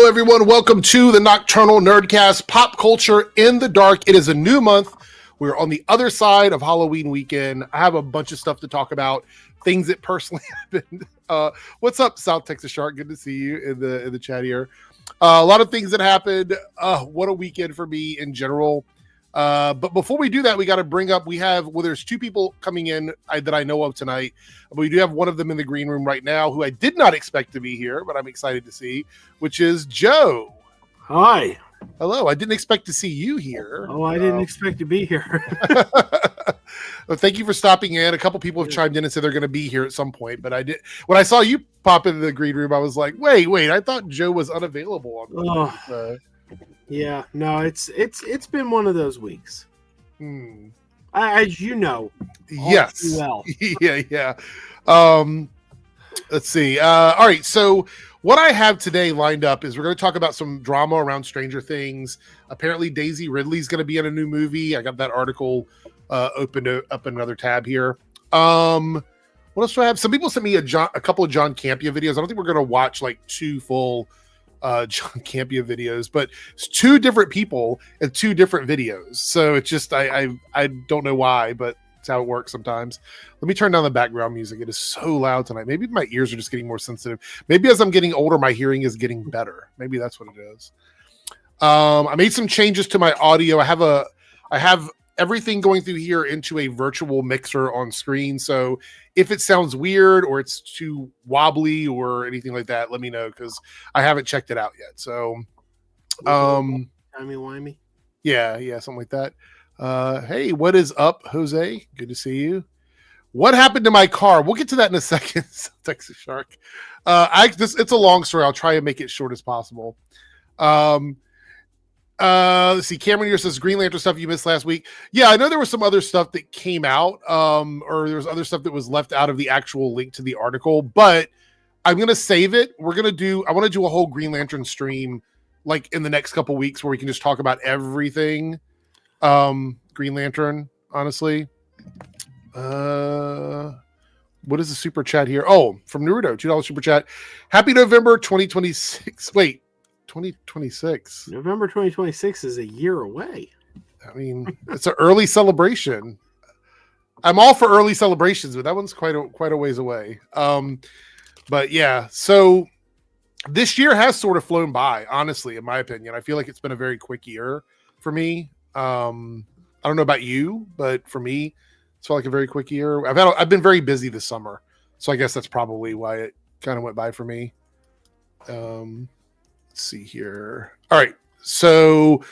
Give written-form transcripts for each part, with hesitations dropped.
Hello, everyone. Welcome to the Nocturnal Nerdcast, Pop Culture in the Dark. It is a new month. We're on the other side of Halloween weekend. I have a bunch of stuff to talk about, things that personally happened. What's up, South Texas Shark? Good to see you in the chat here. A lot of things that happened. What a weekend for me in general. But before we do that, we got to bring up, there's two people coming in that I know of tonight. We do have one of them in the green room right now who I did not expect to be here, but I'm excited to see, which is Joe. Hi. Hello. I didn't expect to see you here. Oh, I didn't expect to be here. Well, thank you for stopping in. A couple people have chimed in and said they're going to be here at some point, but when I saw you pop into the green room, I was like, wait, I thought Joe was unavailable on Yeah, no, it's been one of those weeks. As you know. Yes. Well. Yeah. Let's see. All right. So what I have today lined up is we're going to talk about some drama around Stranger Things. Apparently Daisy Ridley's going to be in a new movie. I got that article opened up another tab here. What else do I have? Some people sent me a couple of John Campea videos. I don't think we're going to watch like two full John Campea videos, but it's two different people and two different videos. So it's just I don't know why, but it's how it works sometimes. Let me turn down the background music. It is so loud tonight. Maybe my ears are just getting more sensitive. Maybe as I'm getting older, my hearing is getting better. Maybe that's what it is. I made some changes to my audio. I have everything going through here into a virtual mixer on screen. So if it sounds weird or it's too wobbly or anything like that, let me know because I haven't checked it out yet. So, timey-wimey. Yeah, something like that. Hey, what is up, Jose? Good to see you. What happened to my car? We'll get to that in a second. Texas Shark. It's a long story. I'll try and make it short as possible. Let's see. Cameron here says Green Lantern stuff you missed last week. Yeah, I know there was some other stuff that came out, or there was other stuff that was left out of the actual link to the article, but I'm going to save it. I want to do a whole Green Lantern stream like in the next couple weeks where we can just talk about everything. Green Lantern, honestly. What is the super chat here? Oh, from Naruto, $2 super chat. Happy November 2026. Wait. 2026. November 2026 is a year away. I mean, it's an early celebration. I'm all for early celebrations, but that one's quite a ways away. But yeah, so this year has sort of flown by, honestly, in my opinion. I feel like it's been a very quick year for me. I don't know about you, but for me, it's felt like a very quick year. I've been very busy this summer, so I guess that's probably why it kind of went by for me. Let's see here. All right. So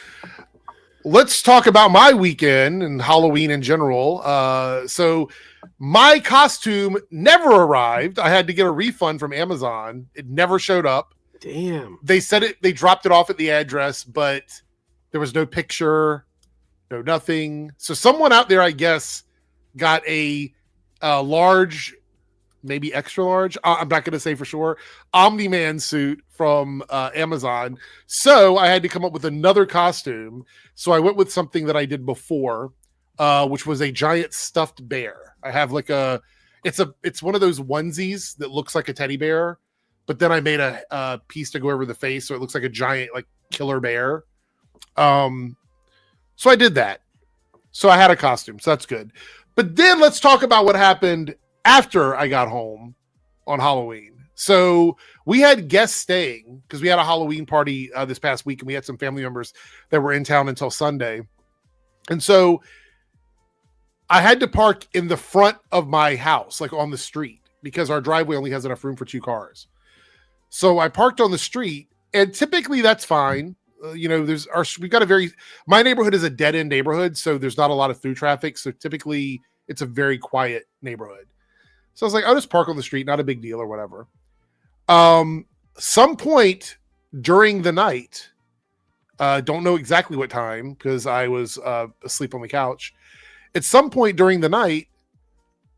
let's talk about my weekend and Halloween in general. So my costume never arrived. I had to get a refund from Amazon. It never showed up. Damn. They said they dropped it off at the address, but there was no picture, no nothing. So someone out there, I guess, got a large, maybe extra large, I'm not going to say for sure, Omni-Man suit from Amazon. So I had to come up with another costume. So I went with something that I did before, which was a giant stuffed bear. I have like it's one of those onesies that looks like a teddy bear, but then I made a piece to go over the face. So it looks like a giant like killer bear. So I did that. So I had a costume. So that's good. But then let's talk about what happened after I got home on Halloween. So we had guests staying because we had a Halloween party this past week and we had some family members that were in town until Sunday. And so I had to park in the front of my house, like on the street, because our driveway only has enough room for two cars. So I parked on the street and typically that's fine. My neighborhood is a dead end neighborhood. So there's not a lot of through traffic. So typically it's a very quiet neighborhood. So I was like, I'll just park on the street, not a big deal or whatever. Some point during the night, don't know exactly what time because I was asleep on the couch. At some point during the night,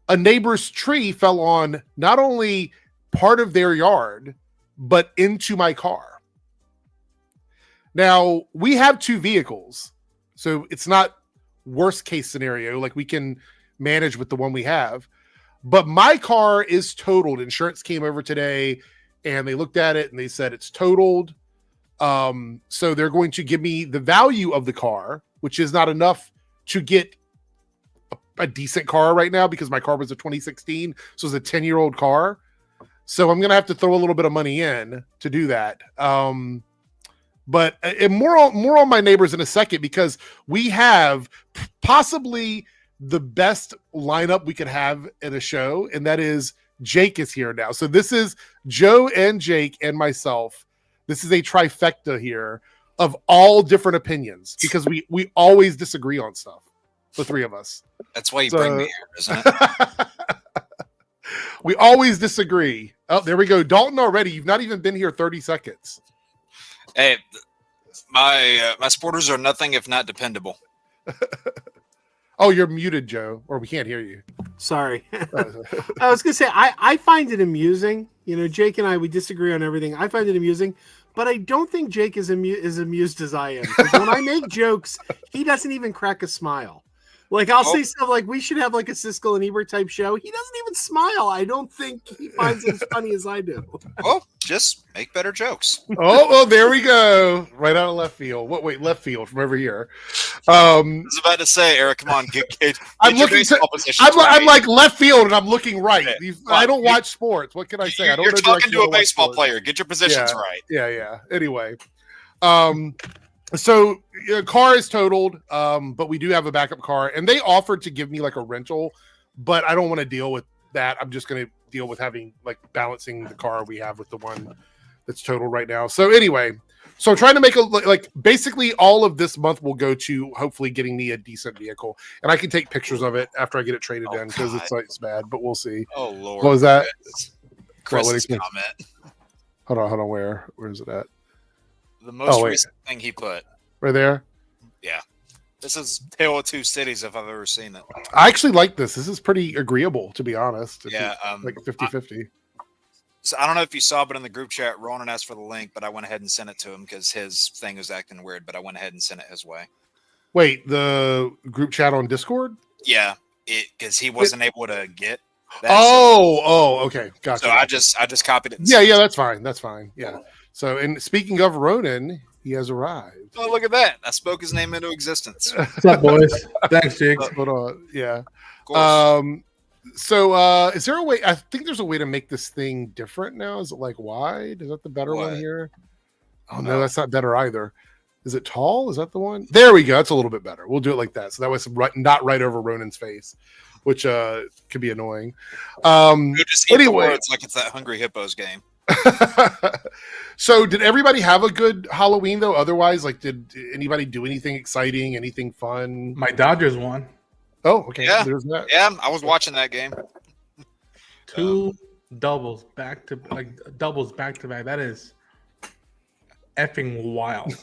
a neighbor's tree fell on not only part of their yard, but into my car. Now, we have two vehicles, so it's not worst case scenario. Like we can manage with the one we have. But my car is totaled. Insurance came over today and they looked at it and they said it's totaled. So they're going to give me the value of the car, which is not enough to get a decent car right now because my car was a 2016, so it's a 10-year-old car. So I'm gonna have to throw a little bit of money in to do that. But more on my neighbors in a second, because we have possibly the best lineup we could have at a show, and that is Jake is here now. So this is Joe and Jake and myself. This is a trifecta here of all different opinions because we always disagree on stuff. The three of us. That's why you bring me here, isn't it? We always disagree. Oh, there we go. Dalton already. You've not even been here 30 seconds. Hey, my supporters are nothing if not dependable. Oh, you're muted, Joe, or we can't hear you. Sorry. I was gonna say I find it amusing. You know, Jake and we disagree on everything. I find it amusing, but I don't think Jake is amused as I am. When I make jokes, he doesn't even crack a smile. Like I'll say stuff like we should have like a Siskel and Ebert type show. He doesn't even smile. I don't think he finds it as funny as I do. Well, just make better jokes. Oh, there we go. Right out of left field. Wait, left field from over here. I was about to say, Eric, come on, get I'm your looking. baseball position. I'm like left field, and I'm looking right. Yeah. I don't watch sports. What can I say? I don't You're know talking to a baseball sports. player. Get your positions right. Yeah. Anyway, so car is totaled, but we do have a backup car, and they offered to give me like a rental, but I don't want to deal with that. I'm just going to deal with having like balancing the car we have with the one that's totaled right now. So anyway, so I'm trying to make like basically all of this month will go to hopefully getting me a decent vehicle, and I can take pictures of it after I get it traded in because it's bad, but we'll see. Oh Lord, what was that? Chris's comment. Hold on, where is it at? The most recent thing he put. Right there? Yeah. This is Tale of Two Cities if I've ever seen it. I actually like this. This is pretty agreeable, to be honest. Yeah. Like 50-50. So I don't know if you saw, but in the group chat, Ronan asked for the link, but I went ahead and sent it to him because his thing was acting weird, but I went ahead and sent it his way. Wait, the group chat on Discord? Yeah. Because he wasn't able to get that. Okay. Gotcha. So I just copied it. Yeah, that's fine. Yeah. So, and speaking of Ronan, he has arrived. Oh, look at that. I spoke his name into existence. What's up, boys? Thanks, Jake. Hold on. Yeah. Of course. So is there a way? I think there's a way to make this thing different now. Is it like wide? Is that the better one here? Oh, no, that's not better either. Is it tall? Is that the one? There we go. That's a little bit better. We'll do it like that. So that was not right over Ronan's face, which could be annoying. Anyway, it's like it's that Hungry Hippos game. So did everybody have a good Halloween though? Otherwise, like, did anybody do anything exciting, anything fun? My Dodgers won. Oh, okay. Yeah. There's that. Yeah, I was watching that game. Two doubles back to back. That is effing wild.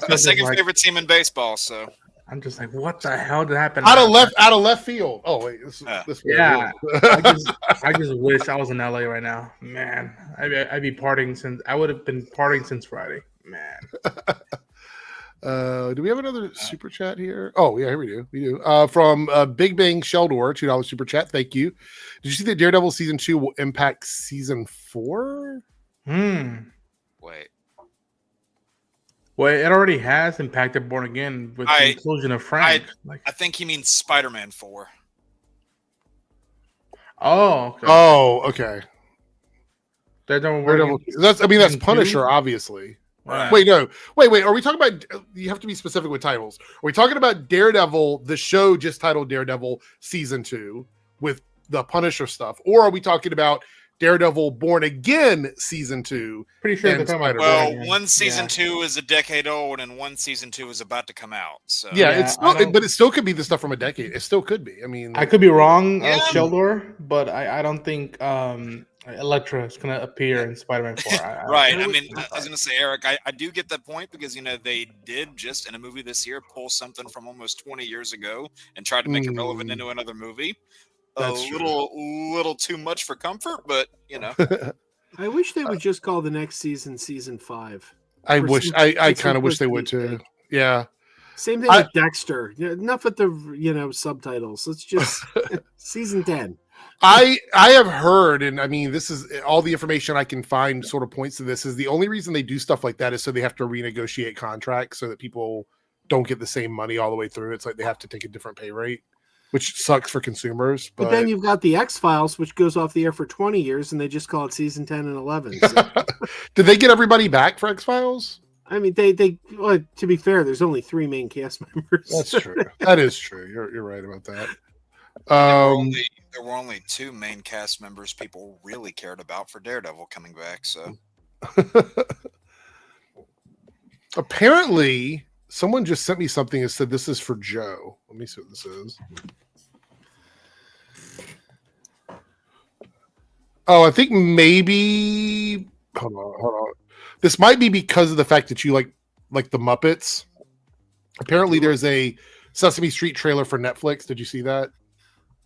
My second favorite team in baseball. So I'm just like, what the hell did happen? Out of left field. Oh wait, this yeah. I just wish I was in LA right now, man. I'd be partying since I would have been partying since Friday, man. Do we have another super chat here? Oh yeah, here we do. We do. From Big Bang Sheldor, $2 super chat. Thank you. Did you see that Daredevil season 2 will impact season 4? Well, it already has impacted Born Again with the inclusion of Frank. I think he means Spider-Man 4. Oh, okay. Oh, okay. Daredevil. That's Punisher, obviously. Right. Wait, no. Wait. Are we talking about? You have to be specific with titles. Are we talking about Daredevil, the show just titled Daredevil season 2 with the Punisher stuff, or are we talking about Daredevil Born Again season 2? Pretty sure they're talking about one season 2 is a decade old, and one season 2 is about to come out. So but it still could be the stuff from a decade. It still could be. I mean, I could be wrong, Sheldor, but I don't think Elektra is going to appear in Spider-Man 4. Right. I mean, I was going to say, Eric, I do get that point because, they did just in a movie this year pull something from almost 20 years ago and tried to make it relevant into another movie. That's little too much for comfort, but, I wish they would just call the next season 5. I kind of wish they would too. Yeah. Same thing with Dexter. Enough with the subtitles. Let's just season 10. I have heard, and I mean, this is all the information I can find sort of points to this, is the only reason they do stuff like that is so they have to renegotiate contracts so that people don't get the same money all the way through. It's like they have to take a different pay rate, which sucks for consumers. But then you've got the X-Files, which goes off the air for 20 years, and they just call it season 10 and 11. So. Did they get everybody back for X-Files? I mean, they well, to be fair, there's only 3 main cast members. That's true. That is true. You're right about that. There were only 2 main cast members people really cared about for Daredevil coming back. So apparently, someone just sent me something and said this is for Joe. Let me see what this is. Oh, I think maybe. Hold on. This might be because of the fact that you like the Muppets. Apparently, there's a Sesame Street trailer for Netflix. Did you see that?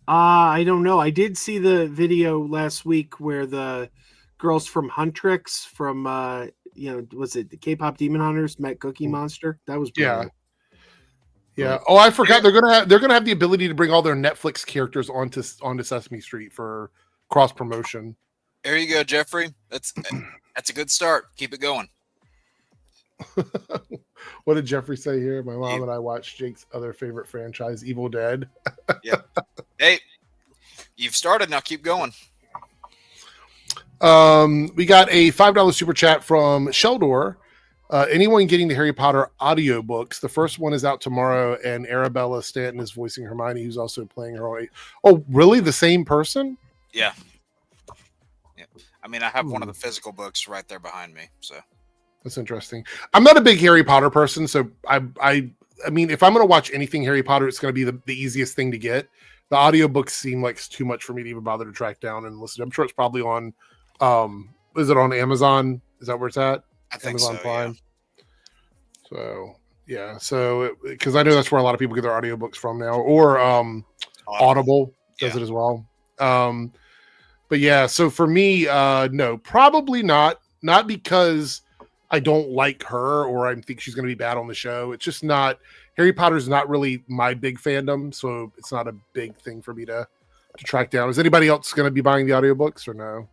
I don't know. I did see the video last week where the girls from Huntrix from was it the K-pop Demon Hunters met Cookie Monster? That was brilliant. Yeah. Oh, I forgot. They're gonna have the ability to bring all their Netflix characters onto Sesame Street for cross promotion. There you go, Jeffrey. That's a good start. Keep it going. What did Jeffrey say here? My mom and I watched Jake's other favorite franchise, Evil Dead. Yep. Hey, you've started. Now keep going. We got a $5 super chat from Sheldor. Anyone getting the Harry Potter audiobooks? The first one is out tomorrow, and Arabella Stanton is voicing Hermione, who's also playing her own. Oh, really? The same person? Yeah. I mean, I have one of the physical books right there behind me. So that's interesting. I'm not a big Harry Potter person, so I mean, if I'm going to watch anything Harry Potter, it's going to be the easiest thing to get. The audiobooks seem like it's too much for me to even bother to track down and listen. I'm sure it's probably on. Is it on Amazon? Is that where it's at? I think Amazon so. Prime. Yeah. So yeah, so because I know that's where a lot of people get their audiobooks from now, or Audible does it as well. But yeah, so for me, no, probably not. Not because I don't like her or I think she's going to be bad on the show. It's just not. Harry Potter's not really my big fandom, so it's not a big thing for me to track down. Is anybody else going to be buying the audiobooks or no?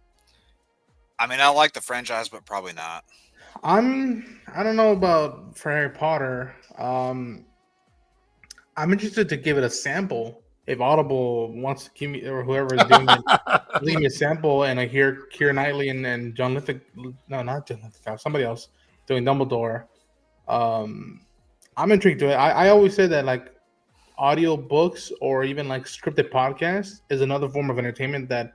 I mean, I like the franchise, but probably not. I don't know about for Harry Potter. I'm interested to give it a sample. If Audible wants to give me, or whoever is doing it, leave me a sample, and I hear Keira Knightley and John Lithgow, no, not John Lithgow, somebody else doing Dumbledore. I'm intrigued to it. I always say that like audio books or even like scripted podcasts is another form of entertainment that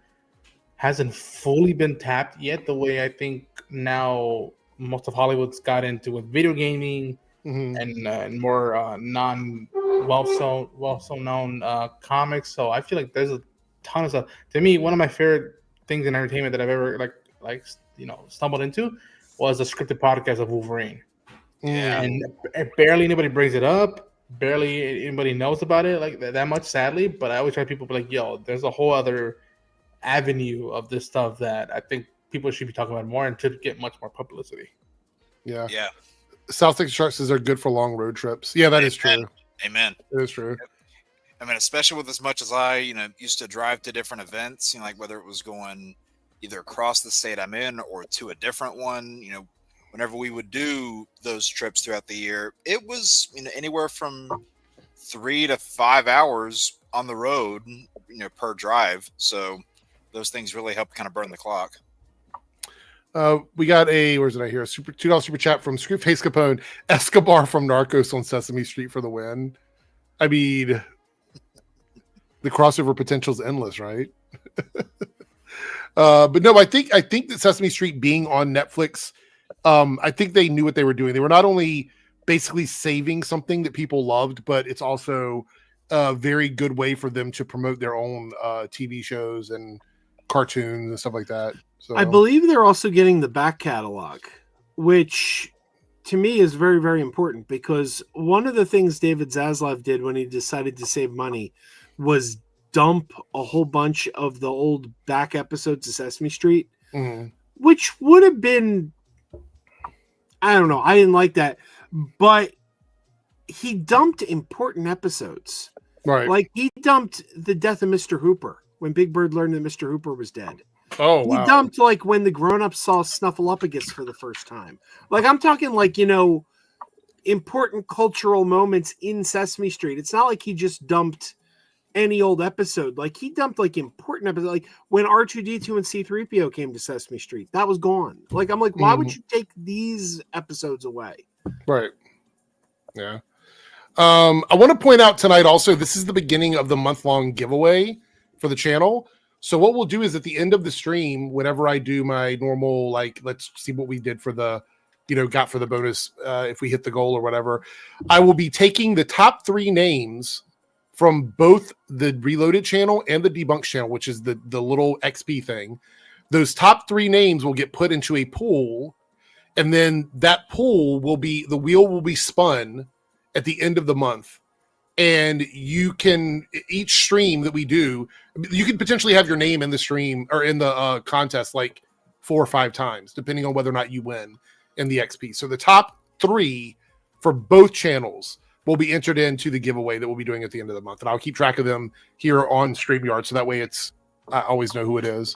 hasn't fully been tapped yet. The way I think now most of Hollywood's got into with video gaming and more non well known comics. So I feel like there's a ton of stuff. To me, one of my favorite things in entertainment that I've ever stumbled into was a scripted podcast of Wolverine. Yeah. And barely anybody brings it up. Barely anybody knows about it like that much, sadly. But I always try people be like, yo, there's a whole other avenue of this stuff that I think people should be talking about more and to get much more publicity. Yeah. Yeah. South Texas trucks are good for long road trips. Yeah, that is true. Amen. It is true. I mean, especially with as much as I, used to drive to different events, like whether it was going either across the state I'm in or to a different one, whenever we would do those trips throughout the year, it was, anywhere from 3 to 5 hours on the road, per drive. So those things really help kind of burn the clock. We got where's it? I hear a $2 super chat from Screwface Capone. Escobar from Narcos on Sesame Street for the win. I mean, the crossover potential is endless, right? But no, I think that Sesame Street being on Netflix, I think they knew what they were doing. They were not only basically saving something that people loved, but it's also a very good way for them to promote their own TV shows and cartoons and stuff like that. So I believe they're also getting the back catalog, which to me is very, very important because one of the things David Zaslav did when he decided to save money was dump a whole bunch of the old back episodes of Sesame Street, which would have been, I don't know, I didn't like that, but he dumped important episodes. Right. Like he dumped the death of Mr. Hooper. when Big Bird learned that Mr. Hooper was dead. Oh, He wow. dumped like when the grown-ups saw Snuffleupagus for the first time. Like I'm talking like, important cultural moments in Sesame Street. It's not like he just dumped any old episode. Like he dumped like important episodes. Like when R2D2 and C3PO came to Sesame Street, that was gone. Like I'm like, why would you take these episodes away? Right. Yeah. I want to point out tonight also, this is the beginning of the month-long giveaway for the channel. So what we'll do is at the end of the stream, whenever I do my normal, like, let's see what we did for the, got for the bonus, if we hit the goal or whatever, I will be taking the top 3 names from both the Reloaded channel and the Debunks channel, which is the little XP thing. Those top 3 names will get put into a pool, and then that pool the wheel will be spun at the end of the month. And you can, each stream that we do, you can potentially have your name in the stream or in the contest like 4 or 5 times, depending on whether or not you win in the XP. So the top 3 for both channels will be entered into the giveaway that we'll be doing at the end of the month. And I'll keep track of them here on StreamYard. So that way I always know who it is.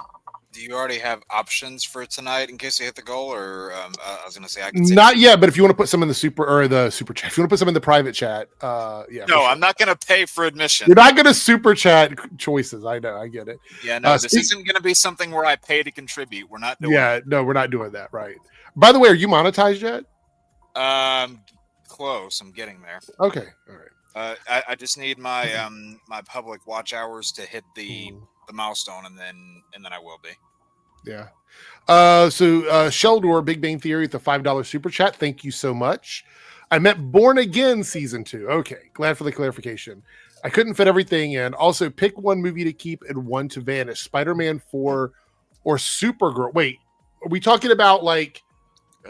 Do you already have options for tonight in case you hit the goal? Or I was going to say I can not yet, but if you want to put some in the super chat, if you want to put some in the private chat, yeah. No, sure. I'm not going to pay for admission. You're not going to super chat choices. I know, I get it. Yeah, no, this isn't going to be something where I pay to contribute. We're not doing it. No, we're not doing that. Right. By the way, are you monetized yet? Close. I'm getting there. Okay. All right. I just need my my public watch hours to hit the milestone, and then I will be. Yeah. So Sheldor, Big Bang Theory with the $5 super chat. Thank you so much. I meant Born Again season 2. Okay. Glad for the clarification. I couldn't fit everything in. Also, pick one movie to keep and one to vanish. Spider-Man 4 or Supergirl. Wait, are we talking about like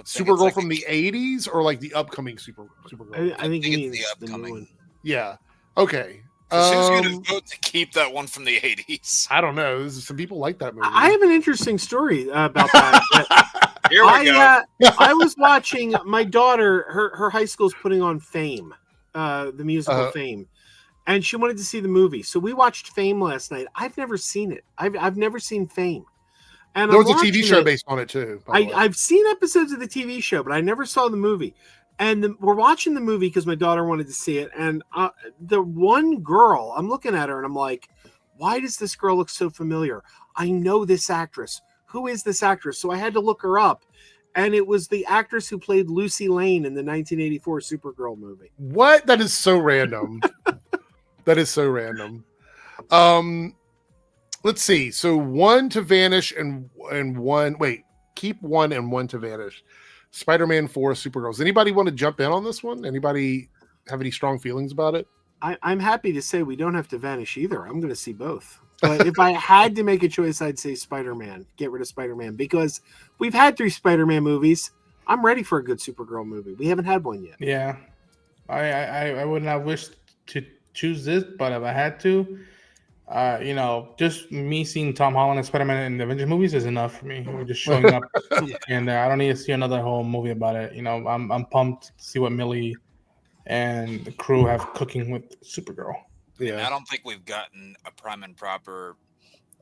Supergirl like from the 80s or like the upcoming Supergirl? I think it's the upcoming. Yeah. Okay. Who's going to vote to keep that one from the 80s? I don't know. Some people like that movie. I have an interesting story about that. Here we go. I was watching my daughter. Her high school's putting on Fame, the musical Fame, and she wanted to see the movie. So we watched Fame last night. I've never seen it. I've never seen Fame. And there was a TV show based on it too. I've seen episodes of the TV show, but I never saw the movie. And we're watching the movie because my daughter wanted to see it. And the one girl, I'm looking at her and I'm like, why does this girl look so familiar? I know this actress. Who is this actress? So I had to look her up. And it was the actress who played Lucy Lane in the 1984 Supergirl movie. What? That is so random. That is so random. Let's see. So one to vanish and one. Wait, keep one and one to vanish. Spider-Man 4, Supergirls. Anybody want to jump in on this one? Anybody have any strong feelings about it? I'm happy to say we don't have to vanish either. I'm going to see both. But if I had to make a choice, I'd say Spider-Man. Get rid of Spider-Man because we've had 3 Spider-Man movies. I'm ready for a good Supergirl movie. We haven't had one yet. Yeah, I would not wish to choose this, but if I had to, just me seeing Tom Holland and Spider-Man in the Avengers movies is enough for me. We're just showing up, and I don't need to see another whole movie about it. I'm pumped to see what Millie and the crew have cooking with Supergirl. Yeah, I don't think we've gotten a prime and proper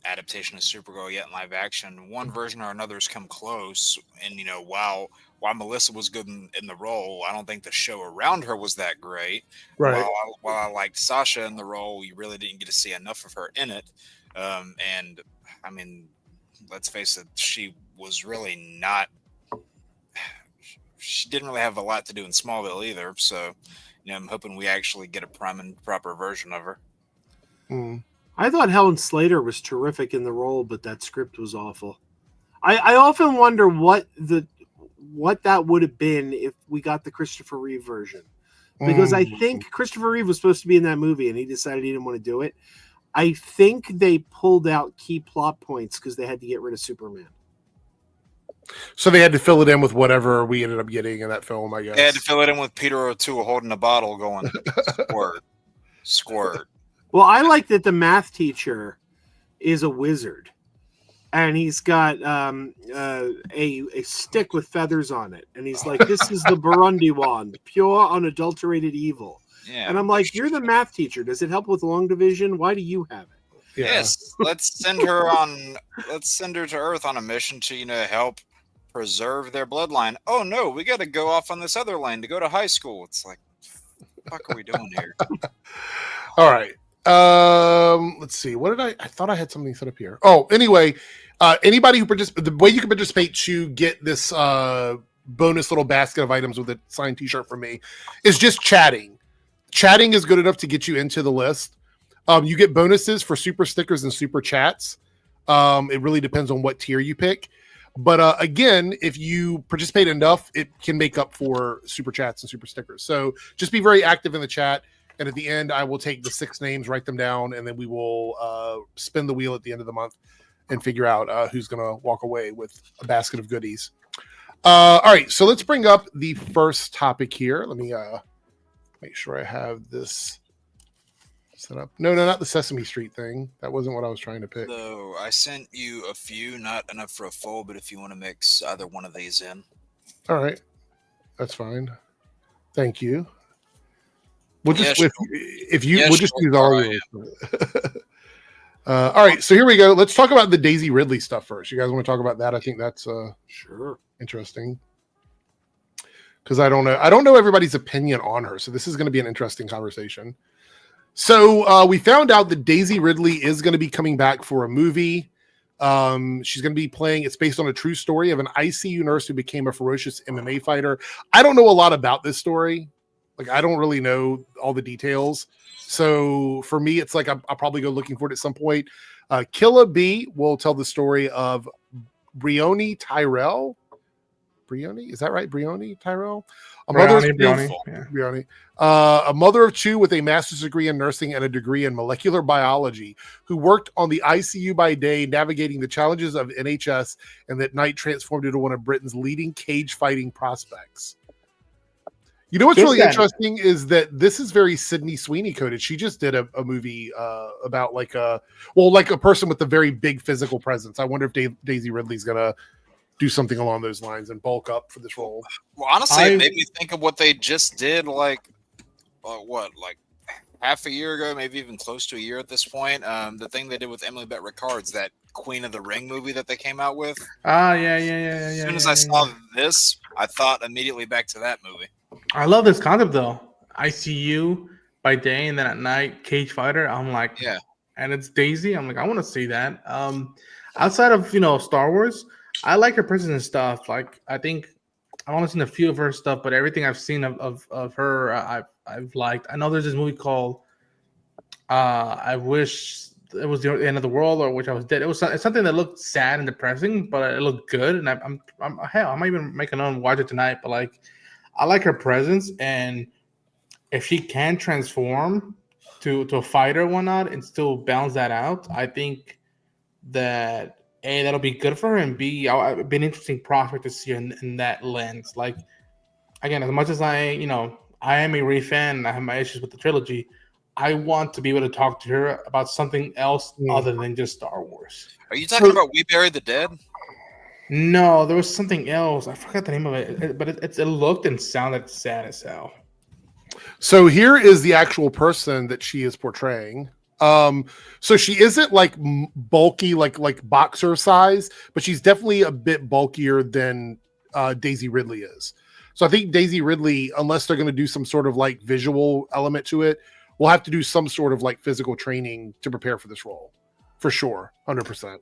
adaptation of Supergirl yet in live action. One version or another's come close, and while Melissa was good in the role, I don't think the show around her was that great. Right. While I liked Sasha in the role, you really didn't get to see enough of her in it. And I mean, let's face it, she was really not. She didn't really have a lot to do in Smallville either. So, I'm hoping we actually get a prime and proper version of her. I thought Helen Slater was terrific in the role, but that script was awful. I often wonder what that would have been if we got the Christopher Reeve version. Because I think Christopher Reeve was supposed to be in that movie and he decided he didn't want to do it. I think they pulled out key plot points because they had to get rid of Superman. So they had to fill it in with whatever we ended up getting in that film, I guess. They had to fill it in with Peter O'Toole holding a bottle going, squirt. Well, I like that the math teacher is a wizard. And he's got a stick with feathers on it. And he's like, this is the Burundi wand, pure, unadulterated evil. Yeah. And I'm like, you're the math teacher. Does it help with long division? Why do you have it? Yes, let's send her to Earth on a mission to, help preserve their bloodline. Oh no, we got to go off on this other lane to go to high school. It's like, what the fuck are we doing here? All right. Let's see. What did I thought I had something set up here. Oh, anyway, anybody who the way you can participate to get this bonus little basket of items with a signed t-shirt from me is just chatting. Chatting is good enough to get you into the list. You get bonuses for super stickers and super chats. It really depends on what tier you pick. But again, if you participate enough, it can make up for super chats and super stickers. So just be very active in the chat. And at the end, I will take the 6 names, write them down, and then we will spin the wheel at the end of the month and figure out who's going to walk away with a basket of goodies. All right, so let's bring up the first topic here. Let me make sure I have this set up. No, not the Sesame Street thing. That wasn't what I was trying to pick. So I sent you a few, not enough for a full, but if you want to mix either one of these in. All right, that's fine. Thank you. We'll just we'll just use all of it. All right, so here we go. Let's talk about the Daisy Ridley stuff first. You guys want to talk about that? I think that's sure interesting because I don't know everybody's opinion on her. So this is going to be an interesting conversation. So we found out that Daisy Ridley is going to be coming back for a movie. She's going to be playing. It's based on a true story of an ICU nurse who became a ferocious MMA fighter. I don't know a lot about this story. Like, I don't really know all the details. So for me, it's like I'll probably go looking for it at some point. Killa B will tell the story of Brioni Tyrell. Brioni? Is that right? Brioni Tyrell? A mother of 2 with a master's degree in nursing and a degree in molecular biology, who worked on the ICU by day, navigating the challenges of NHS, and that night transformed into one of Britain's leading cage fighting prospects. You know what's really interesting is that this is very Sydney Sweeney coded. She just did a movie about like a person with a very big physical presence. I wonder if Daisy Ridley's gonna do something along those lines and bulk up for this role. Well, honestly, it made me think of what they just did, like half a year ago, maybe even close to a year at this point. The thing they did with Emily Bett Rickards, that Queen of the Ring movie that they came out with. Yeah. As soon as I saw this, I thought immediately back to that movie. I love this concept though. ICU by day and then at night cage fighter. I'm like, yeah. And it's Daisy. I'm like, I want to see that. Outside of Star Wars, I like her presence and stuff. Like, I think I've only seen a few of her stuff, but everything I've seen of her, I've liked. I know there's this movie called I Wish It Was the End of the World, or Wish I Was Dead. It's something that looked sad and depressing, but it looked good. And I might even make an own watch it tonight. But like, I like her presence, and if she can transform to a fighter or whatnot and still balance that out, I think that A, that'll be good for her, and B, it'll be an interesting prospect to see her in that lens. Like, again, as much as I am a Rey fan and I have my issues with the trilogy, I want to be able to talk to her about something else other than just Star Wars. Are you talking about We Bury the Dead? No, there was something else. I forgot the name of it, but it looked and sounded sad as hell. So here is the actual person that she is portraying. So she isn't like bulky, like boxer size, but she's definitely a bit bulkier than Daisy Ridley is. So I think Daisy Ridley, unless they're going to do some sort of like visual element to it, will have to do some sort of like physical training to prepare for this role, for sure, 100%.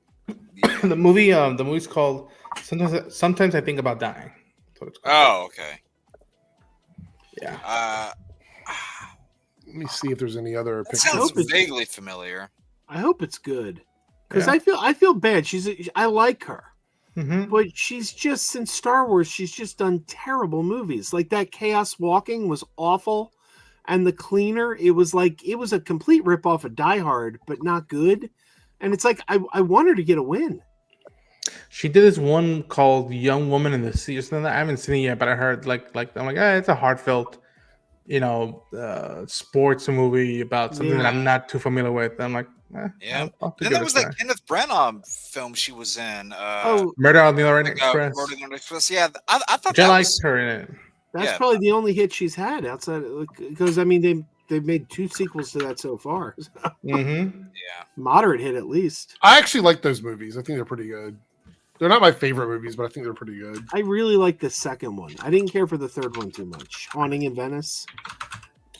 The movie's called Sometimes I Think About Dying. That's what it's called. Oh, okay. Yeah. Let me see if there's any other pictures. Sounds vaguely familiar. I hope it's good, because I feel bad. I like her, but she's just, since Star Wars, she's just done terrible movies. Like that Chaos Walking was awful, and The Cleaner, it was a complete ripoff of Die Hard, but not good. And it's like I want her to get a win. She did this one called Young Woman in the Sea or something. I haven't seen it yet, but I heard like I'm like, it's a heartfelt, sports movie about something that I'm not too familiar with. I'm like, yeah. Then there was that Kenneth Branagh film she was in. Murder on the Orient Express. Murder on the Orient Express. Yeah, I thought I liked her in it. That's probably the only hit she's had outside, because I mean they've made 2 sequels to that so far. Mm-hmm. Yeah. Moderate hit, at least. I actually like those movies. I think they're pretty good. They're not my favorite movies, but I think they're pretty good. I really like the second one. I didn't care for the third one too much. Haunting in Venice.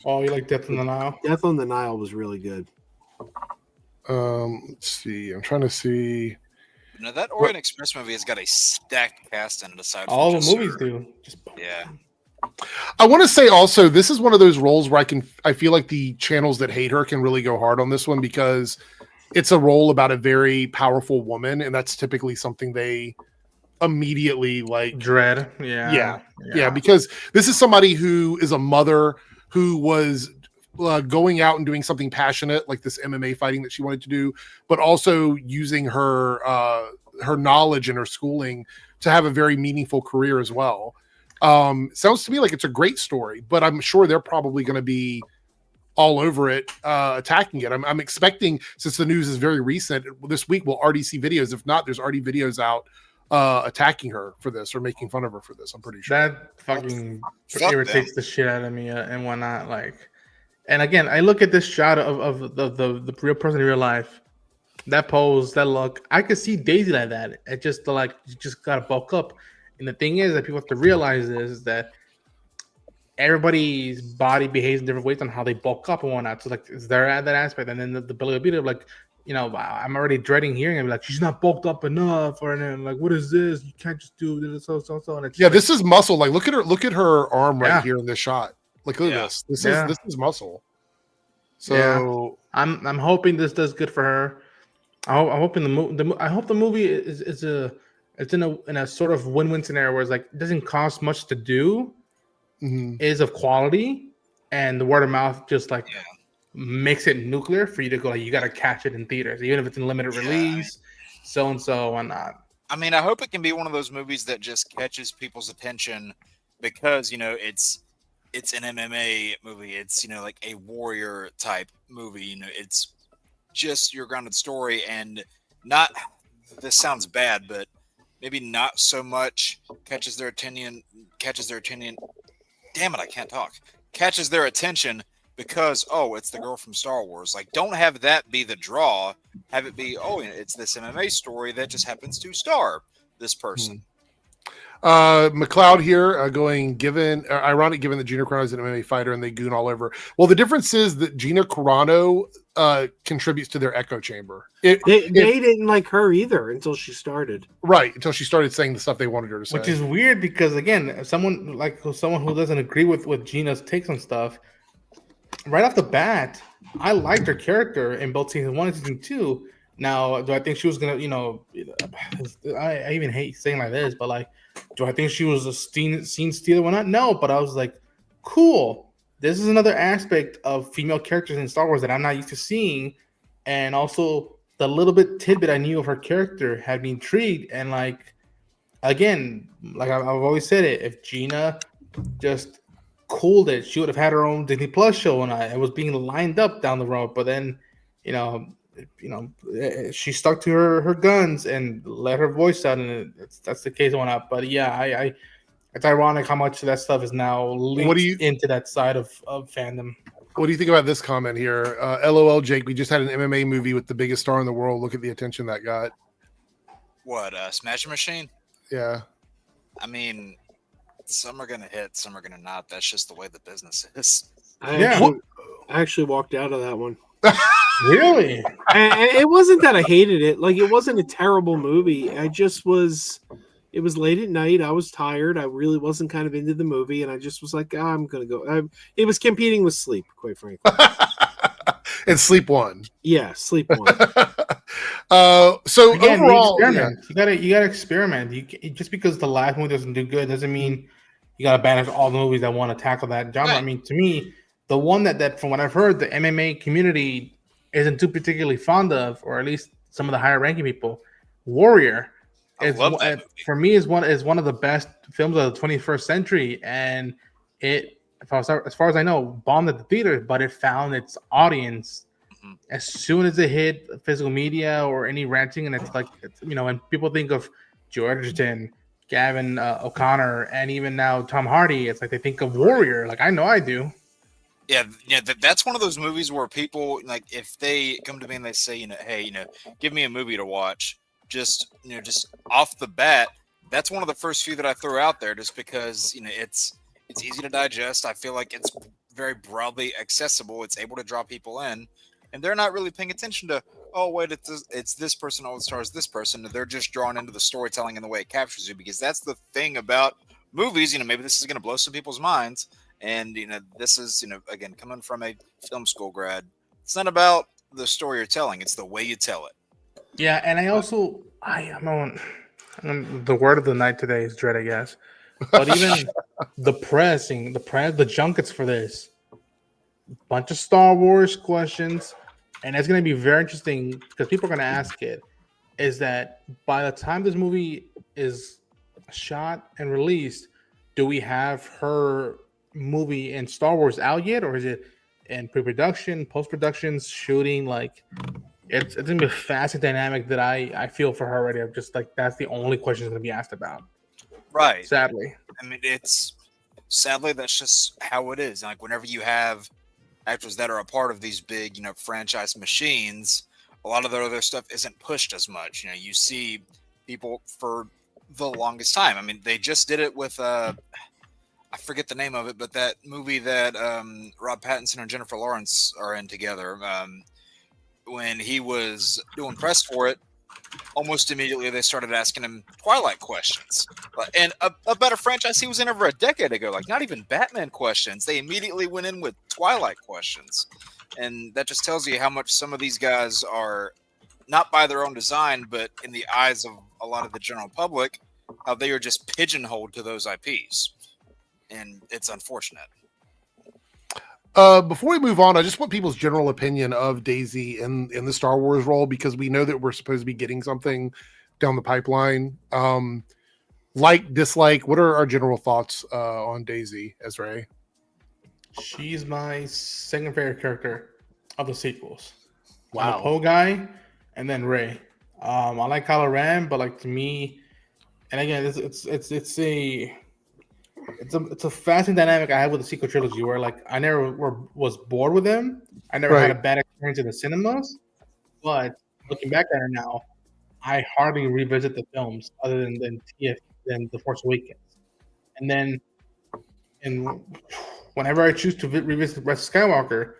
Oh, you like Death on the Nile? Death on the Nile was really good. Let's see. I'm trying to see. No, that Orient Express movie has got a stacked cast in it. Aside from All the just movies her- do. Just Yeah. I want to say also, this is one of those roles where I feel like the channels that hate her can really go hard on this one because it's a role about a very powerful woman, and that's typically something they immediately like Dread. Yeah, because this is somebody who is a mother who was going out and doing something passionate like this MMA fighting that she wanted to do, but also using her knowledge and her schooling to have a very meaningful career as well. Sounds to me like it's a great story, but I'm sure they're probably going to be all over it, attacking it. I'm expecting, since the news is very recent, this week we'll already see videos. If not, there's already videos out attacking her for this or making fun of her for this. I'm pretty sure that fucking Fuck irritates the shit out of me and whatnot. Like, and again, I look at this shot of the real person in real life. That pose, that look, I could see Daisy like that. It just like you just gotta bulk up. And the thing is that people have to realize is that everybody's body behaves in different ways on how they bulk up and whatnot. So like, is there that aspect? And then the ability of like, you know, I'm already dreading hearing it. Like, she's not bulked up enough, or then like, what is this? You can't just do this, so. And it's yeah, this is muscle. Like, look at her arm right Yeah. here in this shot. Like, look at Yeah. this. This Yeah. is muscle. So I'm hoping this does good for her. I'm hoping I hope the movie is in a sort of win-win scenario where it's like it doesn't cost much to do, is of quality, and the word of mouth just like makes it nuclear for you to go like you got to catch it in theaters, even if it's in limited release, so and so and not. I mean, I hope it can be one of those movies that just catches people's attention because, you know, it's an MMA movie. It's, you know, like a warrior type movie. You know, it's just your grounded story and not, this sounds bad, but maybe not so much catches their attention. Damn it, I can't talk. Catches their attention because, oh, it's the girl from Star Wars. Like, don't have that be the draw. Have it be, oh, it's this MMA story that just happens to star this person. McLeod here going ironic given that Gina Carano is an MMA fighter and they goon all over. Well, the difference is that Gina Carano contributes to their echo chamber. They didn't like her either until she started. Right, until she started saying the stuff they wanted her to say. Which is weird because again, someone who doesn't agree with Gina's takes on stuff, right off the bat, I liked her character in both season 1 and season 2. Now, do I think she was gonna, I even hate saying like this, but like, do I think she was a scene stealer or not? No, but I was like, cool. This is another aspect of female characters in Star Wars that I'm not used to seeing, and also the little bit tidbit I knew of her character had me intrigued. And like, again, like I've always said it, if Gina just cooled it, she would have had her own Disney Plus show, and it was being lined up down the road. But then, she stuck to her guns and let her voice out, and that's the case one up. But yeah, it's ironic how much of that stuff is now linked into that side of fandom. What do you think about this comment here? LOL, Jake, we just had an MMA movie with the biggest star in the world. Look at the attention that got. What, Smash Machine? Yeah. I mean, some are going to hit, some are going to not. That's just the way the business is. I actually walked out of that one. Really? It wasn't that I hated it. Like, it wasn't a terrible movie. It was late at night. I was tired. I really wasn't kind of into the movie, and I just was like, I'm going to go. It was competing with sleep, quite frankly. And Sleep won. Yeah, Sleep won. So again, overall, you gotta experiment. Just because the last movie doesn't do good doesn't mean you gotta banish all the movies that want to tackle that genre. Right. I mean, to me, the one that from what I've heard, the MMA community isn't too particularly fond of, or at least some of the higher ranking people, Warrior. For me is one of the best films of the 21st century, and as far as I know, bombed at the theater, but it found its audience as soon as it hit physical media or any ranting, and it's like, when people think of Joe Edgerton, Gavin O'Connor, and even now Tom Hardy, it's like they think of Warrior. Like, I know I do. That's one of those movies where people, like, if they come to me and they say, hey, give me a movie to watch, just off the bat, that's one of the first few that I throw out there, just because it's easy to digest. I feel like it's very broadly accessible. It's able to draw people in, and they're not really paying attention to, oh wait, it's this person, oh, it stars this person. They're just drawn into the storytelling and the way it captures you, because that's the thing about movies. Maybe this is going to blow some people's minds. And this is again, coming from a film school grad, it's not about the story you're telling; it's the way you tell it. Yeah, and I'm on the word of the night today is dread, I guess. But even the junkets for this, bunch of Star Wars questions, and it's going to be very interesting because people are going to ask it. Is that by the time this movie is shot and released, do we have her movie in Star Wars out yet, or is it in pre-production, post-production, shooting? Like, it's gonna be a fascinating dynamic that I feel for her already. I'm just like, that's the only question that's gonna be asked about. Right. Sadly. I mean, sadly that's just how it is. Like, whenever you have actors that are a part of these big, franchise machines, a lot of their other stuff isn't pushed as much. You see people for the longest time. I mean, they just did it with I forget the name of it, but that movie that Rob Pattinson and Jennifer Lawrence are in together, when he was doing press for it, almost immediately they started asking him Twilight questions. And about a franchise he was in over a decade ago, like not even Batman questions. They immediately went in with Twilight questions. And that just tells you how much some of these guys are, not by their own design, but in the eyes of a lot of the general public, how they are just pigeonholed to those IPs. And it's unfortunate. Before we move on, I just want people's general opinion of Daisy in the Star Wars role, because we know that we're supposed to be getting something down the pipeline. Like, dislike, what are our general thoughts on Daisy as Rey? She's my second favorite character of the sequels. Wow. I'm a Poe guy, and then Rey. I like Kylo Ren, but like, to me, and again, it's a fascinating dynamic I have with the sequel trilogy, where like I never was bored with them. I never had a bad experience in the cinemas. But looking back at it now, I hardly revisit the films other than The Force Awakens. And then, whenever I choose to revisit Rise of Skywalker,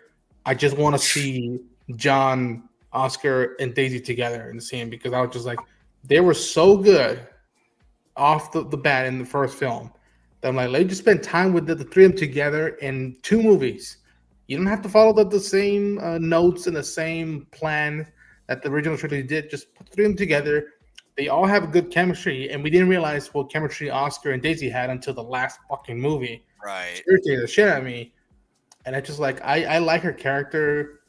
I just want to see John, Oscar, and Daisy together in the scene, because I was just like, they were so good off the bat in the first film. I'm like, let's just spend time with the three of them together in 2 movies. You don't have to follow the same notes and the same plan that the original trilogy did. Just put the 3 of them together. They all have good chemistry, and we didn't realize what chemistry Oscar and Daisy had until the last fucking movie. Right. It irritated the shit out of me. And I just like, I like her character.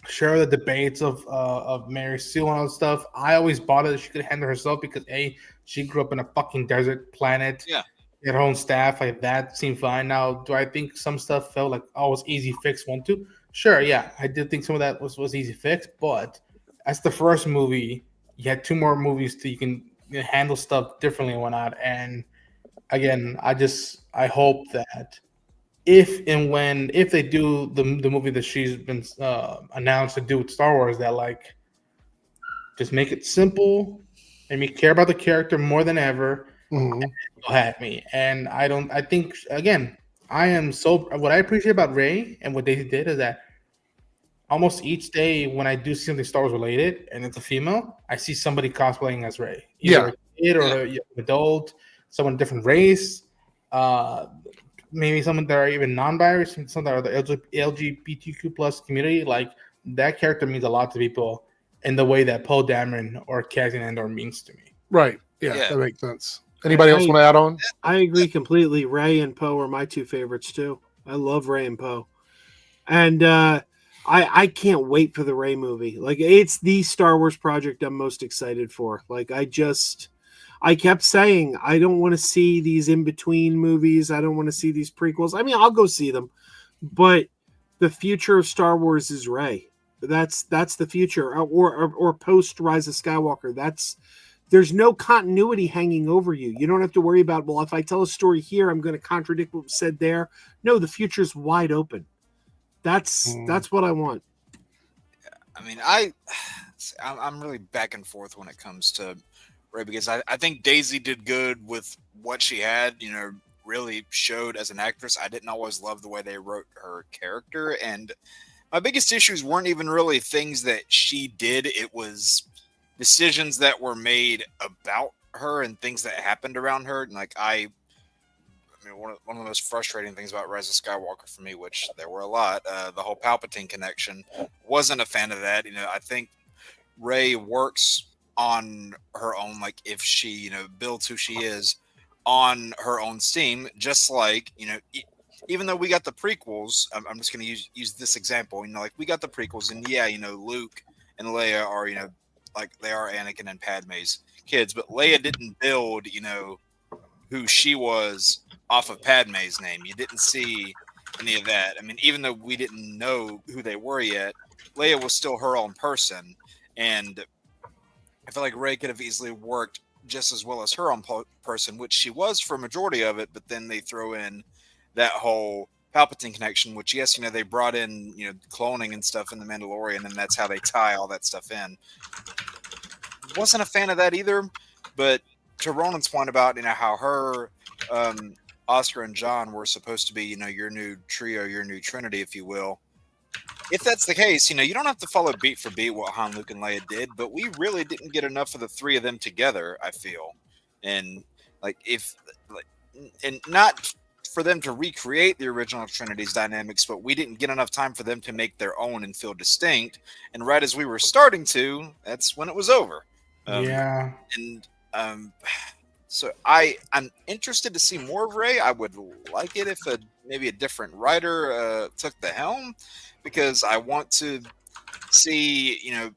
Sure, the debates of Mary Sue and all that stuff. I always bought it that she could handle herself, because she grew up in a fucking desert planet. Yeah. Her own staff, like, that seemed fine. Now, do I think some stuff felt like, oh, it was easy fix 1, 2? Sure, yeah, I did think some of that was easy fix, but that's the first movie. You had 2 more movies that you can handle stuff differently and whatnot. And again, I hope that if they do the movie that she's been announced to do with Star Wars, that like, just make it simple, and me care about the character more than ever. Mm-hmm. You'll have me. And I think, again, what I appreciate about Rey and what Daisy did is that almost each day when I do see something Star Wars related and it's a female, I see somebody cosplaying as Rey. Either a kid or an adult, someone different race, maybe someone that are even non-binary, some that are the LGBTQ plus community. Like, that character means a lot to people in the way that Poe Dameron or Cassian Andor means to me. Right. Yeah. That makes sense. Anybody else want to add on? I agree completely. Rey and Poe are my 2 favorites too. I love Rey and Poe, and I can't wait for the Rey movie. Like, it's the Star Wars project I'm most excited for. Like, I kept saying I don't want to see these in between movies. I don't want to see these prequels. I mean, I'll go see them, but the future of Star Wars is Rey. That's the future, or post Rise of Skywalker. There's no continuity hanging over you. You don't have to worry about, well, if I tell a story here, I'm going to contradict what was said there. No, the future's wide open. That's what I want. I mean, I'm really back and forth when it comes to Ray, because I think Daisy did good with what she had, you know, really showed as an actress. I didn't always love the way they wrote her character, and my biggest issues weren't even really things that she did. It was decisions that were made about her and things that happened around her. And like I mean, one of the most frustrating things about Rise of Skywalker for me, which there were a lot, the whole Palpatine connection, wasn't a fan of that. You know, I think Rey works on her own, like if she, you know, builds who she is on her own steam, just like, you know, even though we got the prequels, I'm just going to use this example, you know, like we got the prequels, and yeah, you know, Luke and Leia are, you know, like they are Anakin and Padme's kids, but Leia didn't build, you know, who she was off of Padme's name. You didn't see any of that. I mean, even though we didn't know who they were yet, Leia was still her own person, and I feel like Rey could have easily worked just as well as her own person, which she was for a majority of it, but then they throw in that whole Palpatine connection, which, yes, you know, they brought in, you know, cloning and stuff in The Mandalorian, and that's how they tie all that stuff in. Wasn't a fan of that either, but to Ronan's point about, you know, how her, Oscar and John were supposed to be, you know, your new trio, your new trinity, if you will. If that's the case, you know, you don't have to follow beat for beat what Han, Luke, and Leia did, but we really didn't get enough of the three of them together, I feel. And like, and not for them to recreate the original Trinity's dynamics, but we didn't get enough time for them to make their own and feel distinct. And right as we were starting to, that's when it was over. Yeah. And so I'm interested to see more of Rey. I would like it if maybe a different writer took the helm, because I want to see, you know,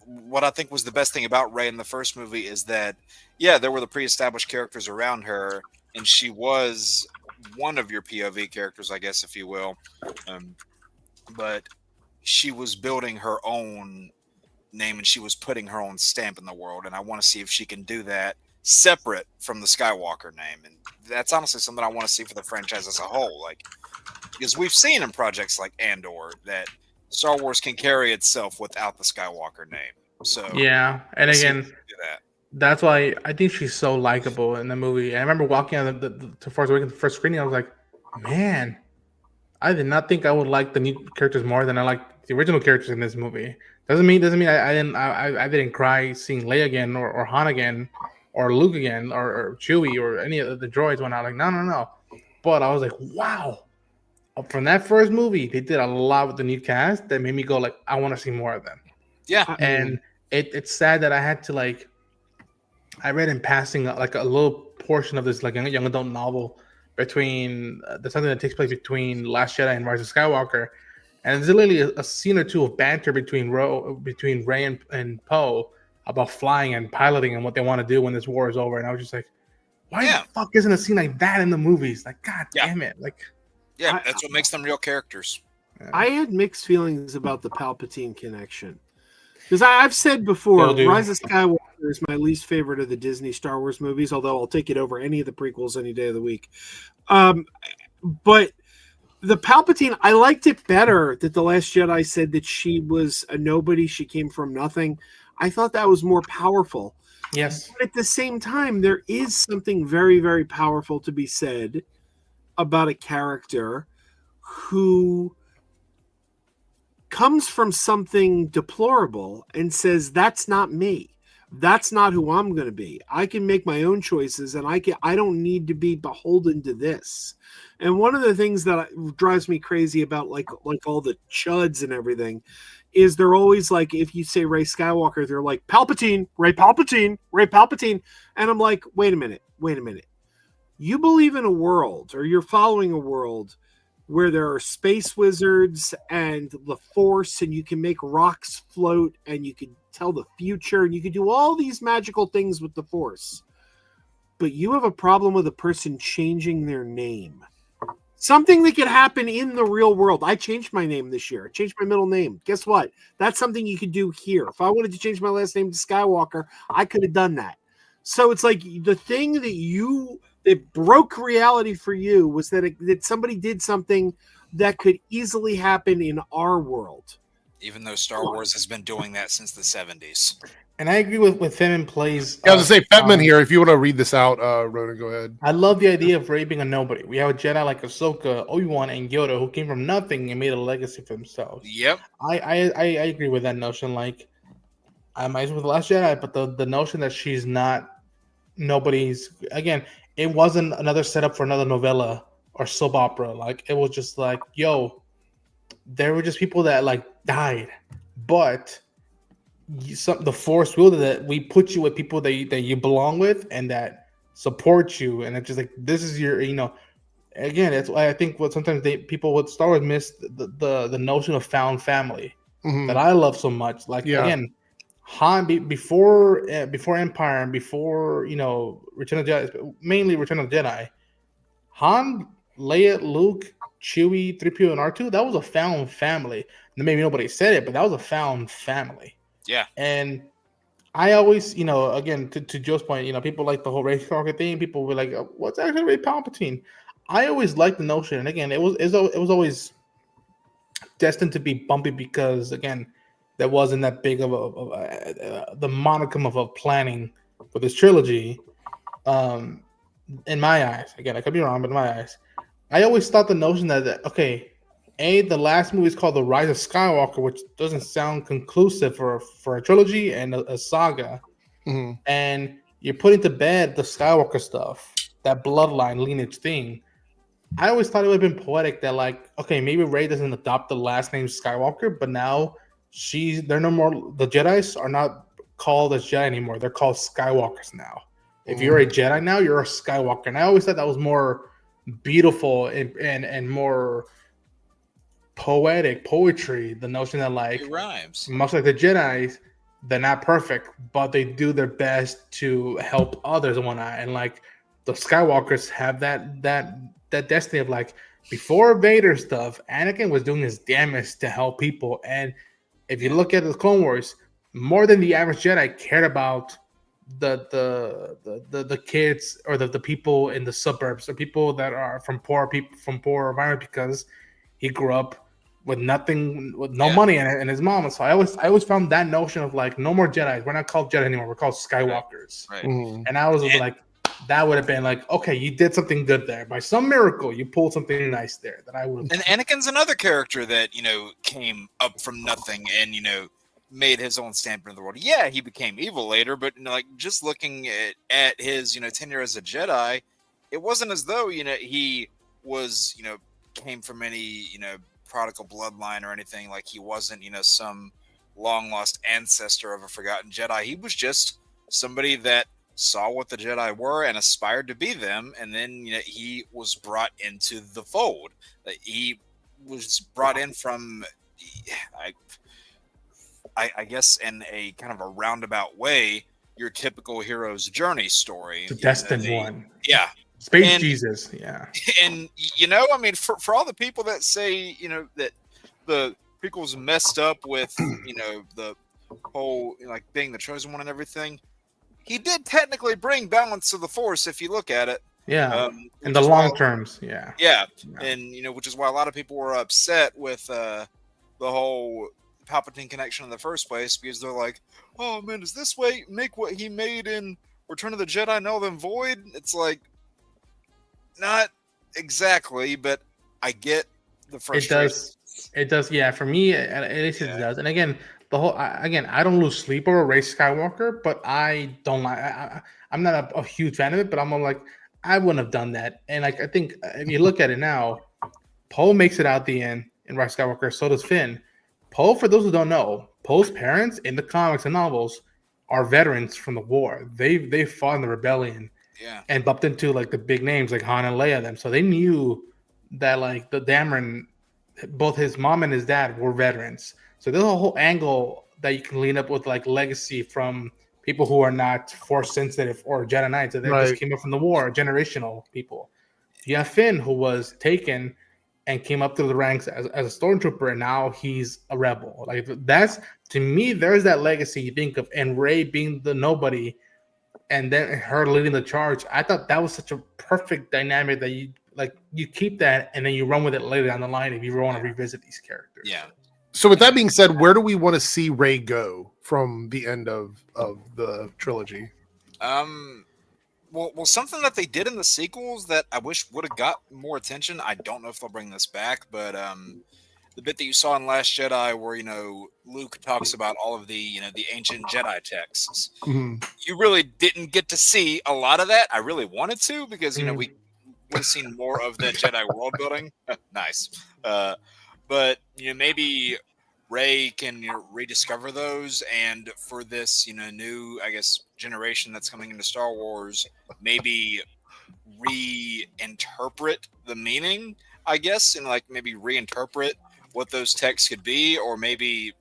what I think was the best thing about Rey in the first movie is that, yeah, there were the pre-established characters around her, and she was one of your POV characters, I guess, if you will. But she was building her own name, and she was putting her own stamp in the world, and I want to see if she can do that separate from the Skywalker name. And that's honestly something I want to see for the franchise as a whole, like, because we've seen in projects like Andor that Star Wars can carry itself without the Skywalker name. So yeah, and again, that's why I think she's so likable in the movie. I remember walking on the Force Awakens first screening, I was like, man, I did not think I would like the new characters more than I like the original characters in this movie. Doesn't mean I didn't cry seeing Leia again or Han again or Luke again or Chewie or any of the droids when I was like, no. But I was like, wow. From that first movie, they did a lot with the new cast that made me go like, I want to see more of them. Yeah. And it's sad that I had to, like, I read in passing like a little portion of this like young adult novel between something that takes place between Last Jedi and Rise of Skywalker, and there's literally a scene or two of banter between Rey and Poe about flying and piloting and what they want to do when this war is over. And I was just like, why the fuck isn't a scene like that in the movies? Like, god damn it! Like, yeah, that's what makes them real characters. I had mixed feelings about the Palpatine connection, because I've said before, Rise of Skywalker is my least favorite of the Disney Star Wars movies, although I'll take it over any of the prequels any day of the week. But the Palpatine, I liked it better that The Last Jedi said that she was a nobody, she came from nothing. I thought that was more powerful. Yes. But at the same time, there is something very, very powerful to be said about a character who comes from something deplorable and says, that's not me. That's not who I'm going to be. I can make my own choices, and I don't need to be beholden to this. And one of the things that drives me crazy about like all the chuds and everything is they're always like, if you say Rey Skywalker, they're like, Palpatine, Rey Palpatine, Rey Palpatine. And I'm like, wait a minute. You believe in a world, or you're following a world where there are space wizards and the Force, and you can make rocks float, and you can tell the future, and you can do all these magical things with the Force. But you have a problem with a person changing their name. Something that could happen in the real world. I changed my name this year. I changed my middle name. Guess what? That's something you could do here. If I wanted to change my last name to Skywalker, I could have done that. So it's like the thing that you it broke reality for you was that somebody did something that could easily happen in our world. Even though Star Wars has been doing that since the 70s. And I agree with him in plays. Yeah, I was gonna say Petman here. If you want to read this out, Ronan, go ahead. I love the idea of Rey being a nobody. We have a Jedi like Ahsoka, Obi-Wan, and Yoda who came from nothing and made a legacy for themselves. Yep. I agree with that notion. Like, I might as well with the Last Jedi, but the notion that she's not nobody's, again, it wasn't another setup for another novella or soap opera. Like, it was just like, yo, there were just people that like died, but the Force will that we put you with people that you belong with and that support you, and it's just like this is your, again, it's why I think what sometimes people with Star Wars miss the notion of found family that I love so much. Like, again, Han before Empire and before Return of the Jedi, mainly Return of the Jedi, Han, Leia, Luke, Chewie, 3PO, and R2, that was a found family. And maybe nobody said it, but that was a found family. Yeah. And I always, again, to Joe's point, people like the whole Ray Skywalker thing. People were like, what's actually Ray Palpatine? I always liked the notion. And again, it was always destined to be bumpy because, again, there wasn't that big of the monicum of a planning for this trilogy. In my eyes, again, I could be wrong, but in my eyes, I always thought the notion that, okay, the last movie is called The Rise of Skywalker, which doesn't sound conclusive for a trilogy and a saga. And you're putting to bed the Skywalker stuff, that bloodline lineage thing. I always thought it would have been poetic that, like, okay, maybe Rey doesn't adopt the last name Skywalker, but now they're no more, the Jedis are not called as Jedi anymore. They're called Skywalkers now. If you're a Jedi now, you're a Skywalker. And I always thought that was more beautiful and more poetry, the notion that, like, it rhymes. Much like the Jedi, they're not perfect, but they do their best to help others and whatnot. And like the Skywalkers have that destiny of, like, before Vader stuff, Anakin was doing his damnedest to help people. And if you look at the Clone Wars, more than the average Jedi cared about the kids or the people in the suburbs, or people that are from poor environment, because he grew up with nothing, with no money and his mom. And so I always found that notion of, like, no more Jedi. We're not called Jedi anymore. We're called Skywalkers. Right. And I was like, that would have been like, okay, you did something good there. By some miracle, you pulled something nice there that I would have. And Anakin's another character that, came up from nothing and, made his own stamp in the world. Yeah, he became evil later, but like just looking at his, tenure as a Jedi, it wasn't as though, he was, came from any, prodigal bloodline or anything. Like, he wasn't, some long lost ancestor of a forgotten Jedi. He was just somebody that saw what the Jedi were and aspired to be them, and then he was brought into the fold. He was brought in from, I guess, in a kind of a roundabout way, your typical hero's journey story. The destined one. Yeah. Space Jesus. Yeah. And, I mean, for all the people that say, that the prequels messed up with, the whole, like, being the chosen one and everything, he did technically bring balance to the Force if you look at it. Yeah. In the long terms. Yeah. Yeah. And, which is why a lot of people were upset with the whole Palpatine connection in the first place, because they're like, oh man, does this way make what he made in Return of the Jedi null and void? It's like, not exactly, but I get the frustration. It does. Yeah, for me, at least it does. And again, I don't lose sleep over Rey Skywalker, but I don't like. I'm not a huge fan of it, but I'm like, I wouldn't have done that. And like, I think if you look at it now, Poe makes it out the end in Rey Skywalker. So does Finn. Poe, for those who don't know, Poe's parents in the comics and novels are veterans from the war. They fought in the rebellion, and bumped into like the big names like Han and Leia. Them, so they knew that like the Dameron, both his mom and his dad were veterans. So there's a whole angle that you can lean up with, like legacy from people who are not Force sensitive or Jedi Knights. That just came up from the war, generational people. You have Finn, who was taken and came up through the ranks as a stormtrooper, and now he's a rebel. Like, that's, to me, there's that legacy you think of, and Rey being the nobody and then her leading the charge. I thought that was such a perfect dynamic that you keep that and then you run with it later down the line if you want to revisit these characters. Yeah. So with that being said, where do we want to see Rey go from the end of the trilogy? Well, something that they did in the sequels that I wish would have got more attention. I don't know if they'll bring this back, but the bit that you saw in Last Jedi, where Luke talks about all of the the ancient Jedi texts, you really didn't get to see a lot of that. I really wanted to because we would have seen more of the Jedi world building. Nice, but maybe Rey can rediscover those, and for this new generation that's coming into Star Wars, maybe reinterpret the meaning, and maybe reinterpret what those texts could be, or maybe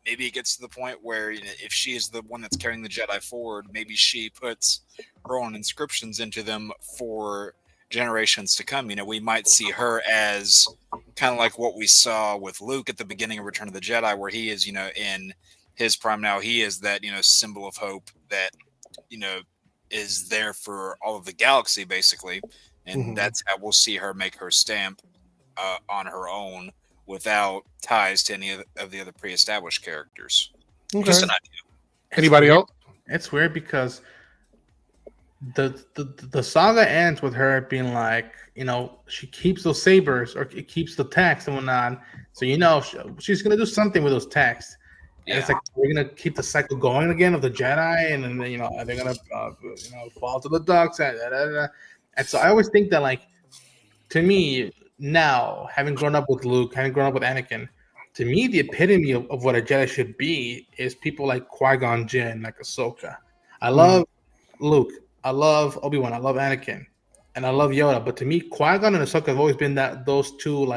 it gets to the point where if she is the one that's carrying the Jedi forward, maybe she puts her own inscriptions into them for generations to come. We might see her as kind of like what we saw with Luke at the beginning of Return of the Jedi, where he is, in his prime now. He is that, symbol of hope that, is there for all of the galaxy, basically. And that's how we'll see her make her stamp on her own without ties to any of the other pre-established characters. Okay. Just an idea. Anybody else? It's weird because the saga ends with her being like, she keeps those sabers or it keeps the text and whatnot. So she's gonna do something with those texts. Yeah. And it's like we're gonna keep the cycle going again of the Jedi, and then they're gonna fall to the dark side. And so I always think that, to me now, having grown up with Luke, having grown up with Anakin, to me the epitome of what a Jedi should be is people like Qui-Gon Jinn, like Ahsoka. I love Luke. I love Obi-Wan. I love Anakin, and I love Yoda. But to me, Qui-Gon and Ahsoka have always been those two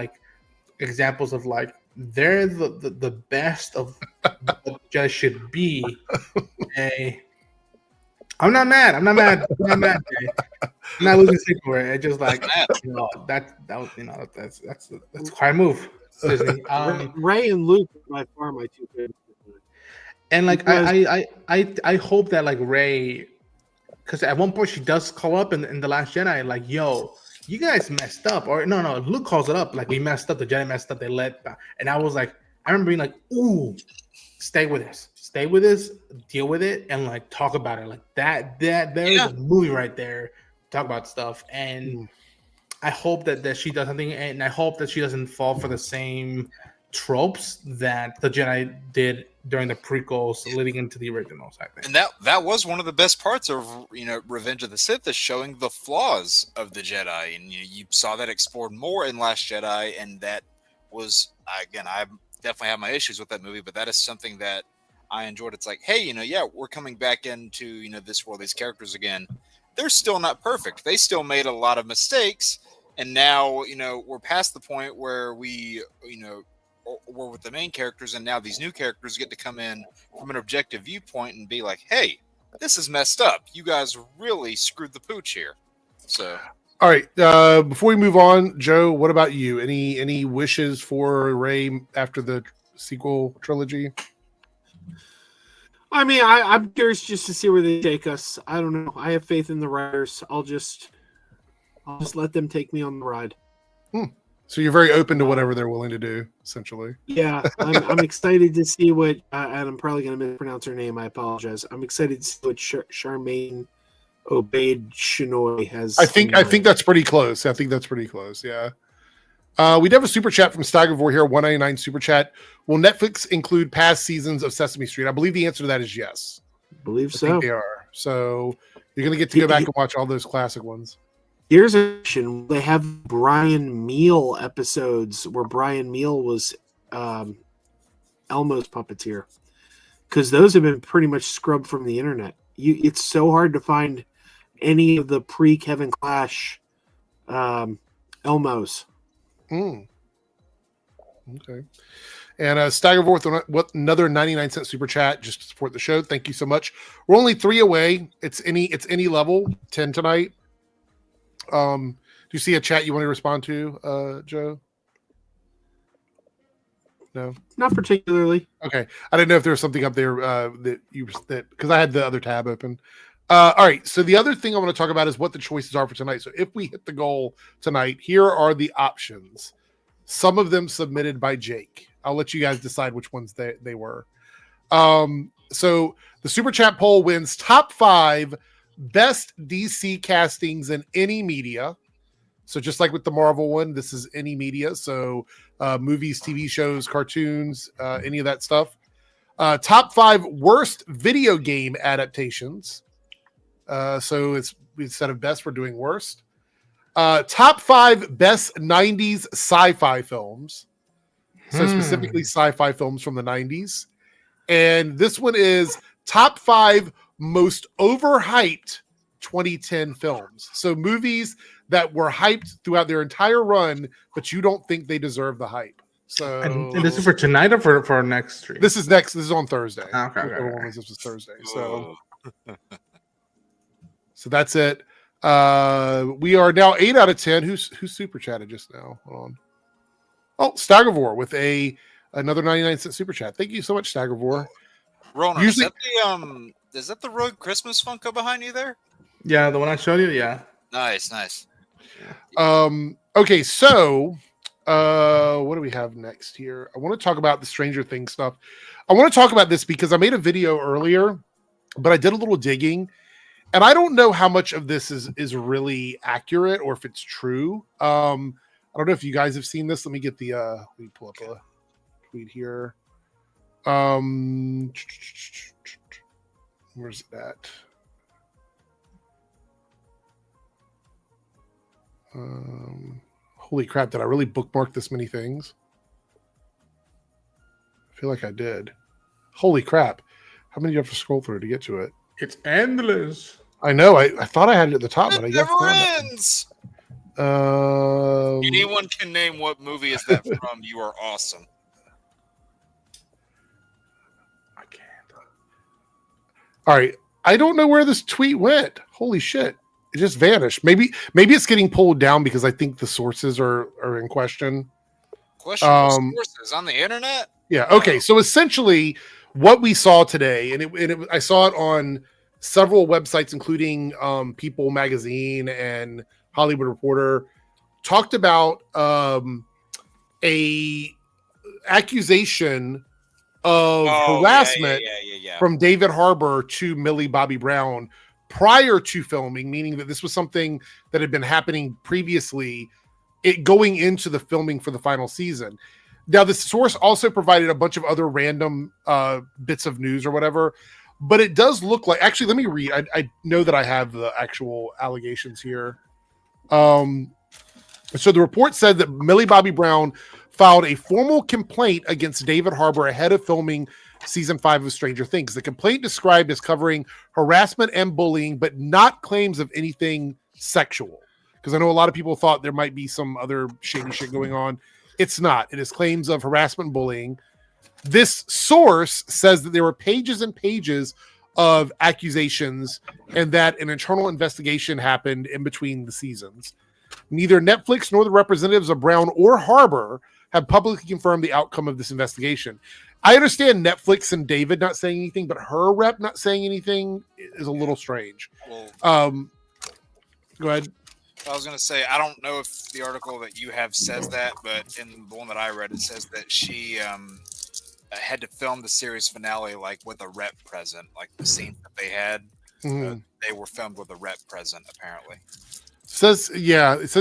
examples of they're the best of what Jedi should be. Hey, I'm not mad. I'm not mad. I'm not losing sleep for it. It's just that's quite a move. Rey and Luke are by far my two favorites. And I hope that Rey. Because at one point she does call up in The Last Jedi, yo, you guys messed up. Or no, Luke calls it up, we messed up. The Jedi messed up. They let. And I was I remember being ooh, stay with this, deal with it, and talk about it. That is a movie right there. Talk about stuff. And I hope that she does something, and I hope that she doesn't fall for the same tropes that the Jedi did during the prequels leading into the originals, I think. And that was one of the best parts of Revenge of the Sith, is showing the flaws of the Jedi, and you saw that explored more in Last Jedi, and that was, again, I definitely have my issues with that movie, but that is something that I enjoyed. It's hey, we're coming back into this world, these characters again. They're still not perfect. They still made a lot of mistakes, and now we're past the point where we we're with the main characters, and now these new characters get to come in from an objective viewpoint and be hey, this is messed up. You guys really screwed the pooch here. So, all right. Before we move on, Joe, what about you? Any wishes for Rey after the sequel trilogy? I mean, I'm curious just to see where they take us. I don't know. I have faith in the writers. I'll just let them take me on the ride. So you're very open to whatever they're willing to do, essentially. Yeah, I'm excited to see what, and I'm probably going to mispronounce her name. I apologize. I'm excited to see what Charmaine Obaid Chinoy has. I think that's pretty close. Yeah. We do have a super chat from Staggervore here, 199 super chat. Will Netflix include past seasons of Sesame Street? I believe the answer to that is yes. I believe so. I think they are. So you're going to get to go back and watch all those classic ones. Here's a question. They have Brian Meal episodes where Brian Meal was Elmo's puppeteer, because those have been pretty much scrubbed from the internet. It's so hard to find any of the pre-Kevin Clash Elmos. Okay. And Staggervore with another 99-cent super chat just to support the show. Thank you so much. We're only 3 away. It's any level 10 tonight. Do you see a chat you want to respond to, Joe? No, not particularly. Okay, I didn't know if there was something up there that because I had the other tab open. All right. So the other thing I want to talk about is what the choices are for tonight. So if we hit the goal tonight, here are the options. Some of them submitted by Jake. I'll let you guys decide which ones they were. So the Super Chat poll wins top 5 best DC castings in any media. So just like with the Marvel one, this is any media. So movies, TV shows, cartoons, any of that stuff. Top 5 worst video game adaptations. So it's instead of best, we're doing worst. Top 5 best 90s sci-fi films. So specifically sci-fi films from the 90s. And this one is top 5 most overhyped 2010 films. So movies that were hyped throughout their entire run, but you don't think they deserve the hype. So And this is for tonight or for next stream? This is next. This is on Thursday. Okay. This was Thursday. So that's it. We are now 8 out of 10. Who's super chatted just now? Hold on. Oh, Staggervore with another 99-cent super chat. Thank you so much, Staggervore. Ronan, is that the Rogue Christmas Funko behind you there? Yeah, the one I showed you. Yeah. Nice. Okay, so what do we have next here? I want to talk about the Stranger Things stuff. I want to talk about this because I made a video earlier, but I did a little digging, and I don't know how much of this is really accurate or if it's true. I don't know if you guys have seen this. Let me get the let me pull up a tweet here. Where's that? Holy crap, did I really bookmark this many things? I feel like I did. Holy crap. How many do you have to scroll through to get to it? It's endless. I know. I thought I had it at the top, but I guess never not. ends. Anyone can name what movie is that from. You are awesome. I can't. All right. I don't know where this tweet went. Holy shit. It just vanished. Maybe it's getting pulled down because I think the sources are in question. Questionable sources on the internet? Yeah. Okay. So essentially what we saw today, and I saw it on several websites, including People Magazine and Hollywood Reporter, talked about a accusation of harassment from David Harbour to Millie Bobby Brown prior to filming, meaning that this was something that had been happening previously, it going into the filming for the final season. Now, the source also provided a bunch of other random bits of news or whatever, but it does look like, actually, let me read. I know that I have the actual allegations here. So the report said that Millie Bobby Brown filed a formal complaint against David Harbour ahead of filming season 5 of Stranger Things. The complaint described as covering harassment and bullying, but not claims of anything sexual. Because I know a lot of people thought there might be some other shady shit going on. It's not. It is claims of harassment and bullying. This source says that there were pages and pages of accusations and that an internal investigation happened in between the seasons. Neither Netflix nor the representatives of Brown or Harbour have publicly confirmed the outcome of this investigation. I understand Netflix and David not saying anything, but her rep not saying anything is a little strange. Well, go ahead. I was going to say, I don't know if the article that you have says that, but in the one that I read, it says that she had to film the series finale like with a rep present, like the scenes that they had. They were filmed with a rep present, apparently. It says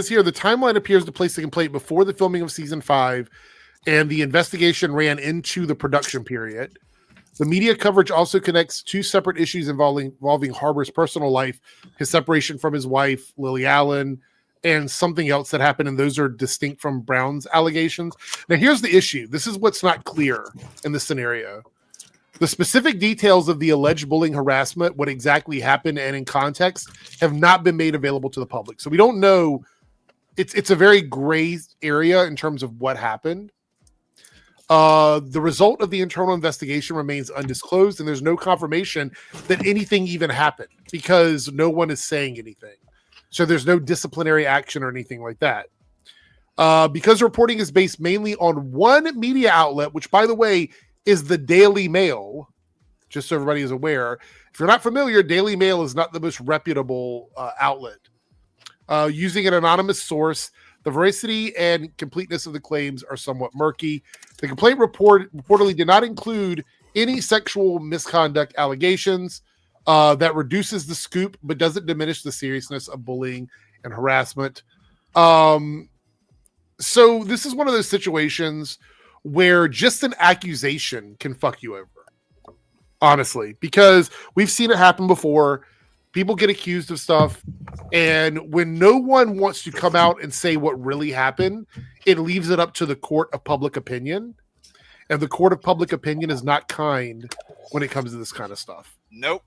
here the timeline appears to place the complaint before the filming of season 5, and the investigation ran into the production period. The media coverage also connects 2 separate issues involving Harbour's personal life, his separation from his wife, Lily Allen, and something else that happened, and those are distinct from Brown's allegations. Now, here's the issue. This is what's not clear in this scenario. The specific details of the alleged bullying harassment, what exactly happened and in context, have not been made available to the public. So we don't know. It's a very gray area in terms of what happened. The result of the internal investigation remains undisclosed, and there's no confirmation that anything even happened because no one is saying anything. So there's no disciplinary action or anything like that. Because reporting is based mainly on one media outlet, which, by the way, is the Daily Mail. just so everybody is aware. If you're not familiar, Daily Mail is not the most reputable outlet. Using an anonymous source, the veracity and completeness of the claims are somewhat murky. The complaint reportedly did not include any sexual misconduct allegations. That reduces the scoop, but doesn't diminish the seriousness of bullying and harassment. So this is one of those situations where just an accusation can fuck you over. Honestly, because we've seen it happen before. People get accused of stuff, and when no one wants to come out and say what really happened, it leaves it up to the court of public opinion. And the court of public opinion is not kind when it comes to this kind of stuff. Nope.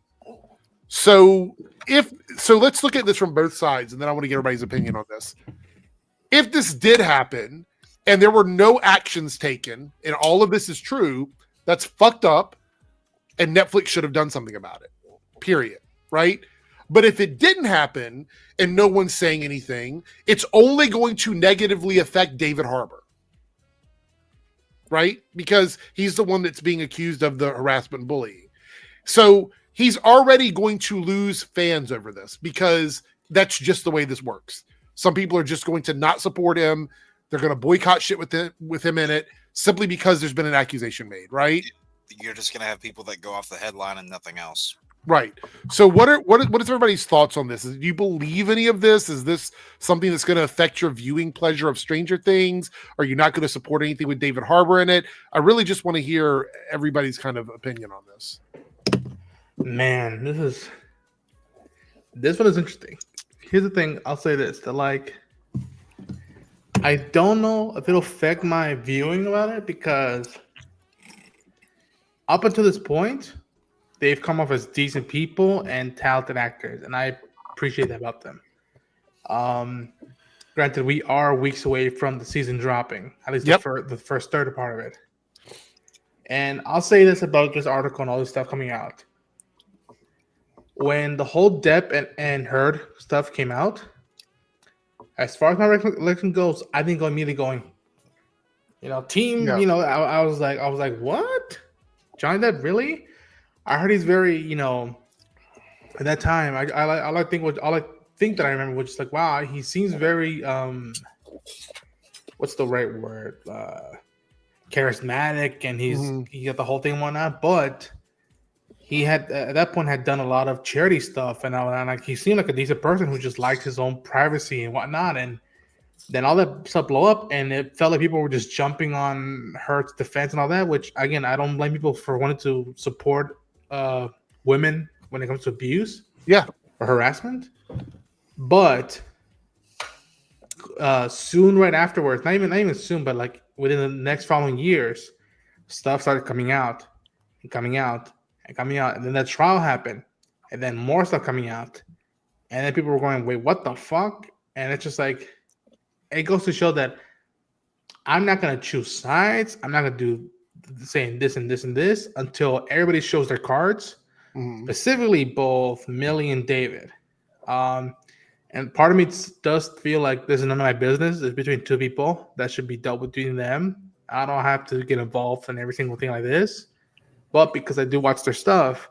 So let's look at this from both sides, and then I want to get everybody's opinion on this. If this did happen and there were no actions taken, and all of this is true, that's fucked up, and Netflix should have done something about it. Period. Right? But if it didn't happen and no one's saying anything, it's only going to negatively affect David Harbour. Right? Because he's the one that's being accused of the harassment and bullying. So he's already going to lose fans over this because that's just the way this works. Some people are just going to not support him. They're going to boycott shit with him in it simply because there's been an accusation made, right? You're just going to have people that go off the headline and nothing else. Right. So what is everybody's thoughts on this? Do you believe any of this? Is this something that's going to affect your viewing pleasure of Stranger Things? Are you not going to support anything with David Harbour in it? I really just want to hear everybody's kind of opinion on this. Man, this one is interesting. Here's the thing. I'll say this. That I don't know if it'll affect my viewing about it because up until this point, they've come off as decent people and talented actors, and I appreciate that about them. Granted, we are weeks away from the season dropping, at least the first third part of it. And I'll say this about this article and all this stuff coming out. When the whole Depp and Heard stuff came out, as far as my recollection goes, I didn't go immediately going, team, I was like, what? Johnny Depp, really? I heard he's very, at that time, I think that I remember was just like, wow, he seems very, what's the right word? Charismatic, and he got the whole thing and whatnot, but he had at that point had done a lot of charity stuff, and he seemed like a decent person who just liked his own privacy and whatnot. And then all that stuff blow up, and it felt like people were just jumping on Hurt's defense and all that. Which again, I don't blame people for wanting to support women when it comes to abuse, or harassment. But soon, right afterwards, not even soon, but like within the next following years, stuff started coming out, and then that trial happened, and then more stuff coming out, and then people were going, wait, what the fuck? And it's just like, it goes to show that I'm not going to choose sides. I'm not going to do saying this and this and this until everybody shows their cards, specifically both Millie and David. And part of me does feel like this is none of my business. It's between two people that should be dealt with between them. I don't have to get involved in every single thing like this. But because I do watch their stuff,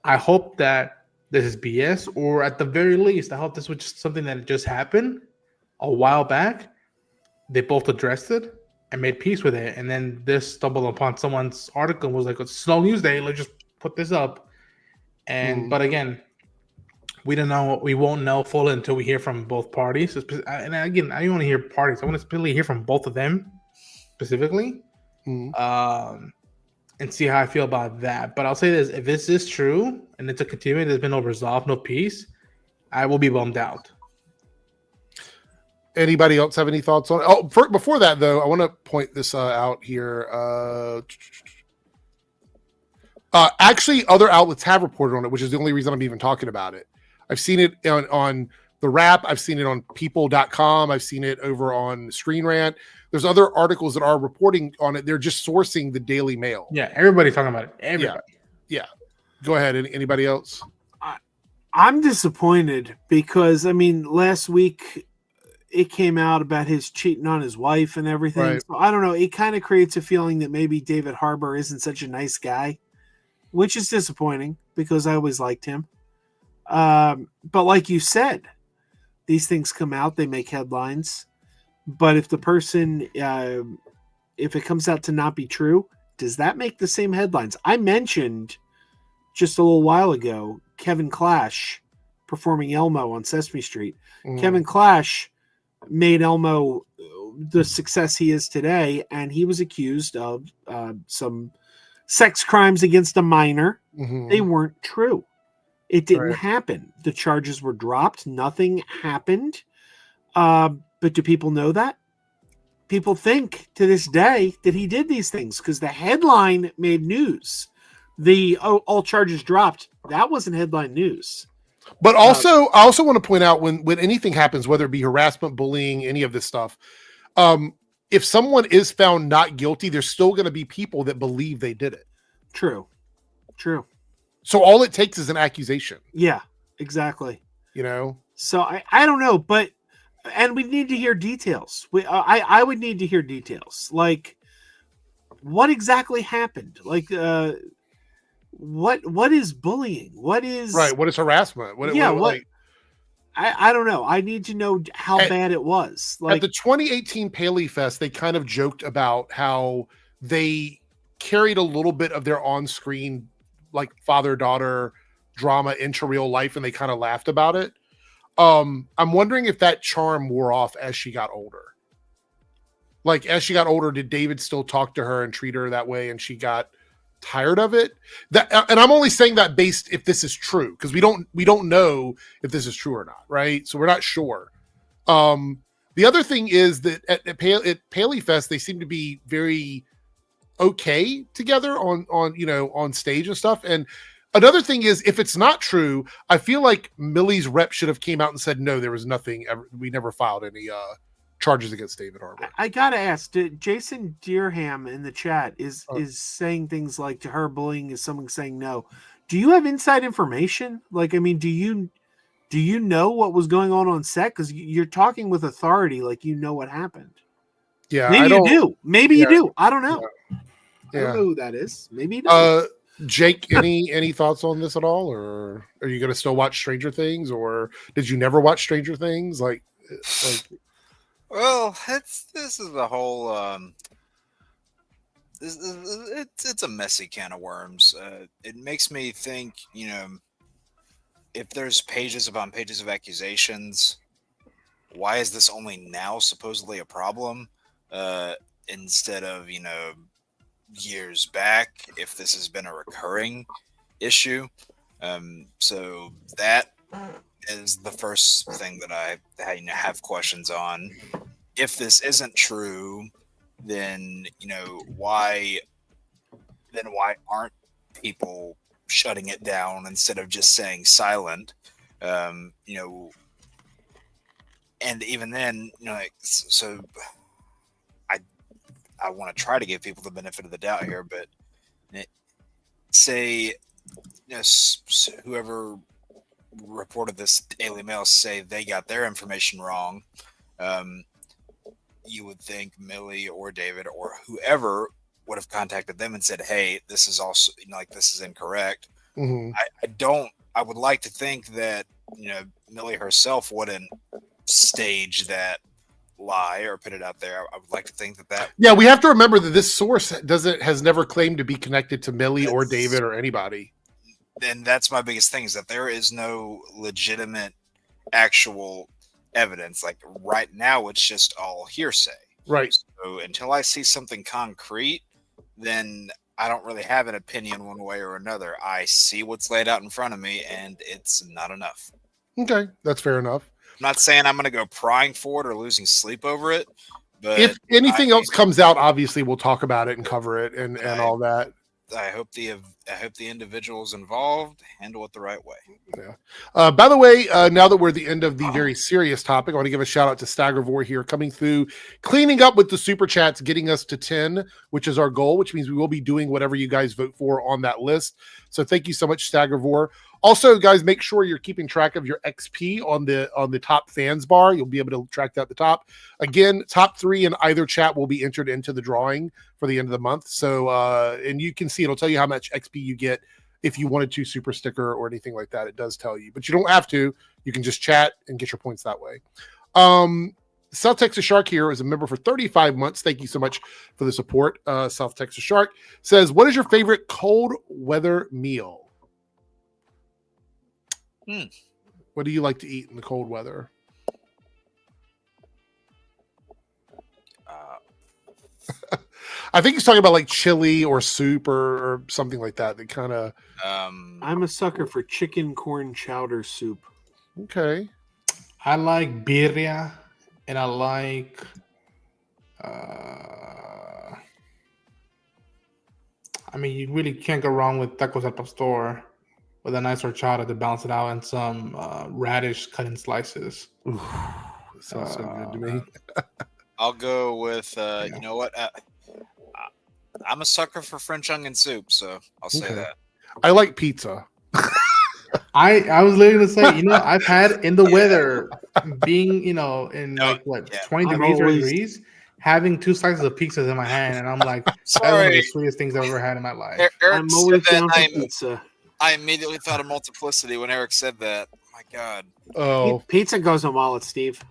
I hope that this is BS, or at the very least, I hope this was just something that just happened a while back. They both addressed it and made peace with it. And then this stumbled upon someone's article and was like, it's slow news day. Let's just put this up. And but again, we won't know fully until we hear from both parties. And again, I don't want to hear parties. I want to specifically hear from both of them specifically. And see how I feel about that. But I'll say this, if this is true and it's a continuing, there's been no resolve, no peace, I will be bummed out. Anybody else have any thoughts on it? Oh, before that, though, I want to point this out here. Actually, other outlets have reported on it, which is the only reason I'm even talking about it. I've seen it on The Wrap. I've seen it on people.com. I've seen it over on Screen Rant. There's other articles that are reporting on it. They're just sourcing the Daily Mail. Yeah, everybody's talking about it. Everybody. Yeah. Go ahead. Anybody else? I'm disappointed because, last week it came out about his cheating on his wife and everything. Right. So I don't know. It kind of creates a feeling that maybe David Harbour isn't such a nice guy. which is disappointing because I always liked him. But like you said, these things come out, they make headlines. But if the person, if it comes out to not be true, does that make the same headlines? I mentioned just a little while ago Kevin Clash performing Elmo on Sesame Street. Kevin Clash made Elmo the success he is today, and he was accused of some sex crimes against a minor. They weren't true. It didn't happen. The charges were dropped. Nothing happened. But do people know that? People think to this day that he did these things because the headline made news. The all charges dropped. That wasn't headline news. But also, I also want to point out when anything happens, whether it be harassment, bullying, any of this stuff, if someone is found not guilty, there's still going to be people that believe they did it. True. So all it takes is an accusation. Yeah, exactly. You know? So I don't know, but, and we need to hear details. I would need to hear details. Like, what exactly happened? Like, what is bullying? What is what is harassment? I don't know. I need to know how bad it was. Like at the 2018 Paley Fest, they kind of joked about how they carried a little bit of their on-screen like father-daughter drama into real life, and they kind of laughed about it. I'm wondering if that charm wore off as she got older. Like as she got older, did David still talk to her and treat her that way, and she got tired of it? And I'm only saying that based if this is true, because we don't know if this is true or not, right? So we're not sure. The other thing is that at Paley Fest, they seem to be very okay together on stage and stuff. And another thing is, if it's not true, I feel like Millie's rep should have came out and said, no, there was nothing ever. We never filed any charges against David Harbour. I gotta ask, Jason Deerham in the chat is saying things like, to her, bullying is someone saying no. Do you have inside information? Like, I mean, do you know what was going on set? Because you're talking with authority, like you know what happened. Yeah, maybe you do. Maybe you do. I don't know. Yeah. I don't know who that is. Maybe you don't. Jake, any thoughts on this at all, or are you going to still watch Stranger Things, or did you never watch Stranger Things? Like. Well, this is a whole it's a messy can of worms. It makes me think, if there's pages upon pages of accusations, why is this only now supposedly a problem instead of years back, if this has been a recurring issue? So that is the first thing that I have questions on. If this isn't true, then why aren't people shutting it down instead of just saying silent? And even then, so I want to try to give people the benefit of the doubt here, but say whoever reported this Daily Mail say they got their information wrong, you would think Millie or David or whoever would have contacted them and said, hey, this is also this is incorrect. I would like to think that Millie herself wouldn't stage that lie or put it out there. I would like to think that yeah, we have to remember that this source has never claimed to be connected to Millie or David or anybody. And that's my biggest thing, is that there is no legitimate actual evidence. Like right now, it's just all hearsay. Right. So until I see something concrete, then I don't really have an opinion one way or another. I see what's laid out in front of me, and it's not enough. Okay, that's fair enough. I'm not saying I'm going to go prying for it or losing sleep over it, but if anything else comes out, obviously we'll talk about it and cover it and all that. I hope the individuals involved handle it the right way. Yeah. By the way, now that we're at the end of the very serious topic, I want to give a shout out to Staggervore here, coming through, cleaning up with the super chats, getting us to 10, which is our goal, which means we will be doing whatever you guys vote for on that list. So thank you so much, Staggervore. Also, guys, make sure you're keeping track of your XP on the top fans bar. You'll be able to track that at the top. Again, top 3 in either chat will be entered into the drawing for the end of the month. So, and you can see, it'll tell you how much XP you get if you wanted to super sticker or anything like that, it does tell you, but you don't have to. You can just chat and get your points that way. South Texas Shark here is a member for 35 months. Thank you so much for the support. South Texas Shark says, what is your favorite cold weather meal? What do you like to eat in the cold weather? I think he's talking about like chili or soup or something like that. That kind of. I'm a sucker for chicken corn chowder soup. Okay. I like birria, and I like. I mean, you really can't go wrong with tacos al pastor with a nice horchata to balance it out, and some radish cut in slices. Ooh, that sounds so good to me. I'll go with you know what? I'm a sucker for French onion soup, so I'll say that. I like pizza. I was literally gonna say, I've had in the weather being, in like 20 degrees, 30 degrees, having 2 slices of pizzas in my hand, and I'm like, that's one of the sweetest things I've ever had in my life. I'm always down for pizza. I immediately thought of multiplicity when Eric said that. My God. Oh, pizza goes on wallet, Steve.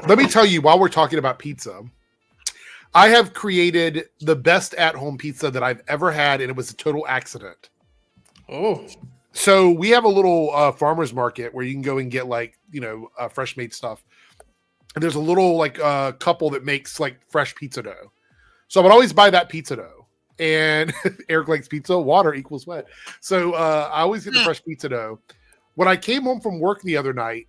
Let me tell you, while we're talking about pizza, I have created the best at-home pizza that I've ever had, and it was a total accident. Oh. So we have a little farmer's market where you can go and get fresh made stuff. And there's a little couple that makes like fresh pizza dough. So I would always buy that pizza dough. And Eric likes pizza, water equals wet. So I always get the fresh pizza dough. When I came home from work the other night,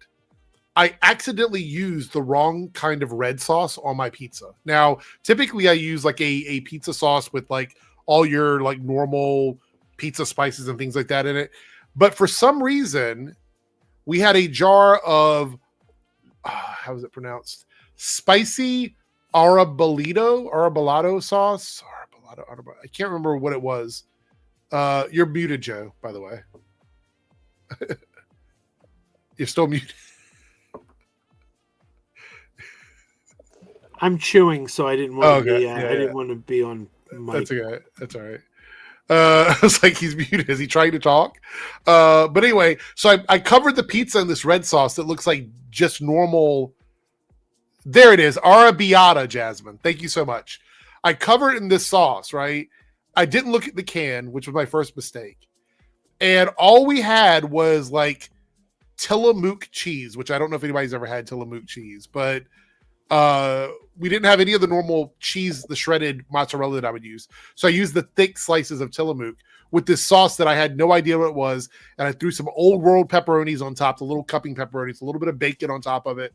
I accidentally used the wrong kind of red sauce on my pizza. Now, typically I use like a pizza sauce with like all your like normal pizza spices and things like that in it. But for some reason, we had a jar of, how is it pronounced? Spicy arabolado sauce. I can't remember what it was. You're muted, Joe, by the way. You're still muted. I'm chewing, so I didn't want to be. I didn't want to be on mic. That's okay. That's all right. It's like he's muted. Is he trying to talk? But anyway, so I covered the pizza in this red sauce that looks like just normal. There it is, arrabbiata, Jasmine. Thank you so much. I covered it in this sauce, right? I didn't look at the can, which was my first mistake, and all we had was like Tillamook cheese, which I don't know if anybody's ever had Tillamook cheese, but we didn't have any of the normal cheese, the shredded mozzarella that I would use. So I used the thick slices of Tillamook with this sauce that I had no idea what it was. And I threw some old world pepperonis on top, the little cupping pepperonis, a little bit of bacon on top of it,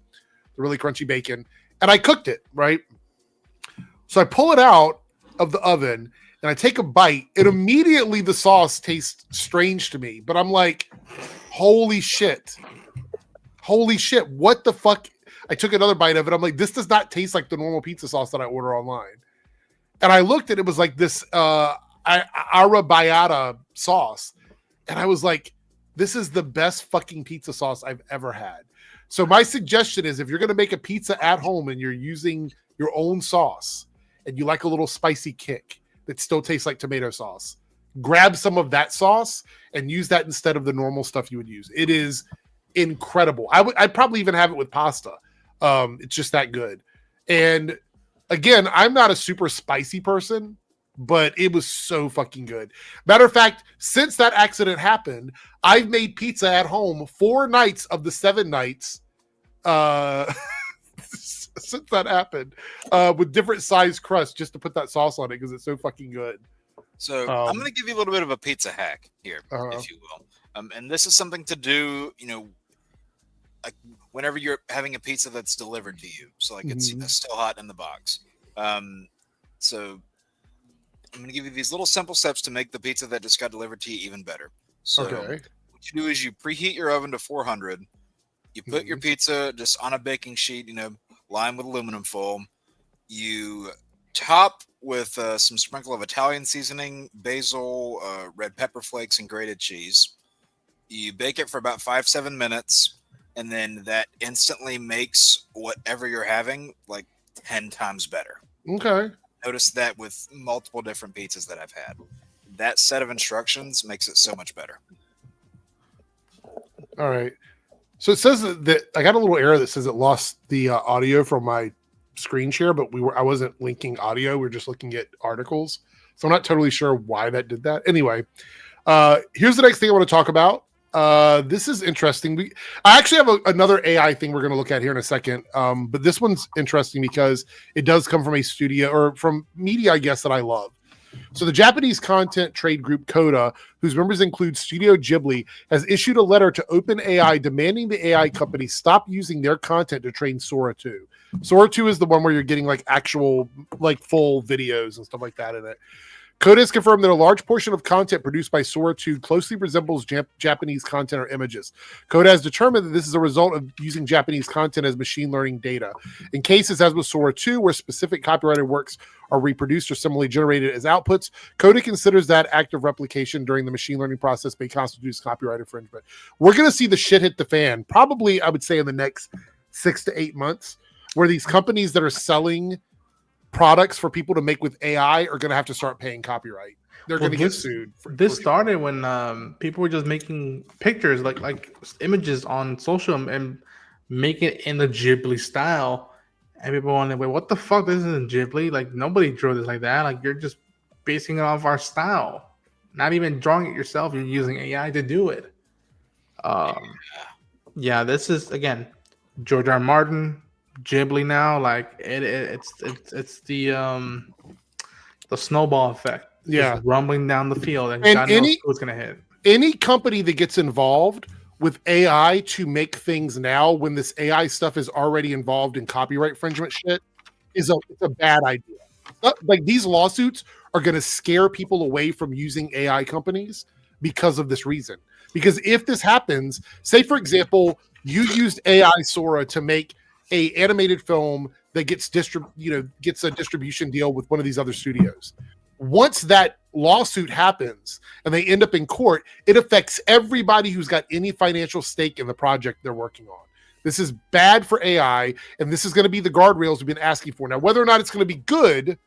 the really crunchy bacon. And I cooked it, right? So I pull it out of the oven and I take a bite, and immediately the sauce tastes strange to me. But I'm like, holy shit. What the fuck? I took another bite of it. I'm like, this does not taste like the normal pizza sauce that I order online. And I looked and it was like this arrabbiata sauce. And I was like, this is the best fucking pizza sauce I've ever had. So my suggestion is, if you're going to make a pizza at home and you're using your own sauce and you like a little spicy kick that still tastes like tomato sauce, grab some of that sauce and use that instead of the normal stuff you would use. It is incredible. I'd probably even have it with pasta. It's just that good. And again, I'm not a super spicy person, but it was so fucking good. Matter of fact, since that accident happened, I've made pizza at home 4 nights of the 7 nights since that happened, with different size crust just to put that sauce on it because it's so fucking good. So I'm going to give you a little bit of a pizza hack here, if you will. And this is something to do, like whenever you're having a pizza that's delivered to you. So like it's still hot in the box. So I'm going to give you these little simple steps to make the pizza that just got delivered to you even better. So what you do is you preheat your oven to 400. You put your pizza just on a baking sheet, lined with aluminum foil. You top with some sprinkle of Italian seasoning, basil, red pepper flakes, and grated cheese. You bake it for about 5-7 minutes, and then that instantly makes whatever you're having like 10 times better. Okay. Notice that with multiple different pizzas that I've had. that set of instructions makes it so much better. All right. So it says that I got a little error that says it lost the audio from my screen share, but I wasn't linking audio. We were just looking at articles. So I'm not totally sure why that did that. Anyway, here's the next thing I want to talk about. This is interesting. I actually have another AI thing we're going to look at here in a second. But this one's interesting because it does come from a studio or from media, I guess, that I love. So the Japanese content trade group Coda, whose members include Studio Ghibli, has issued a letter to OpenAI demanding the AI company stop using their content to train Sora 2. Sora 2 is the one where you're getting like actual, like full videos and stuff like that in it. Coda has confirmed that a large portion of content produced by Sora 2 closely resembles Japanese content or images. Coda has determined that this is a result of using Japanese content as machine learning data. In cases, as with Sora 2, where specific copyrighted works are reproduced or similarly generated as outputs, Coda considers that act of replication during the machine learning process may constitute copyright infringement. We're going to see the shit hit the fan, probably, I would say, in the next 6 to 8 months, where these companies that are selling products for people to make with AI are going to have to start paying copyright. They're going to get sued. This started when people were just making pictures, like images on social and make it in the Ghibli style. And people wonder, wait, what the fuck? This isn't Ghibli. Like, nobody drew this like that. Like, you're just basing it off our style. Not even drawing it yourself. You're using AI to do it. Yeah, this is, again, George R. R. Martin, Ghibli now. Like, it's the snowball effect. Yeah. Just rumbling down the field. And God knows who's going to hit. Any company that gets involved with AI to make things now when this AI stuff is already involved in copyright infringement shit it's a bad idea. Like, these lawsuits are going to scare people away from using AI companies because of this reason. Because if this happens, say for example, you used AI Sora to make a animated film that gets a distribution deal with one of these other studios. Once that lawsuit happens and they end up in court, it affects everybody who's got any financial stake in the project they're working on. This is bad for AI, and this is going to be the guardrails we've been asking for. Now, whether or not it's going to be good,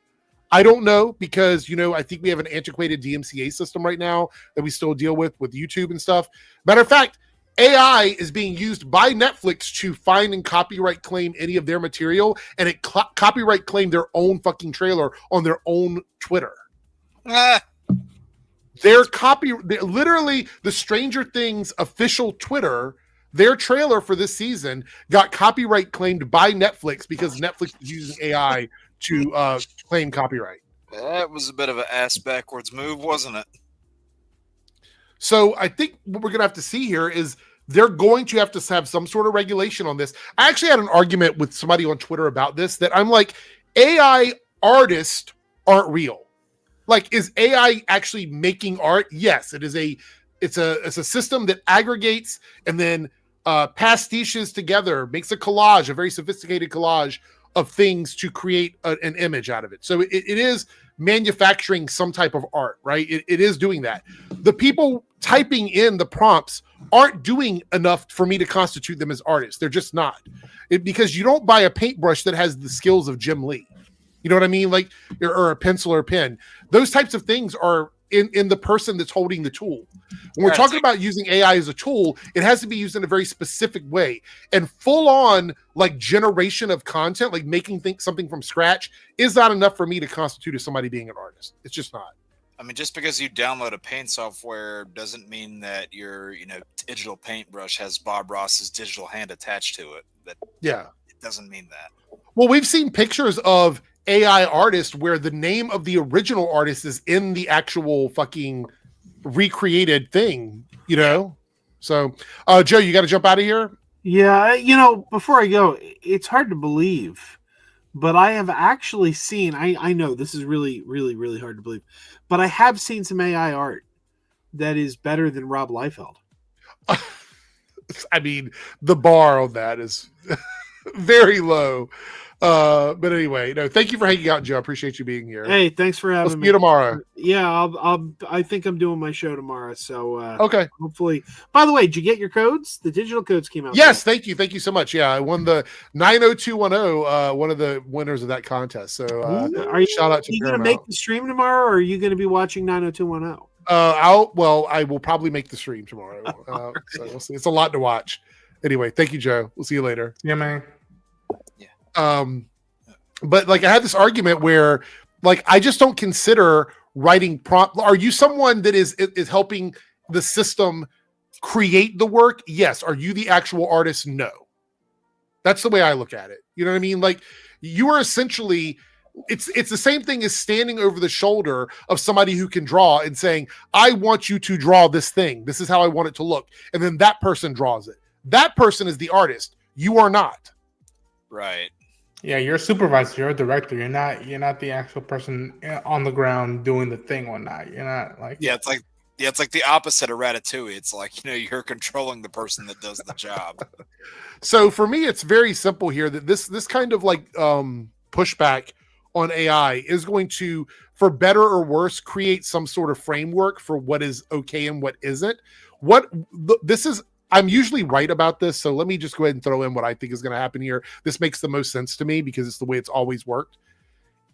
I don't know, because, I think we have an antiquated DMCA system right now that we still deal with YouTube and stuff. Matter of fact, AI is being used by Netflix to find and copyright claim any of their material, and it copyright claimed their own fucking trailer on their own Twitter. Literally the Stranger Things official Twitter, their trailer for this season got copyright claimed by Netflix because Netflix is using AI to claim copyright. That was a bit of an ass backwards move, wasn't it? So I think what we're going to have to see here is they're going to have some sort of regulation on this. I actually had an argument with somebody on Twitter about this, that I'm like, AI artists aren't real. Like, is AI actually making art? Yes, it's a system that aggregates and then pastiches together, makes a collage, a very sophisticated collage of things to create an image out of it. So it is manufacturing some type of art, right? It is doing that. The people typing in the prompts aren't doing enough for me to constitute them as artists. They're just not. Because you don't buy a paintbrush that has the skills of Jim Lee. You know what I mean? Like, or a pencil or a pen. Those types of things are in the person that's holding the tool. When we're talking about using AI as a tool, it has to be used in a very specific way. And full on, like, generation of content, like making something from scratch, is not enough for me to constitute as somebody being an artist. It's just not. I mean, just because you download a paint software doesn't mean that your, digital paintbrush has Bob Ross's digital hand attached to it. It doesn't mean that. Well, we've seen pictures of AI artists where the name of the original artist is in the actual fucking recreated thing, So, Joe, you got to jump out of here. Yeah, before I go, it's hard to believe, but I have actually seen. I know this is really, really, really hard to believe, but I have seen some AI art that is better than Rob Liefeld. I mean, the bar on that is very low. But anyway, no, thank you for hanging out, Joe. I appreciate you being here. Hey, thanks for having We'll see me. you tomorrow. Yeah, I think I'm doing my show tomorrow. So Okay. hopefully. By the way, did you get your codes? The digital codes came out. Yes, thank you so much. Yeah, I won the 90210, one of the winners of that contest. So Are you, shout out to you going to Paramount. make the stream tomorrow, or are you going to be watching 90210? I will probably make the stream tomorrow. So we'll see. It's a lot to watch. Anyway, thank you, Joe. We'll see you later. Yeah, man. But like I had this argument where like I just don't consider writing prompt. Are you someone that is helping the system create the work? Yes. Are you the actual artist? No. That's the way I look at it. You know what I mean? Like you are essentially it's the same thing as standing over the shoulder of somebody who can draw and saying, I want you to draw this thing. This is how I want it to look. And then that person draws it. That person is the artist. You are not. Right. Yeah, you're a supervisor. You're a director. You're not the actual person on the ground doing the thing or not. You're not like it's like the opposite of Ratatouille. It's like, you're controlling the person that does the job. So for me, it's very simple here that this kind of like pushback on AI is going to, for better or worse, create some sort of framework for what is okay and what isn't. I'm usually right about this, so let me just go ahead and throw in what I think is going to happen here. This makes the most sense to me because it's the way it's always worked.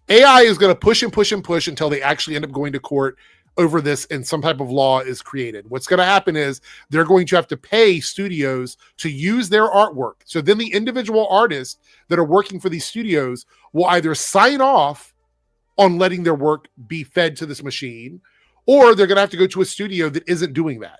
AI is going to push and push and push until they actually end up going to court over this and some type of law is created. What's going to happen is they're going to have to pay studios to use their artwork. So then the individual artists that are working for these studios will either sign off on letting their work be fed to this machine, or they're going to have to go to a studio that isn't doing that.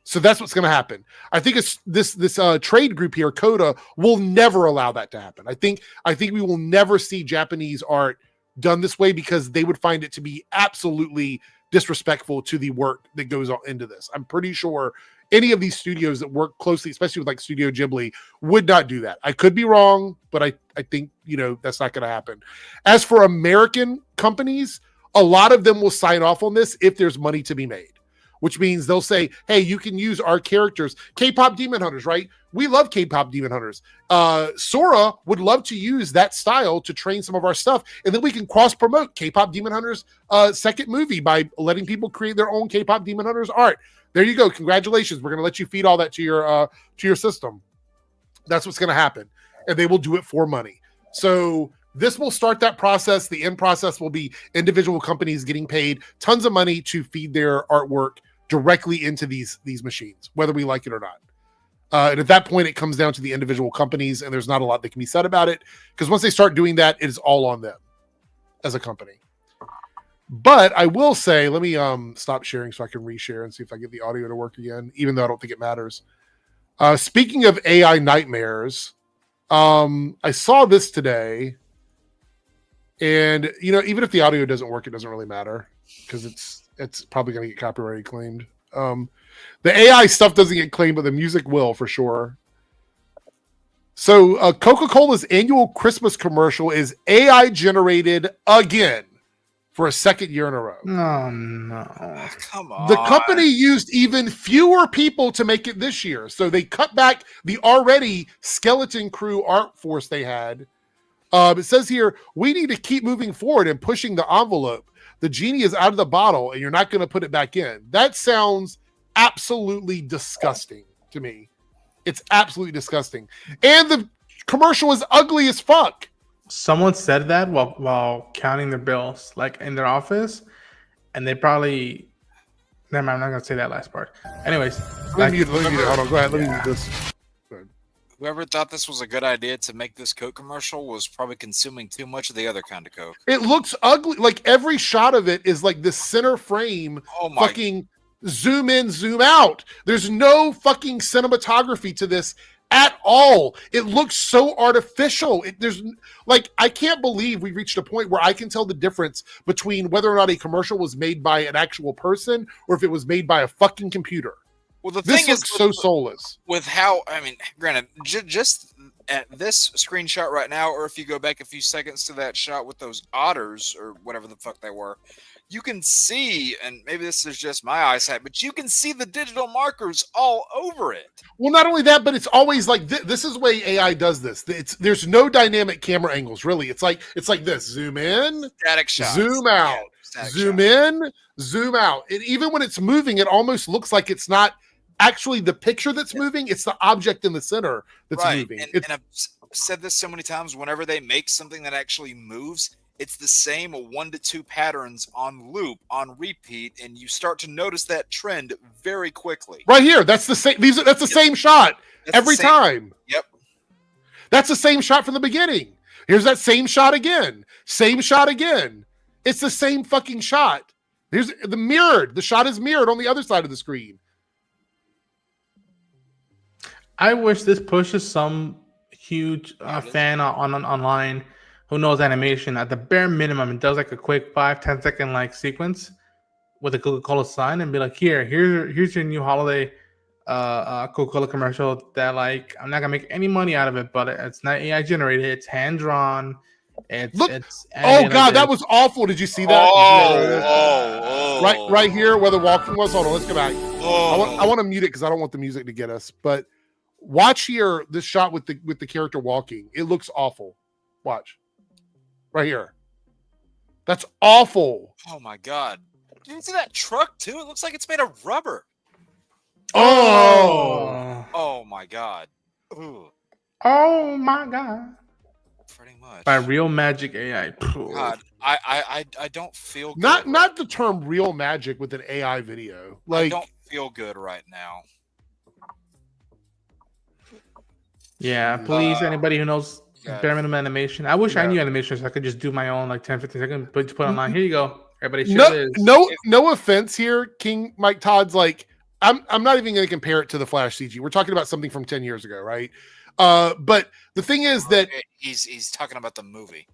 So that's what's going to happen. I think it's this trade group here, Coda, will never allow that to happen. I think we will never see Japanese art done this way because they would find it to be absolutely disrespectful to the work that goes on into this. I'm pretty sure any of these studios that work closely, especially with like Studio Ghibli, would not do that. I could be wrong, but I think, that's not going to happen. As for American companies, a lot of them will sign off on this if there's money to be made, which means they'll say, hey, you can use our characters. K-pop Demon Hunters, right? We love K-pop Demon Hunters. Sora would love to use that style to train some of our stuff. And then we can cross-promote K-pop Demon Hunters' second movie by letting people create their own K-pop Demon Hunters art. There you go. Congratulations. We're going to let you feed all that to your system. That's what's going to happen. And they will do it for money. So this will start that process. The end process will be individual companies getting paid tons of money to feed their artwork directly into these machines, whether we like it or not. And at that point, it comes down to the individual companies, and there's not a lot that can be said about it, because once they start doing that, it is all on them as a company. But I will say, let me stop sharing so I can reshare and see if I get the audio to work again, even though I don't think it matters. Speaking of AI nightmares, I saw this today, and even if the audio doesn't work, it doesn't really matter because it's probably going to get copyright claimed. The AI stuff doesn't get claimed, but the music will for sure. So Coca-Cola's annual Christmas commercial is AI generated again for a second year in a row. Oh, no. Come on. The company used even fewer people to make it this year. So they cut back the already skeleton crew art force they had. It says here, we need to keep moving forward and pushing the envelope. The genie is out of the bottle and you're not going to put it back in. That sounds absolutely disgusting to me. It's absolutely disgusting. And the commercial is ugly as fuck. Someone said that while counting their bills, like in their office, and they probably... Never mind, I'm not going to say that last part. Anyways. Let me mute it. Hold on, go ahead. Let me mute this. Whoever thought this was a good idea to make this Coke commercial was probably consuming too much of the other kind of Coke. It looks ugly. Like every shot of it is like the center frame fucking zoom in, zoom out. There's no fucking cinematography to this at all. It looks so artificial. I can't believe we reached a point where I can tell the difference between whether or not a commercial was made by an actual person or if it was made by a fucking computer. Well, the This thing looks is so soulless. with how, granted, just at this screenshot right now, or if you go back a few seconds to that shot with those otters or whatever the fuck they were, you can see, and maybe this is just my eyesight, but you can see the digital markers all over it. Well, not only that, but it's always like this is the way AI does this. There's no dynamic camera angles, really. It's like this: zoom in, Static shots. zoom out, zoom in, zoom out. And even when it's moving, it almost looks like it's not actually the picture that's moving; it's the object in the center that's moving. And I've said this so many times. Whenever they make something that actually moves, it's the same 1 to 2 patterns on loop, on repeat, and you start to notice that trend very quickly. Right here, that's the same. That's the same shot every time. Yep, that's the same shot from the beginning. Here's that same shot again. Same shot again. It's the same fucking shot. Here's the mirrored. The shot is mirrored on the other side of the screen. I wish this pushes some huge fan online who knows animation. At the bare minimum, it does like a quick 5-10 second like sequence with a Coca-Cola sign and be like, here's your new holiday Coca-Cola commercial that like I'm not gonna make any money out of it, but it's not AI generated, it's hand drawn. It's oh god, that was awful. Did you see that? Right here where the walking was. Hold on, let's go back. I want to mute it because I don't want the music to get us. But watch here this shot with the character walking. It looks awful. Watch. Right here. That's awful. Oh my god. Did you see that truck too? It looks like it's made of rubber. Oh my god. Ooh. Oh my god. Pretty much. By Real Magic AI. God, I don't feel good. Not the term real magic with an AI video. Like, I don't feel good right now. Yeah, please, anybody who knows bare minimum animation. I wish I knew animation so I could just do my own like 10-15 seconds, but put online. Here you go. Everybody share this. No offense here, King Mike Todd's like, I'm not even gonna compare it to the Flash CG. We're talking about something from 10 years ago, right? But the thing is that he's talking about the movie.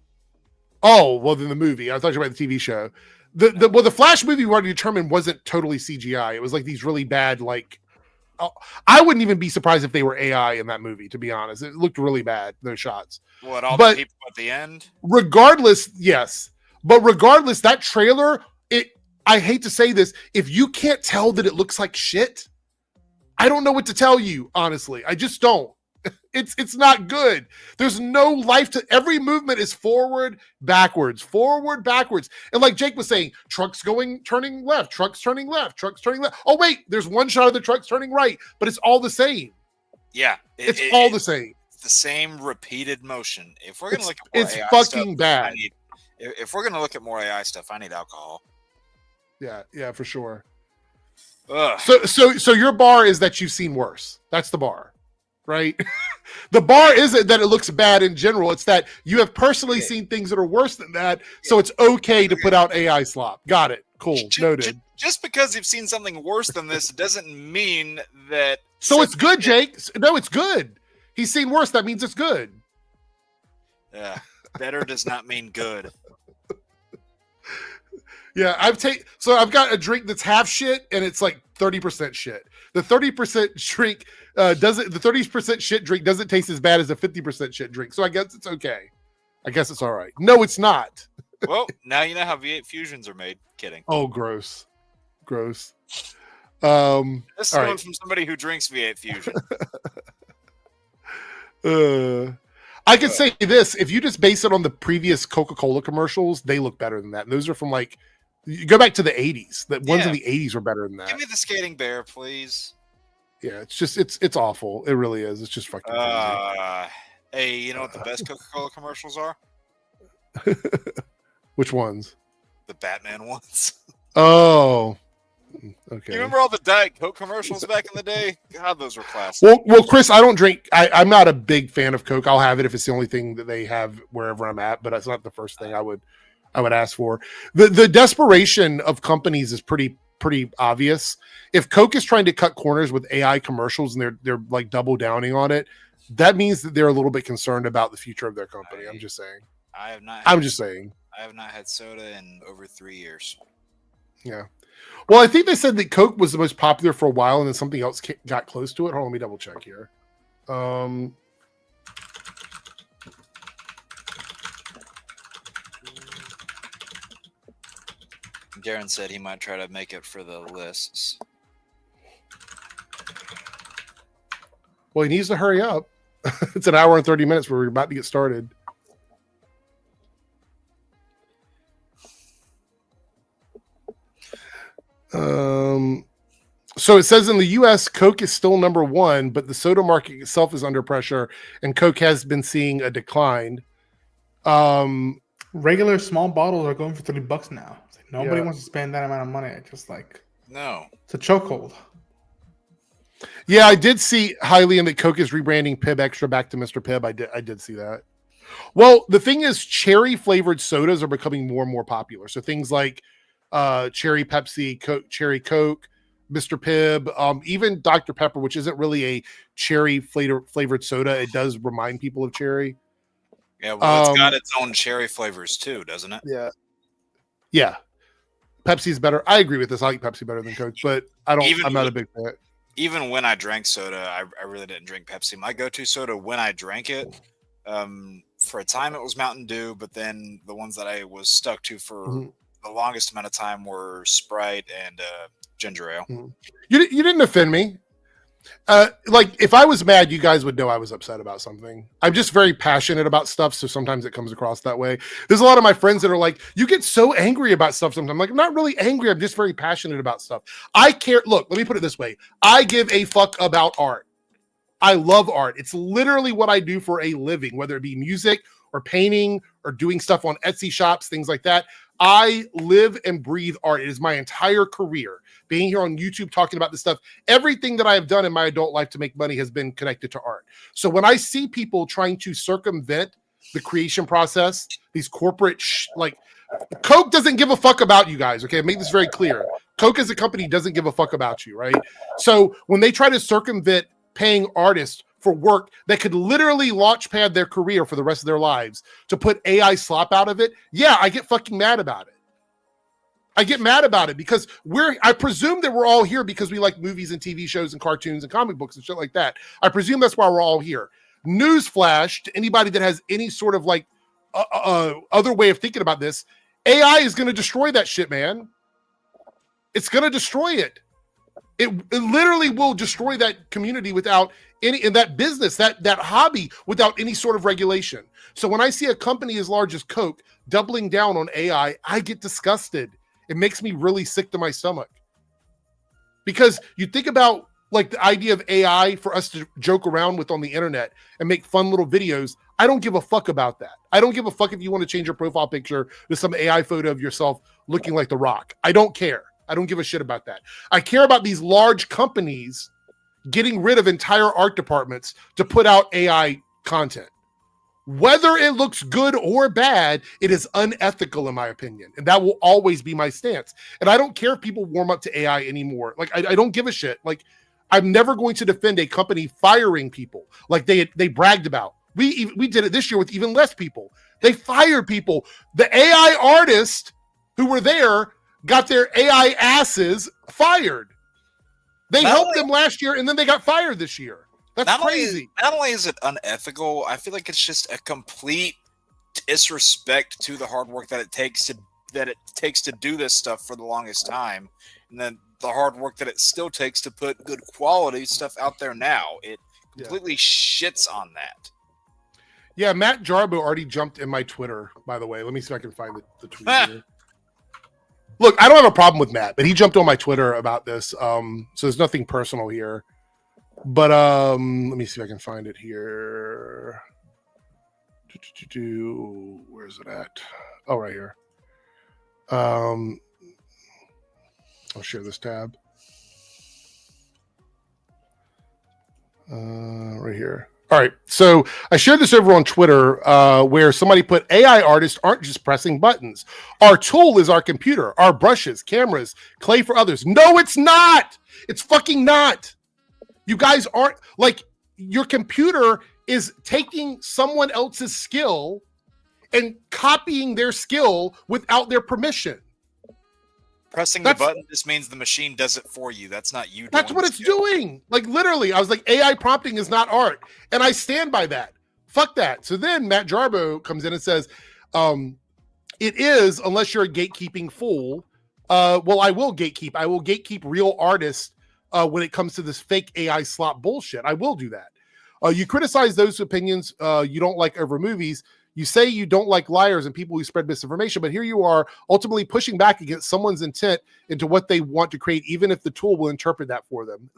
Oh, well, then the movie. I thought you were about the TV show. The Flash movie we already determined wasn't totally CGI. It was like these really bad, like, I wouldn't even be surprised if they were AI in that movie, to be honest. It looked really bad, those shots. The people at the end? Regardless, yes. But regardless, that trailer, I hate to say this, if you can't tell that it looks like shit, I don't know what to tell you, honestly. I just don't. It's not good. There's no life to every movement is forward, backwards. And like Jake was saying, turning left, trucks turning left. Oh, wait, there's one shot of the trucks turning right, but it's all the same. Yeah. It's all the same. It's the same repeated motion. If we're going to look at more it's AI fucking stuff, bad. If we're going to look at more AI stuff, I need alcohol. Yeah, for sure. Ugh. So your bar is that you've seen worse. That's the bar. Right? The bar isn't that it looks bad in general. It's that you have personally seen things that are worse than that. So it's okay to put out AI slop. Got it. Cool. Noted. Just because you've seen something worse than this doesn't mean that. So it's good, Jake. No, it's good. He's seen worse. That means it's good. Yeah. Better does not mean good. Yeah, I've got a drink that's half shit and it's like 30% shit. The 30% drink the 30% shit drink doesn't taste as bad as a 50% shit drink. So I guess it's okay. I guess it's all right. No, it's not. Well, now you know how V8 fusions are made. Kidding. Oh, gross. This is coming right. from somebody who drinks V8 fusion. I could say this: if you just base it on the previous Coca-Cola commercials, they look better than that. And those are from like, you go back to the 80s. The ones in the 80s were better than that. Give me the skating bear, please. Yeah, it's just it's awful. It really is. It's just fucking crazy. Hey, you know what the best Coca-Cola commercials are? Which ones? The Batman ones. Oh, okay. You remember all the Diet Coke commercials back in the day? God, those were classic. Well, Chris, I don't drink. I'm not a big fan of Coke. I'll have it if it's the only thing that they have wherever I'm at, but it's not the first thing I would ask for. The desperation of companies is pretty obvious. If Coke is trying to cut corners with AI commercials and they're like double downing on it, that means that they're a little bit concerned about the future of their company. I'm just saying. I'm just saying. I have not had soda in over 3 years. Yeah. Well, I think they said that Coke was the most popular for a while, and then something else got close to it. Hold on, let me double check here. Darren said he might try to make it for the lists. Well, he needs to hurry up. It's an hour and 30 minutes where we're about to get started. So it says in the U.S., Coke is still number one, but the soda market itself is under pressure, and Coke has been seeing a decline. Regular small bottles are going for $30 now. It's like nobody wants to spend that amount of money. It's just like it's a chokehold. Yeah, I did see Hylian that Coke is rebranding Pibb Extra back to Mr. Pibb. I did see that. Well, the thing is, cherry flavored sodas are becoming more and more popular. So things like cherry Pepsi, Coke, cherry Coke, Mr. Pibb, even Dr. Pepper, which isn't really a cherry flavored soda. It does remind people of cherry. Yeah, well, it's got its own cherry flavors too, doesn't it? Yeah. Pepsi's better. I agree with this. I like Pepsi better than Coke, but I'm not a big fan. Even when I drank soda, I really didn't drink Pepsi. My go-to soda when I drank it, for a time it was Mountain Dew, but then the ones that I was stuck to for the longest amount of time were Sprite and ginger ale. You didn't offend me. Like if I was mad, you guys would know I was upset about something. I'm just very passionate about stuff, so sometimes it comes across that way. There's a lot of my friends that are like, you get so angry about stuff sometimes. I'm like, I'm not really angry. I'm just very passionate about stuff. I care. Look, let me put it this way. I give a fuck about art. I love art. It's literally what I do for a living, whether it be music or painting or doing stuff on Etsy shops, things like that. I live and breathe art. It is my entire career. Being here on YouTube, talking about this stuff, everything that I have done in my adult life to make money has been connected to art. So when I see people trying to circumvent the creation process, these corporate, like Coke doesn't give a fuck about you guys. Okay. Make this very clear. Coke as a company doesn't give a fuck about you. Right. So when they try to circumvent paying artists for work that could literally launchpad their career for the rest of their lives to put AI slop out of it, yeah, I get fucking mad about it. I get mad about it because I presume that we're all here because we like movies and TV shows and cartoons and comic books and shit like that. I presume that's why we're all here. Newsflash to anybody that has any sort of like other way of thinking about this, AI is going to destroy that shit, man. It's going to destroy it. It literally will destroy that community without any, in that business, that hobby without any sort of regulation. So when I see a company as large as Coke doubling down on AI, I get disgusted. It makes me really sick to my stomach. Because you think about like the idea of AI for us to joke around with on the internet and make fun little videos. I don't give a fuck about that. I don't give a fuck if you want to change your profile picture to some AI photo of yourself looking like The Rock. I don't care. I don't give a shit about that. I care about these large companies getting rid of entire art departments to put out AI content. Whether it looks good or bad, it is unethical in my opinion. And that will always be my stance. And I don't care if people warm up to AI anymore. Like, I don't give a shit. Like, I'm never going to defend a company firing people like they bragged about. We did it this year with even less people. They fired people. The AI artists who were there got their AI asses fired. They helped them last year and then they got fired this year. That's crazy. Not only is it unethical, I feel like it's just a complete disrespect to the hard work that it takes to do this stuff for the longest time, and then the hard work that it still takes to put good quality stuff out there now. It completely shits on that. Yeah, Matt Jarbo already jumped in my Twitter, by the way. Let me see if I can find the tweet here. Look, I don't have a problem with Matt, but he jumped on my Twitter about this. So there's nothing personal here. But let me see if I can find it here. Where's it at? Oh, right here. I'll share this tab. Right here. All right. So I shared this over on Twitter where somebody put AI artists aren't just pressing buttons. Our tool is our computer, our brushes, cameras, clay for others. No, it's not. It's fucking not. You guys aren't like your computer is taking someone else's skill and copying their skill without their permission. Pressing the button just means the machine does it for you. That's not you. That's what it's doing. Like literally, I was like, AI prompting is not art. And I stand by that. Fuck that. So then Matt Jarbo comes in and says, it is, unless you're a gatekeeping fool. Well, I will gatekeep. I will gatekeep real artists when it comes to this fake AI slop bullshit. I will do that. You criticize those opinions you don't like over movies. You say you don't like liars and people who spread misinformation, but here you are ultimately pushing back against someone's intent into what they want to create, even if the tool will interpret that for them.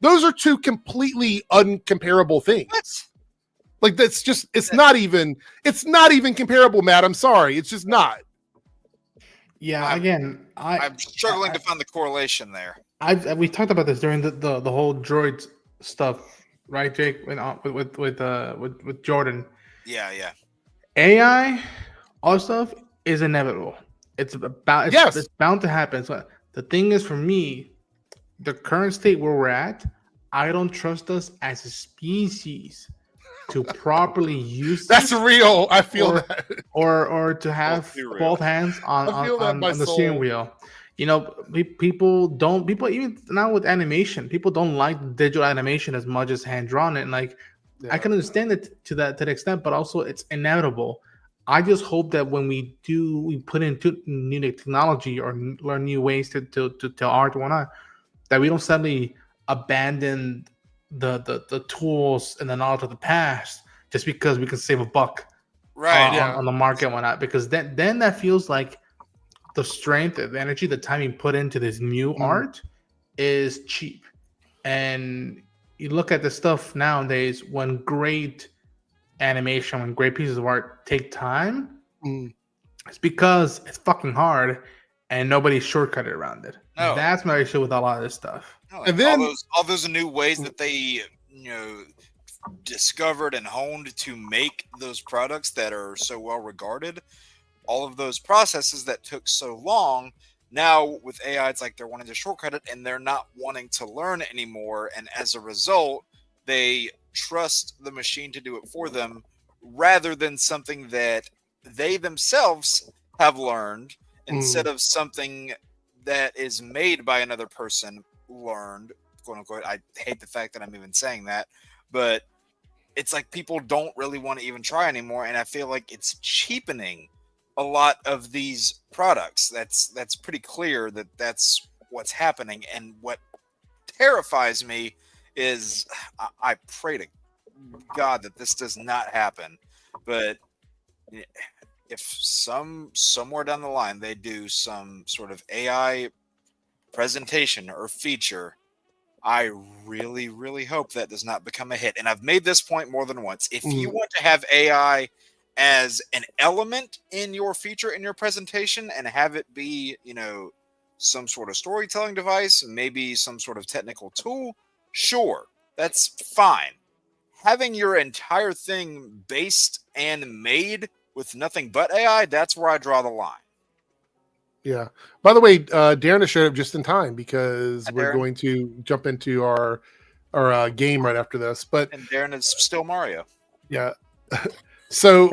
Those are two completely uncomparable things. What? Like it's not even comparable, Matt. I'm sorry. It's just not. Yeah, I'm struggling to find the correlation there. We talked about this during the whole droid stuff, right, Jake? With Jordan. Yeah. AI, all stuff is inevitable. It's bound to happen. So the thing is, for me, the current state where we're at, I don't trust us as a species to properly use that's real. I feel that. Or to have both hands on the steering wheel. You know, people even now with animation, people don't like digital animation as much as hand drawn. And like, I can understand it to the extent, but also it's inevitable. I just hope that when we put into new technology or learn new ways to art and whatnot, that we don't suddenly abandon the tools and the knowledge of the past just because we can save a buck on the market and whatnot. Because then that feels like the strength, the energy, the time you put into this new art is cheap. And you look at the stuff nowadays, when great animation, when great pieces of art take time, it's because it's fucking hard and nobody's shortcutted around it. No. That's my issue with a lot of this stuff. No, and then all those new ways that they discovered and honed to make those products that are so well regarded, all of those processes that took so long. Now with AI, it's like they're wanting to shortcut it and they're not wanting to learn anymore. And as a result, they trust the machine to do it for them rather than something that they themselves have learned instead of something that is made by another person, learned, quote unquote. I hate the fact that I'm even saying that, but it's like people don't really want to even try anymore. And I feel like it's cheapening a lot of these products. That's pretty clear that that's what's happening. And what terrifies me is I pray to God that this does not happen. But if somewhere down the line they do some sort of AI presentation or feature, I really, really hope that does not become a hit. And I've made this point more than once. If you want to have AI as an element in your feature, in your presentation, and have it be, some sort of storytelling device, maybe some sort of technical tool, sure, that's fine. Having your entire thing based and made with nothing but AI, that's where I draw the line. Yeah. By the way, Darren has showed up just in time because we're going to jump into our game right after this. And Darren is still Mario. Yeah. So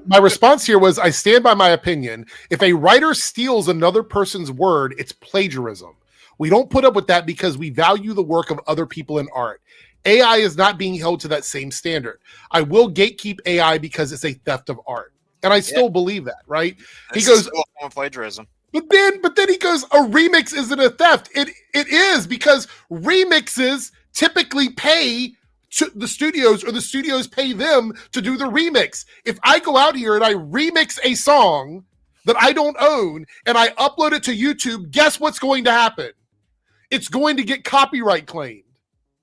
my response here was, I stand by my opinion. If a writer steals another person's word, it's plagiarism. We don't put up with that because we value the work of other people in art. AI is not being held to that same standard. I will gatekeep AI because it's a theft of art. And I still believe that, right? He goes, plagiarism. But then he goes, a remix isn't a theft. It is, because remixes typically pay to the studios, or the studios pay them to do the remix. If I go out here and I remix a song that I don't own and I upload it to YouTube, guess what's going to happen? It's going to get copyright claimed.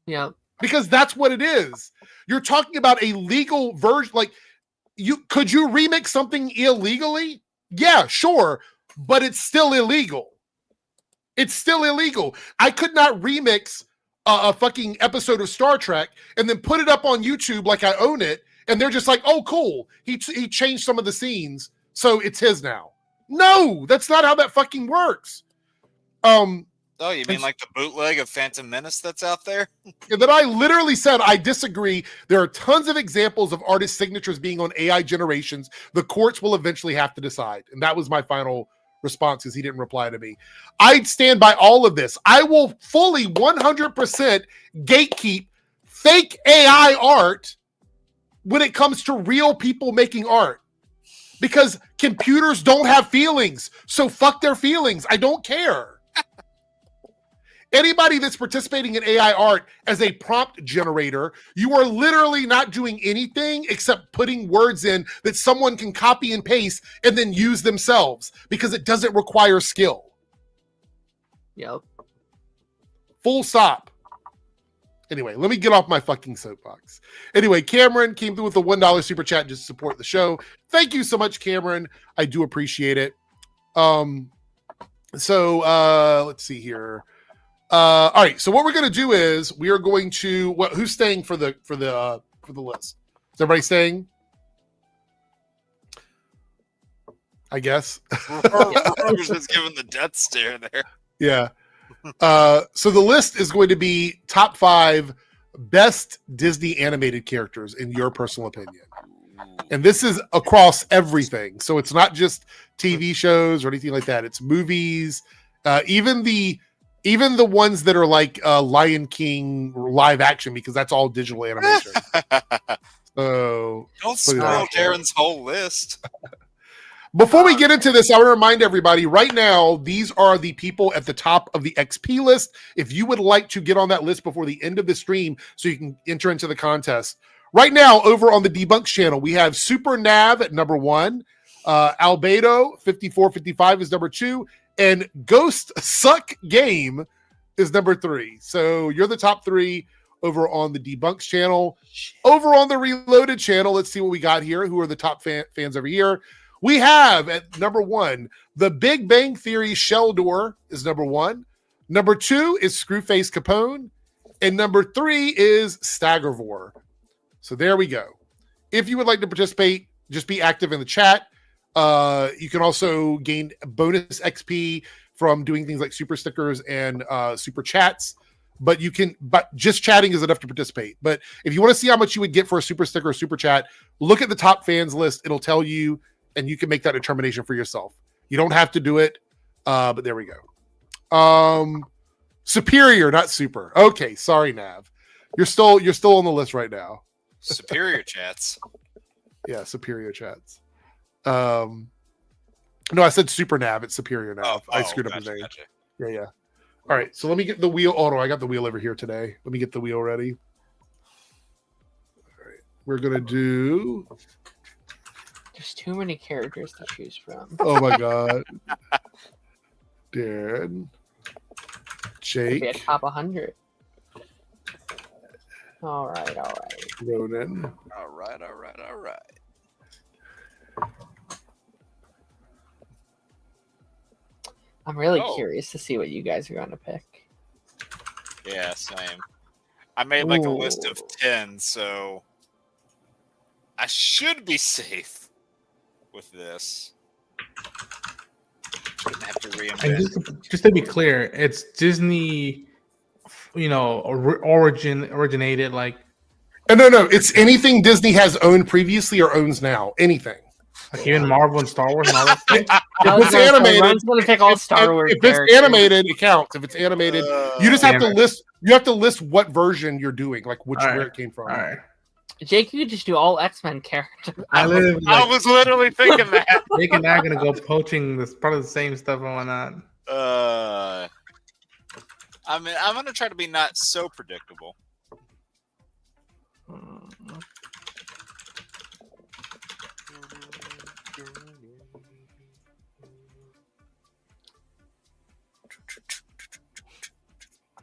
Yeah. Because that's what it is. You're talking about a legal version. Like, could you remix something illegally? Yeah, sure. But it's still illegal. It's still illegal. I could not remix a fucking episode of Star Trek and then put it up on YouTube like I own it, and they're just like, oh, cool. He changed some of the scenes, so it's his now. No, that's not how that fucking works. Oh, you mean like the bootleg of Phantom Menace that's out there? That I literally said I disagree. There are tons of examples of artist signatures being on AI generations. The courts will eventually have to decide. And that was my final response, because he didn't reply to me. I'd stand by all of this. I will fully 100% gatekeep fake AI art when it comes to real people making art. Because computers don't have feelings. So fuck their feelings. I don't care. Anybody that's participating in AI art as a prompt generator, you are literally not doing anything except putting words in that someone can copy and paste and then use themselves because it doesn't require skill. Yep. Full stop. Anyway, let me get off my fucking soapbox. Anyway, Cameron came through with a $1 super chat just to support the show. Thank you so much, Cameron. I do appreciate it. So let's see here. All right. So what we're gonna do is we are going to who's staying for the list? Is everybody staying? I guess. Who's just giving the death stare there? Yeah. So the list is going to be top 5 best Disney animated characters in your personal opinion. And this is across everything. So it's not just TV shows or anything like that. It's movies, even the ones that are like Lion King live action, because that's all digital animation. So don't spoil Darren's whole list. Before we get into this, I want to remind everybody right now, these are the people at the top of the XP list. If you would like to get on that list before the end of the stream so you can enter into the contest. Right now, over on the Debunks channel, we have Super Nav at number 1. Albedo 5455 is number 2. And Ghost Suck Game is number 3. So you're the top 3 over on the Debunks channel. Over on the Reloaded channel, let's see what we got here. Who are the top fans over here? We have at number 1, The Big Bang Theory Sheldor is number 1. Number 2 is Screwface Capone. And number 3 is Staggervore. So there we go. If you would like to participate, just be active in the chat. You can also gain bonus XP from doing things like super stickers and super chats. But just chatting is enough to participate. But if you want to see how much you would get for a super sticker or super chat, look at the top fans list. It'll tell you, and you can make that determination for yourself. You don't have to do it, but there we go. Superior, not super. Okay, sorry, Nav. You're still on the list right now. Superior chats. Yeah, superior chats. No, I said super Nav. It's superior Nav. I screwed up his name. Gotcha. Yeah. All right, so let me get the wheel. Oh no, I got the wheel over here today. Let me get the wheel ready. All right, we're gonna do. There's too many characters to choose from. Oh my god. Darren. Maybe a Jake. top 100. All right. Ronan. All right. I'm really curious to see what you guys are going to pick. Yeah, same. I made like a list of 10, so I should be safe with this. Shouldn't have to reinvent. And just to be clear, it's Disney, originated like. No. It's anything Disney has owned previously or owns now. Anything. Like even Marvel and Star Wars and all that. If it's animated, I'm going to pick all Star Wars. If it's animated, it counts. If it's animated, you just have to list. You have to list what version you're doing, like where it came from. All right. Jake, you could just do all X-Men characters. I was literally thinking that. Jake and I are gonna go poaching this probably the same stuff and whatnot. I mean, I'm gonna try to be not so predictable.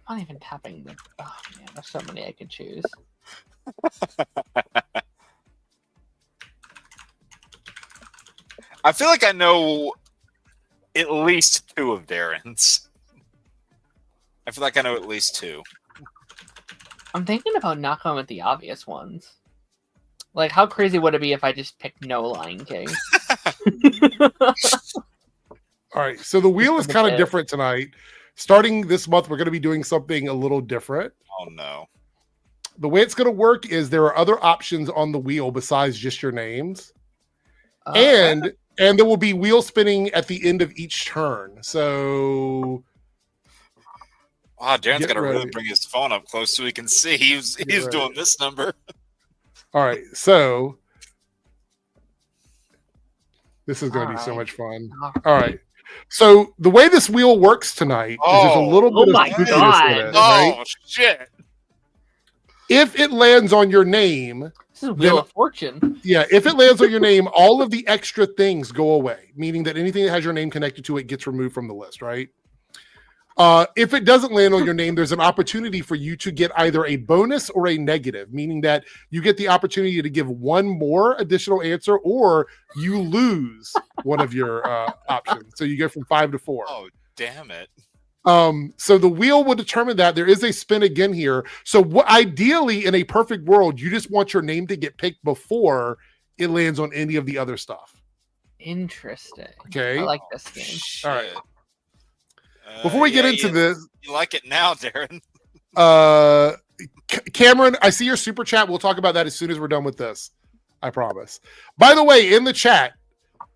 I'm not even tapping the. Oh man, there's so many I could choose. I feel like I know at least 2 of Darren's. I feel like I know at least 2. I'm thinking about not going with the obvious ones. Like, how crazy would it be if I just picked no Lion King? All right, so the wheel is kind of different tonight. Starting this month, we're going to be doing something a little different. Oh no. The way it's going to work is there are other options on the wheel besides just your names. And there will be wheel spinning at the end of each turn. So wow, Darren's got to really bring his phone up close so he can see. He's doing this number. All right, so This is going to be so Alright. much fun. Alright. All right. So the way this wheel works tonight is there's a little Oh bit my of spookiness God. in it, right? Oh shit! If it lands on your name, This is Wheel Then- of Fortune. yeah, if it lands on your name, all of the extra things go away, meaning that anything that has your name connected to it gets removed from the list, right? If it doesn't land on your name, there's an opportunity for you to get either a bonus or a negative, meaning that you get the opportunity to give one more additional answer, or you lose one of your options. So you go from 5 to 4. Oh damn it! So the wheel will determine that. There is a spin again here. So ideally, in a perfect world, you just want your name to get picked before it lands on any of the other stuff. Interesting. Okay. I like this game. Shit. All right. Before we get yeah, into you, this, you like it now, Darren? Cameron, I see your super chat. We'll talk about that as soon as we're done with this. I promise. By the way, in the chat,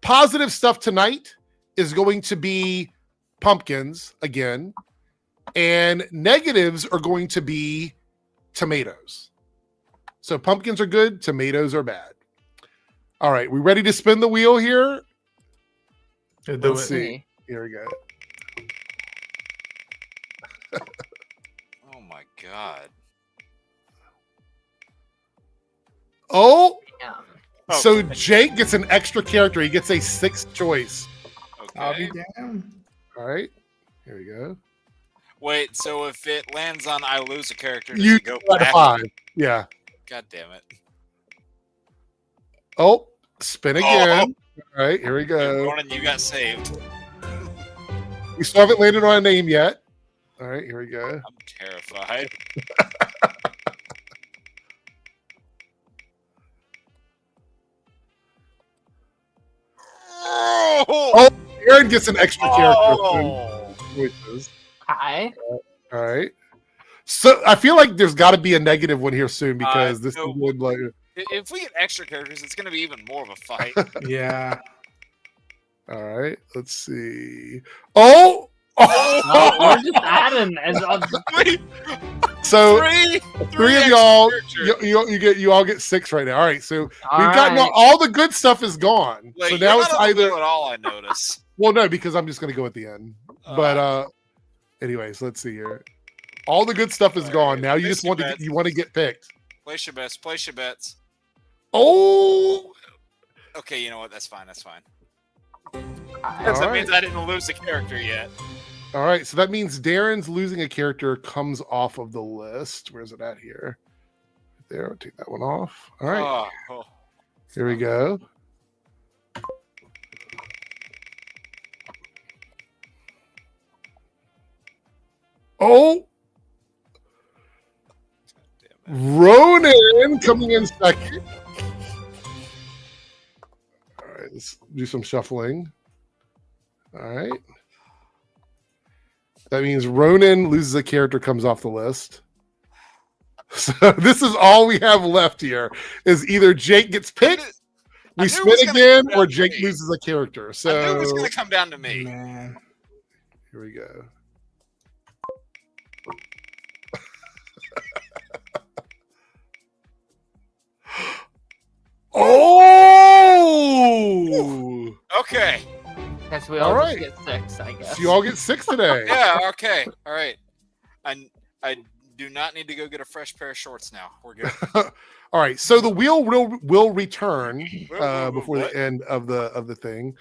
positive stuff tonight is going to be pumpkins again, and negatives are going to be tomatoes. So pumpkins are good, tomatoes are bad. All right, we ready to spin the wheel here? Let's see. Here we go. Oh my god! Oh, Yeah. so Jake gets an extra character. He gets a 6th choice. I'll Okay. be damned. All right, here we go. Wait, so if it lands on I lose a character, does You it go go to back? 5. Yeah. God damn it! Oh, spin again. All right, here we go. Ronan, you got saved. We still haven't landed on a name yet. All right, here we go. I'm terrified. Oh, Aaron gets an extra character. Oh. Choices. Hi. All right. So I feel like there's got to be a negative one here soon because this no. is would like. If we get extra characters, it's going to be even more of a fight. Yeah. All right, let's see. Oh, No, we're just adding as so three of extra y'all, characters. you all get 6 right now. All right, so All we've gotten right. all the good stuff is gone. Like, so you're now not it's on the either wheel at all. I notice. well, no, because I'm just gonna go at the end. But anyways, let's see here. All the good stuff is All gone. right, Now you place just your want to bets. you want to get picked. Place your bets. Place your bets. Oh, Okay, you know what? That's fine. That's fine. All That right. means I didn't lose a character yet. All right, so that means Darren's losing a character comes off of the list. Where's it at here? There, I'll take that one off. All right, Oh. here we go. Oh, Damn it. Ronan coming in second. All right, let's do some shuffling. All right. That means Ronan loses a character, comes off the list. So this is all we have left here is either Jake gets picked, I we knew it was spin gonna again, come down or to Jake me. loses a character. I knew So it was going to come down to me. Man. here we go. Oh! Okay. Guess we All all right. just get 6, I guess. So you all get 6 today. Yeah. Okay. All right. I do not need to go get a fresh pair of shorts now. We're good. All right. So the wheel will return Whoa, before what? the end of the thing.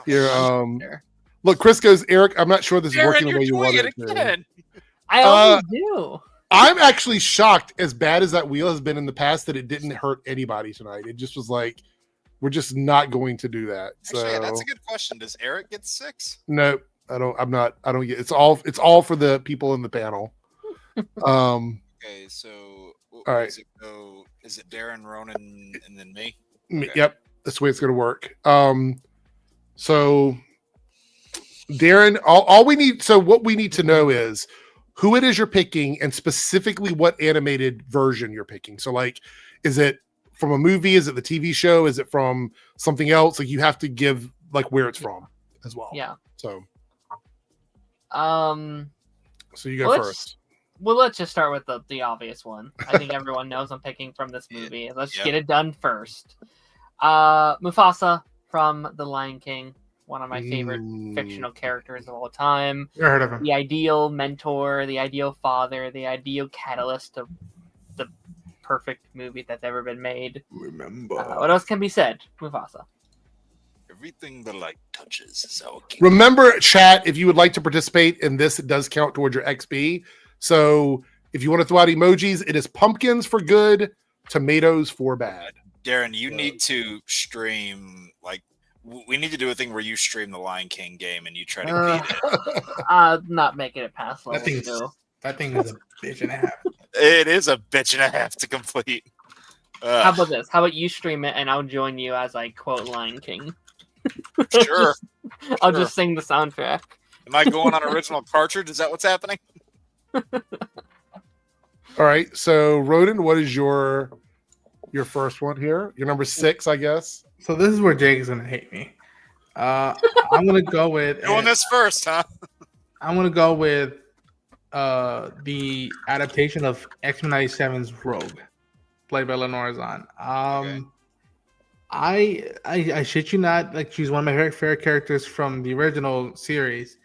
Here, Sure. look, Chris goes, Eric, I'm not sure this is Darren, working the you're way you doing wanted it it to. again. I always do. I'm actually shocked, as bad as that wheel has been in the past, that it didn't hurt anybody tonight. It just was like, we're just not going to do that. Actually, So that's a good question. Does Eric get 6? no, I don't get it's all for the people in the panel. Okay, so All right. does it go? Is it Darren, Ronan, and then me? Okay. Yep, that's the way it's gonna work. So Darren, all we need, so what we need to know is who it is you're picking and specifically what animated version you're picking. So like, is it from a movie? Is it the TV show? Is it from something else? Like you have to give like where it's from as well. Yeah. So So you go let's- first. Well, let's just start with the obvious one. I think everyone knows I'm picking from this movie. Let's Yeah. get it done first. Mufasa from The Lion King, one of my favorite fictional characters of all time. You heard of him? The ideal mentor, the ideal father, the ideal catalyst of the perfect movie that's ever been made. Remember. What else can be said? Mufasa. Everything the light touches is our king. Remember, chat, if you would like to participate in this, it does count towards your XP. So if you want to throw out emojis, it is pumpkins for good, tomatoes for bad. Darren, you need to stream, like, we need to do a thing where you stream the Lion King game and you try to beat it. Not making it past level That 2. That thing is a bitch and a half. It is a bitch and a half to complete. How about this? How about you stream it and I'll join you as I quote Lion King? Sure. I'll just sing the soundtrack. Am I going on original cartridge? Is that what's happening? All right. So, Rodin, what is your first one here? Your number 6, I guess. So this is where Jake is gonna hate me. I'm gonna go with Doing this first, huh? I'm gonna go with the adaptation of X-Men 97's Rogue, played by Lenore Zahn. Okay. I shit you not, like, she's one of my very favorite characters from the original series.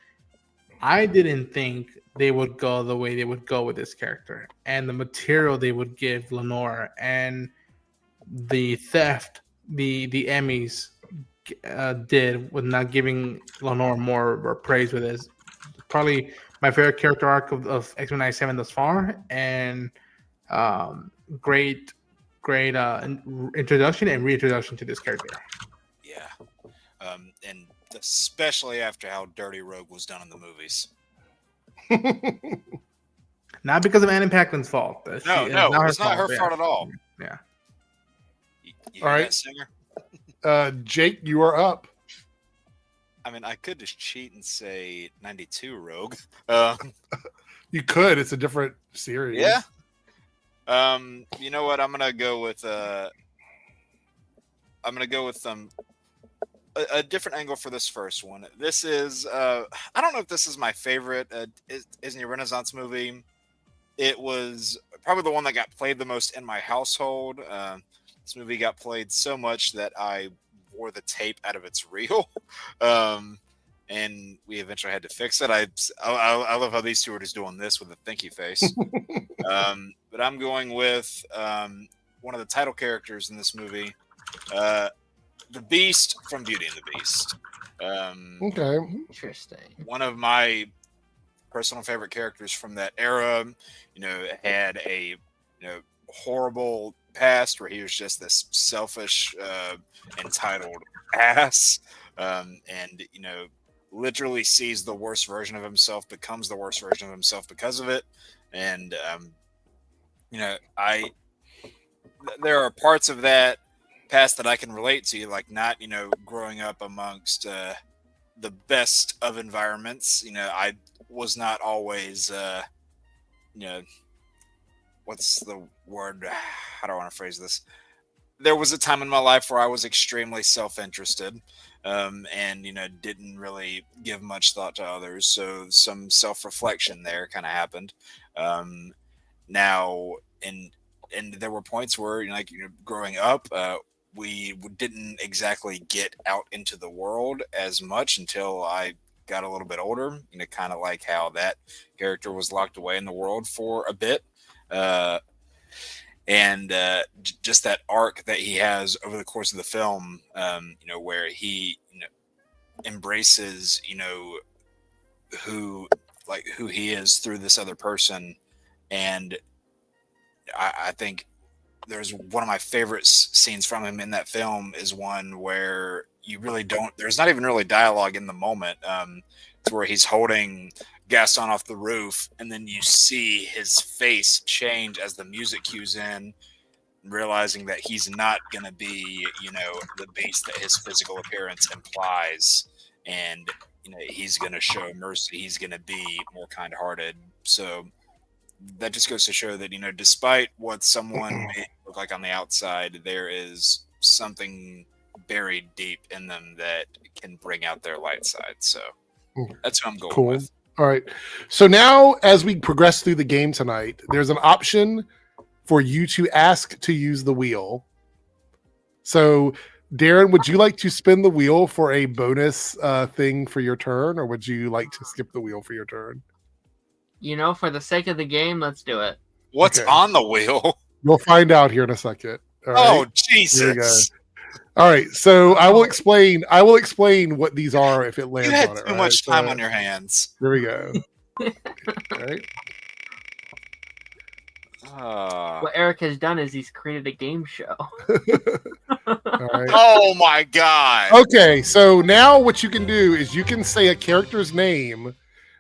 I didn't think they would go the way they would go with this character and the material they would give Lenore and the theft the Emmys did with not giving Lenore more praise with this. Probably my favorite character arc of X-Men 97 thus far, and great introduction and reintroduction to this character. Yeah. And especially after how dirty Rogue was done in the movies. Not because of Anna Paquin's fault. No, it's not her fault at all. Yeah. You all right, singer? Jake, you are up. I mean, I could just cheat and say 92 Rogue. You could. It's a different series. Yeah. You know what? I'm gonna go with some a different angle for this first one. This is I don't know if this is my favorite Disney Renaissance movie. It was probably the one that got played the most in my household. This movie got played so much that I wore the tape out of its reel, and we eventually had to fix it. I love how these two are just doing this with a thinky face. But I'm going with one of the title characters in this movie, the Beast from Beauty and the Beast. Okay. Interesting. One of my personal favorite characters from that era. You know, had a horrible past where he was just this selfish, entitled ass, and literally sees the worst version of himself, becomes the worst version of himself because of it, and there are parts of that past that I can relate to, like not growing up amongst the best of environments. I was not always what's the word? How do I want to phrase this? There was a time in my life where I was extremely self-interested, and didn't really give much thought to others. So some self-reflection there kind of happened. Now, and there were points where, growing up, we didn't exactly get out into the world as much until I got a little bit older. Kind of like how that character was locked away in the world for a bit. And just that arc that he has over the course of the film, where he, embraces, who he is through this other person. And I think there's one of my favorite scenes from him in that film is one where there's not even really dialogue in the moment. It's where he's holding Gaston off the roof, and then you see his face change as the music cues in, realizing that he's not going to be, the beast that his physical appearance implies, and he's going to show mercy. He's going to be more kind-hearted. So that just goes to show that despite what someone may look like on the outside, there is something buried deep in them that can bring out their light side. So that's who I'm going with. All right. So now, as we progress through the game tonight, there's an option for you to ask to use the wheel. So Darren, would you like to spin the wheel for a bonus thing for your turn, or would you like to skip the wheel for your turn? For the sake of the game, let's do it. What's Okay. on the wheel? You'll find out here in a second. All right? Oh, Here we go. Jesus. All right, so I will explain what these are if it lands You had on it. too much time on your hands. Here we go. All right. What Eric has done is he's created a game show. All right. Oh my God. Okay, so now what you can do is you can say a character's name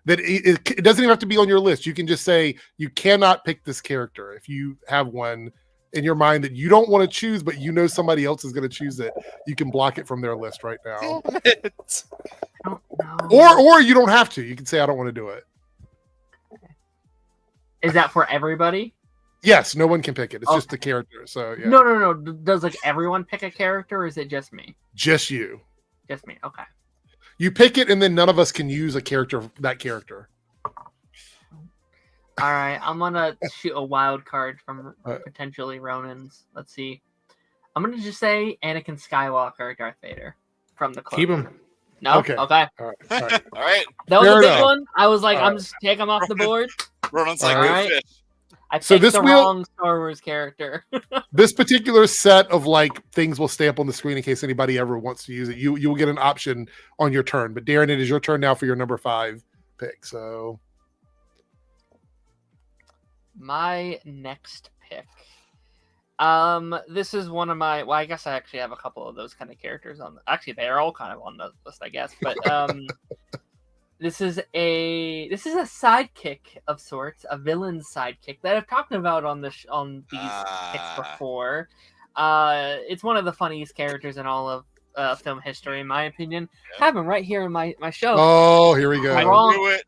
that it doesn't even have to be on your list. You can just say you cannot pick this character if you have one in your mind that you don't want to choose, but you know somebody else is going to choose it. You can block it from their list right now. Damn it. I don't know. Or you don't have to. You can say I don't want to do it. Is that for everybody? Yes, no one can pick it. It's Okay. just the character. So yeah. No. Does everyone pick a character, or is it just me? Just you. Just me. Okay. You pick it, and then none of us can use that character. All right. I'm gonna shoot a wild card from Alright. potentially Ronan's. Let's see. I'm gonna just say Anakin Skywalker, Darth Vader from the club. Keep him. No. Okay. Okay. All right. All right. All right. That was Fair a big enough. one. I was like, Alright. I'm just taking him off the board. Ronan's like, All good right. fish. I So picked this the wheel- wrong Star Wars character. This particular set of things will stay up on the screen in case anybody ever wants to use it. You will get an option on your turn. But Darren, it is your turn now for your number 5 pick. So My next pick. This is one of my. Well, I guess I actually have a couple of those kind of characters on. Actually, they're all kind of on the list, I guess. But this is a sidekick of sorts, a villain sidekick that I've talked about on these picks before. It's one of the funniest characters in all of film history, in my opinion. Yeah. Have him right here in my show. oh, here we go. I Wrong. knew it.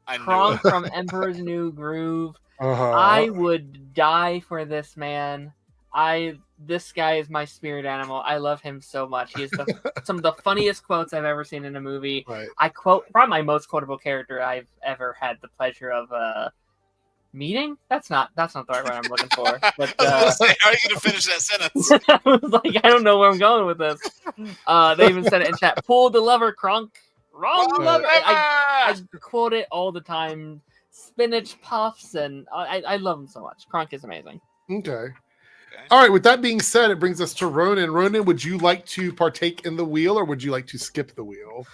I knew Kronk it. from Emperor's New Groove. Uh-huh. I would die for this man. This guy is my spirit animal. I love him so much. He has some of the funniest quotes I've ever seen in a movie. Right. I quote probably my most quotable character I've ever had the pleasure of meeting. That's not the right word I'm looking for. But I was gonna say, how are you going to finish that sentence? I was like, I don't know where I'm going with this. They even said it in chat. Pull the lever, Kronk. Wrong lever. I quote it all the time. Spinach puffs, and I love him so much. Kronk is amazing. Okay. All right. With that being said, it brings us to Ronan. Ronan, would you like to partake in the wheel, or would you like to skip the wheel?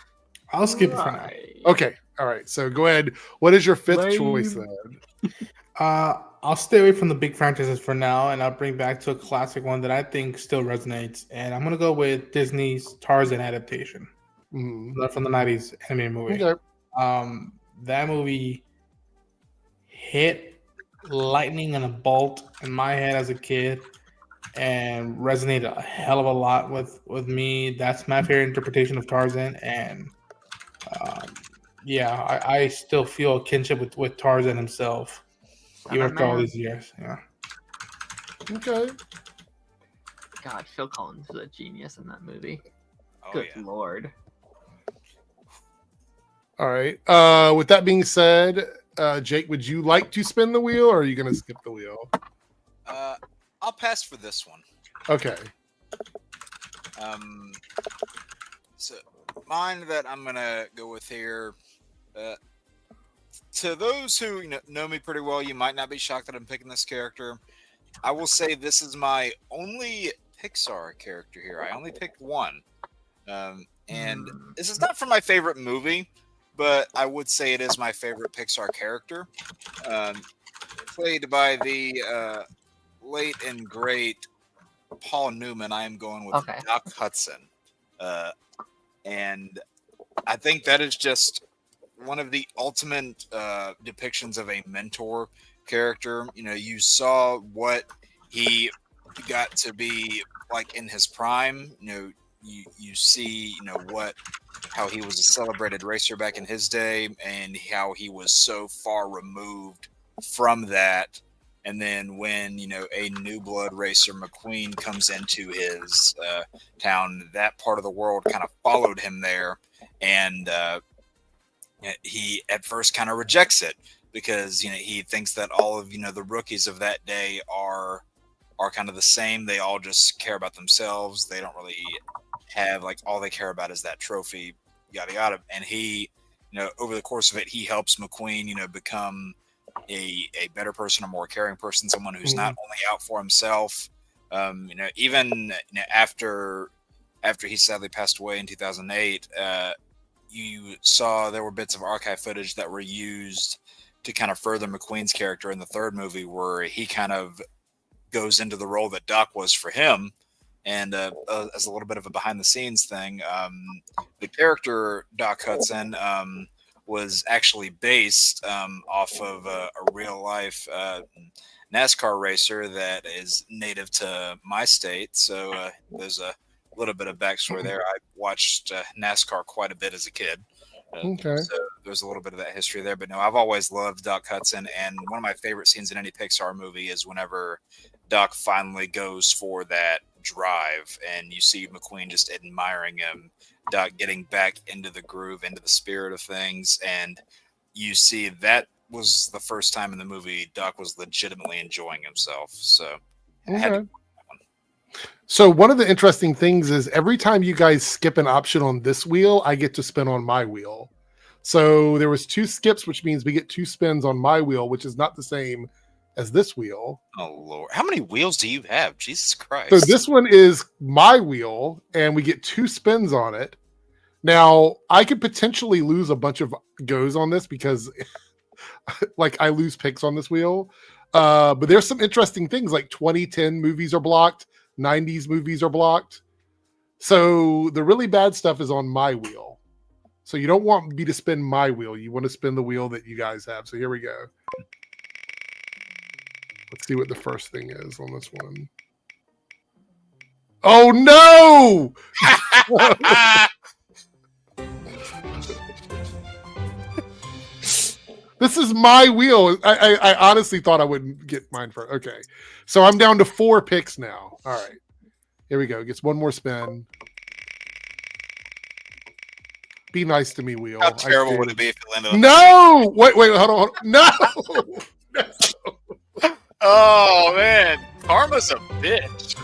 I'll skip it for now. Right. Okay. All right. So go ahead. What is your 5th Lame. choice then? I'll stay away from the big franchises for now, and I'll bring back to a classic one that I think still resonates. And I'm gonna go with Disney's Tarzan adaptation Mhm. from the '90s animated movie. Okay. That movie hit lightning and a bolt in my head as a kid, and resonated a hell of a lot with me. That's my favorite interpretation of Tarzan, and I still feel a kinship with Tarzan himself, even after all these years. Yeah. Okay. God, Phil Collins is a genius in that movie. Oh, Good yeah. lord. All right. With that being said, Jake, would you like to spin the wheel, or are you going to skip the wheel? I'll pass for this one. Okay. So mine that I'm gonna go with here. To those who know me pretty well, you might not be shocked that I'm picking this character. I will say this is my only Pixar character here. I only picked one, and this is not from my favorite movie, but I would say it is my favorite Pixar character. Played by the late and great Paul Newman. I am going with Okay. Doc Hudson. And I think that is just one of the ultimate depictions of a mentor character. You saw what he got to be like in his prime. You see, how he was a celebrated racer back in his day, and how he was so far removed from that. And then when, a new blood racer, McQueen, comes into his town, that part of the world kind of followed him there. And he at first kind of rejects it because, he thinks that all of, the rookies of that day are are kind of the same. They all just care about themselves. They don't really have like all they care about is that trophy, yada yada. And he, over the course of it, he helps McQueen, become a better person, a more caring person, someone who's not only out for himself. Even after he sadly passed away in 2008, you saw there were bits of archive footage that were used to kind of further McQueen's character in the third movie, where he kind of goes into the role that Doc was for him. And as a little bit of a behind the scenes thing, the character Doc Hudson was actually based off of a real life NASCAR racer that is native to my state. So there's a little bit of backstory there. I watched NASCAR quite a bit as a kid. Okay. So there's a little bit of that history there. But no, I've always loved Doc Hudson. And one of my favorite scenes in any Pixar movie is whenever Doc finally goes for that drive and you see McQueen just admiring him, Doc getting back into the groove, into the spirit of things. And you see that was the first time in the movie Doc was legitimately enjoying himself. So So one of the interesting things is every time you guys skip an option on this wheel, I get to spin on my wheel. So there was 2 skips, which means we get 2 spins on my wheel, which is not the same as this wheel. Oh Lord, how many wheels do you have? Jesus Christ! So this one is my wheel, and we get 2 spins on it. Now I could potentially lose a bunch of goes on this because, like, I lose picks on this wheel. But there's some interesting things like 2010 movies are blocked. 90s movies are blocked. So the really bad stuff is on my wheel. So you don't want me to spin my wheel. You want to spin the wheel that you guys have. So here we go. Let's see what the first thing is on this one. Oh no! This is my wheel. I honestly thought I wouldn't get mine first. Okay. So I'm down to 4 picks now. All right. Here we go. Gets one more spin. Be nice to me, wheel. How terrible would it be if it landed on No! Wait, hold on. No! Oh, man. Karma's a bitch.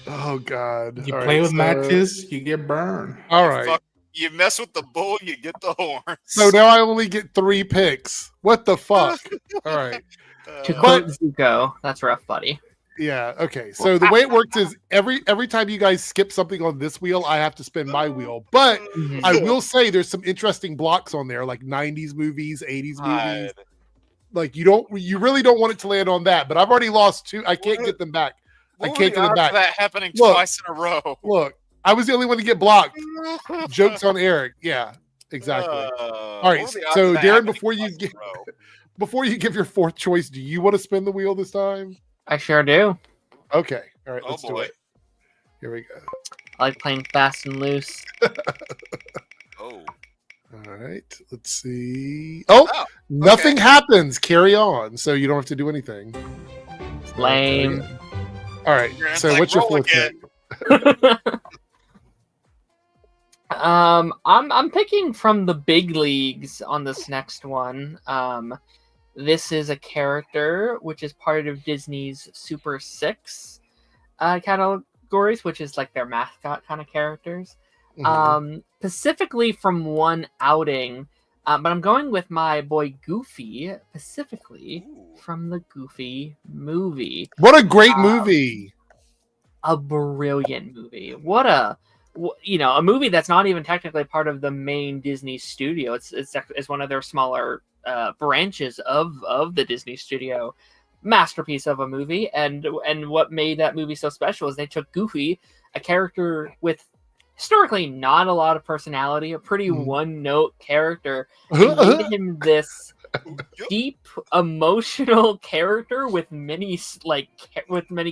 Oh, God. You All play right, with so- matches, you get burned. All right. You mess with the bull, you get the horns. So now I only get 3 picks. What the fuck? All right. To Uh, quote Zuko, that's rough, buddy. Yeah. Okay. So the way it works is every time you guys skip something on this wheel, I have to spin my wheel. But Mhm. I will say there's some interesting blocks on there, like 90s movies, 80s movies. Like you really don't want it to land on that. But I've already lost 2. I can't get them back. I can't get them back. That happening Look. twice in a row. Look, I was the only one to get blocked. Jokes on Eric. Yeah. Exactly. All right. So Darren, before you give your 4th choice, do you want to spin the wheel this time? I sure do. Okay. All right. Oh, Let's do boy. it. Here we go. I like playing fast and loose. Oh. All right. Let's see. Oh, nothing happens. Carry on. So you don't have to do anything. Lame. All right. It's So like, what's your roll 4th again. pick? I'm picking from the big leagues on this next one. This is a character which is part of Disney's Super 6 categories, which is like their mascot kind of characters. Mhm. Specifically from one outing, but I'm going with my boy Goofy, specifically from the Goofy movie. What a great movie. A brilliant movie. What a a movie that's not even technically part of the main Disney studio. It's one of their smaller branches of the Disney studio. Masterpiece of a movie, and what made that movie so special is they took Goofy, a character with historically not a lot of personality, a pretty one-note character, and made him this deep emotional character with many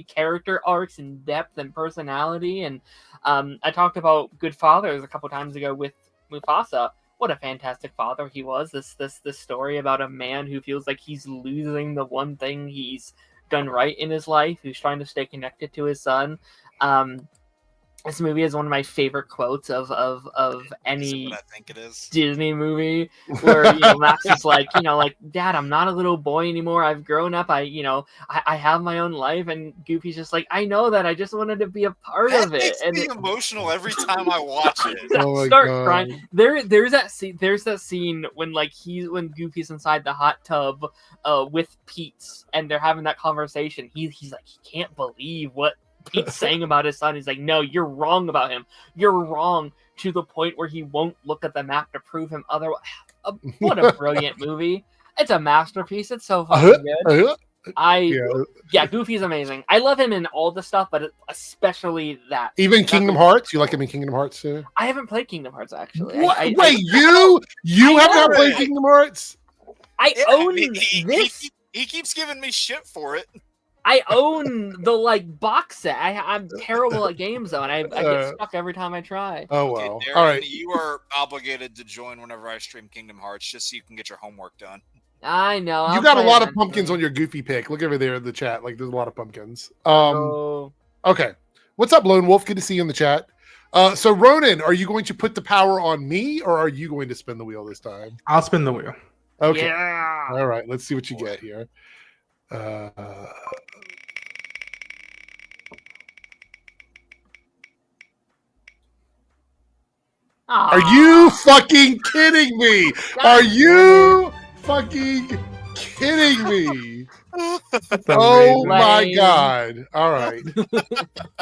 character arcs and depth and personality. And I talked about good fathers a couple times ago with Mufasa. What a fantastic father he was. This story about a man who feels like he's losing the one thing he's done right in his life, who's trying to stay connected to his son. This movie is one of my favorite quotes of Is it any what I think it is? Disney movie, where Max is like, Dad, I'm not a little boy anymore. I've grown up. I have my own life. And Goofy's just like, I know that. I just wanted to be a part That of it. makes And me emotional every time I watch it. Oh my start God. crying. There's that scene. There's that scene when when Goofy's inside the hot tub, with Pete's, and they're having that conversation. He's like, he can't believe what Pete's saying about his son. He's like, no, you're wrong about him. You're wrong, to the point where he won't look at the map to prove him otherwise. What a brilliant movie. It's a masterpiece. It's so fucking good. Goofy's amazing. I love him in all the stuff, but especially that. Even Kingdom Hearts? You like him in Kingdom Hearts too? I haven't played Kingdom Hearts, actually. Wait, you have not played Kingdom Hearts? I own this. He keeps giving me shit for it. I own the box set. I'm terrible at games though, and I get stuck every time I try. Oh Okay, well. Darren, All right. You are obligated to join whenever I stream Kingdom Hearts, just so you can get your homework done. I know. You got a lot of pumpkins on your Goofy pick. Look over there in the chat. Like there's a lot of pumpkins. Okay. What's up, Lone Wolf? Good to see you in the chat. So Ronan, are you going to put the power on me, or are you going to spin the wheel this time? I'll spin the wheel. Okay. Yeah. All right. Let's see what you get here. Are you fucking kidding me? Are you fucking kidding me? Oh my God. All right.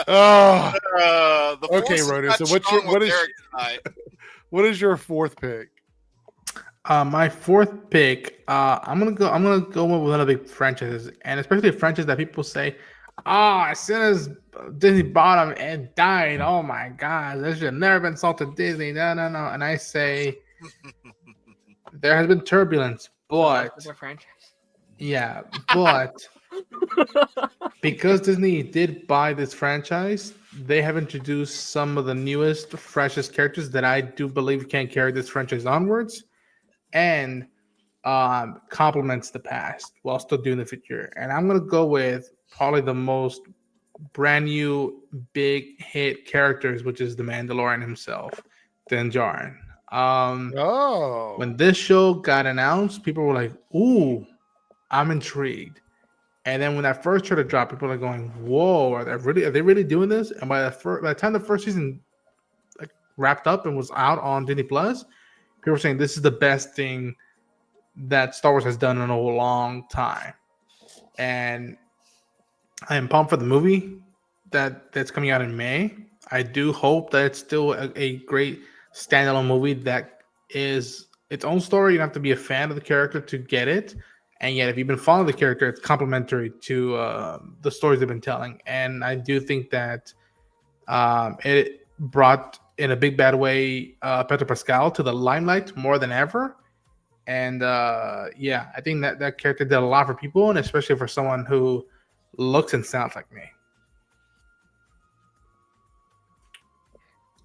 Okay, Ronan. So what is your fourth pick? My fourth pick, I'm gonna go with one of the big franchises, and especially a franchise that people say, as soon as Disney bought them, it died. Oh my God, this should have never been sold to Disney. No. And I say there has been turbulence, but because Disney did buy this franchise, they have introduced some of the newest, freshest characters that I do believe can carry this franchise onwards and complements the past while still doing the future. And I'm going to go with probably the most brand new big hit characters, which is the Mandalorian himself, Din Djarin. When this show got announced, people were like, ooh, I'm intrigued. And then when that first trailer dropped, people are going, whoa, are they really doing this? And by the time the first season wrapped up and was out on Disney Plus, people were saying this is the best thing that Star Wars has done in a long time. And I am pumped for the movie that's coming out in May. I do hope that it's still a great standalone movie that is its own story. You don't have to be a fan of the character to get it. And yet, if you've been following the character, it's complementary to the stories they've been telling. And I do think that it brought, in a big bad way, Pedro Pascal to the limelight more than ever. And I think that character did a lot for people, and especially for someone who looks and sounds like me.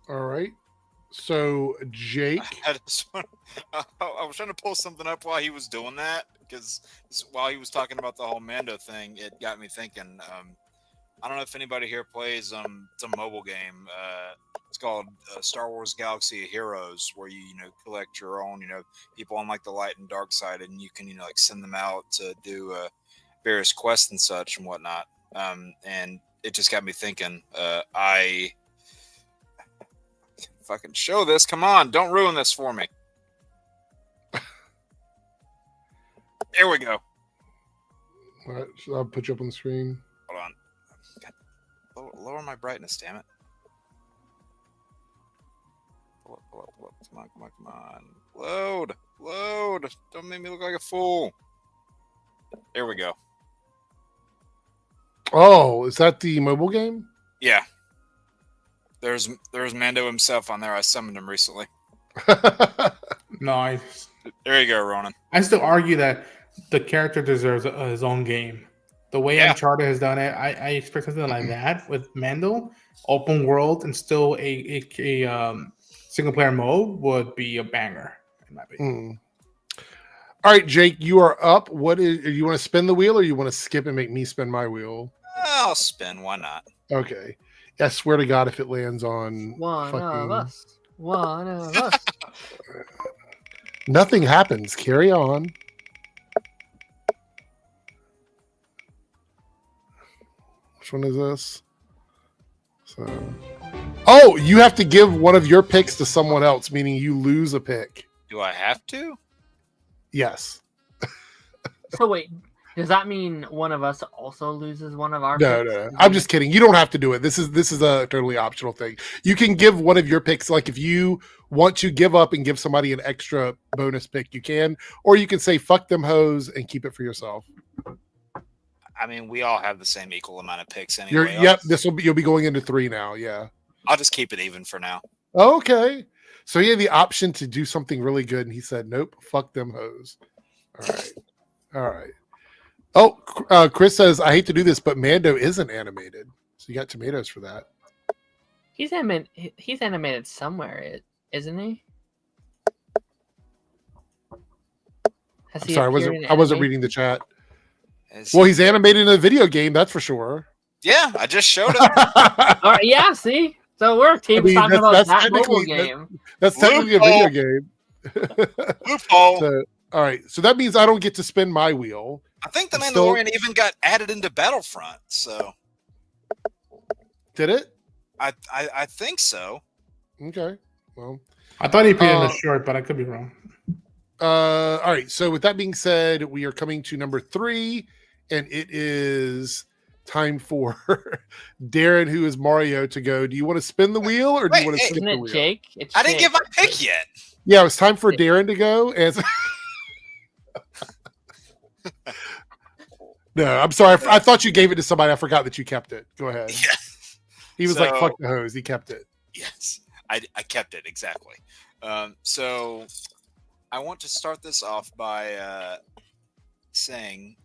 All right. So, Jake. I was trying to pull something up while he was doing that, because while he was talking about the whole Mando thing, it got me thinking. I don't know if anybody here plays it's a mobile game. It's called Star Wars Galaxy of Heroes, where you collect your own people on the light and dark side, and you can send them out to do various quests and such and whatnot. And it just got me thinking. I fucking show this. Come on, don't ruin this for me. There we go. All right, I'll put you up on the screen. Hold on. Lower my brightness, damn it. Pull up. Come on. Load. Don't make me look like a fool. There we go. Oh, is that the mobile game? Yeah. There's Mando himself on there. I summoned him recently. Nice. There you go, Ronan. I still argue that the character deserves his own game. The way Uncharted has done it, I expect something like that with Mando, open world, and still a single player mode would be a banger in my opinion. All right, Jake, you are up. You want to spin the wheel, or you want to skip and make me spin my wheel? I'll spin. Why not? Okay. I swear to God, if it lands on One fucking... of us. One of us. Nothing happens. Carry on. Which one is this? So, oh, you have to give one of your picks to someone else, meaning you lose a pick. Do I have to? Yes. So wait, does that mean one of us also loses one of our No, picks? no. I'm just kidding. You don't have to do it. This is a totally optional thing. You can give one of your picks. Like if you want to give up and give somebody an extra bonus pick, you can, or you can say "fuck them hoes" and keep it for yourself. I mean, we all have the same equal amount of picks anyway. Yep. You'll be going into 3 now. Yeah. I'll just keep it even for now. Okay. So he had the option to do something really good, and he said, "Nope, fuck them hoes." All right. All right. Oh, Chris says, I hate to do this, but Mando isn't animated. So you got tomatoes for that. He's animated somewhere, isn't he? I'm sorry, I wasn't reading the chat. Well, he's animated in a video game, that's for sure. Yeah, I just showed it. All right, yeah, see? So we're talking about that mobile game. That's technically a video game. Loophole. So, all right, so that means I don't get to spin my wheel. I think the Mandalorian even got added into Battlefront. So did it? I think so. Okay. Well, I thought he put in a short, but I could be wrong. All right. So with that being said, we are coming to number 3, and it is time for Darren, who is Mario, to go. Do you want to spin the wheel or do you want to skip the wheel? Jake? I didn't give my pick yet. Yeah, it's time for Darren to go. And no, I'm sorry. I thought you gave it to somebody. I forgot that you kept it. Go ahead. Yeah. He was like, fuck the hose. He kept it. Yes, I kept it, exactly. So I want to start this off by saying,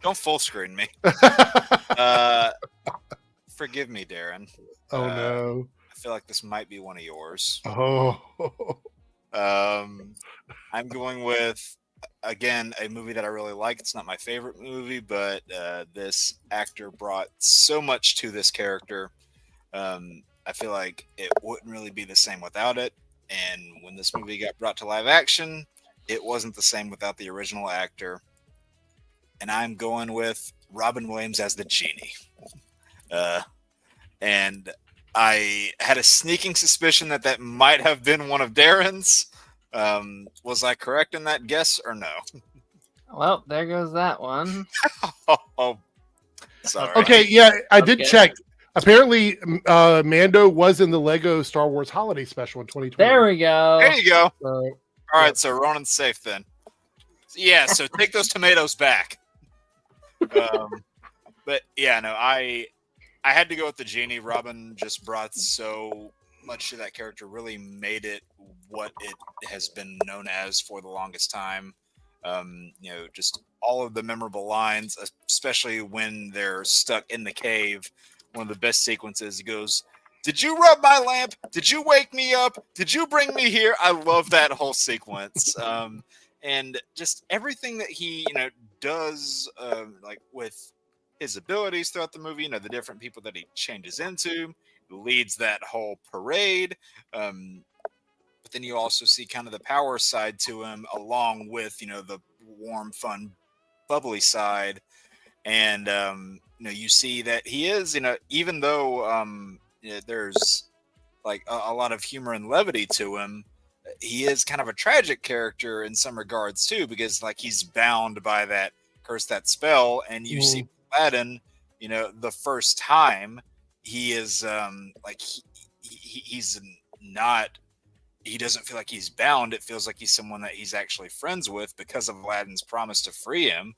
don't full screen me. Forgive me, Darren. Oh, no. I feel like this might be one of yours. Oh. I'm going with, again, a movie that I really like. It's not my favorite movie, but this actor brought so much to this character. I feel like it wouldn't really be the same without it. And when this movie got brought to live action, it wasn't the same without the original actor. And I'm going with Robin Williams as the genie. And I had a sneaking suspicion that might have been one of Darren's. Was I correct in that guess or no? Well, there goes that one. Oh, sorry. Okay, yeah, I did check. Apparently, Mando was in the Lego Star Wars Holiday Special in 2020. There we go. There you go. All right, so Ronan's safe then. Yeah, so take those tomatoes back. But yeah, no, I had to go with the genie. Robin just brought so much to that character, really made it what it has been known as for the longest time. Just all of the memorable lines, especially when they're stuck in the cave. One of the best sequences, he goes, "Did you rub my lamp? Did you wake me up? Did you bring me here?" I love that whole sequence. And just everything that he, does, like with his abilities throughout the movie, the different people that he changes into, leads that whole parade. But then you also see kind of the power side to him, along with, the warm, fun, bubbly side. And, you see that he is, even though there's like a lot of humor and levity to him, he is kind of a tragic character in some regards too, because like he's bound by that curse, that spell. And you see Aladdin, the first time he is he's not, he doesn't feel like he's bound. It feels like he's someone that he's actually friends with because of Aladdin's promise to free him.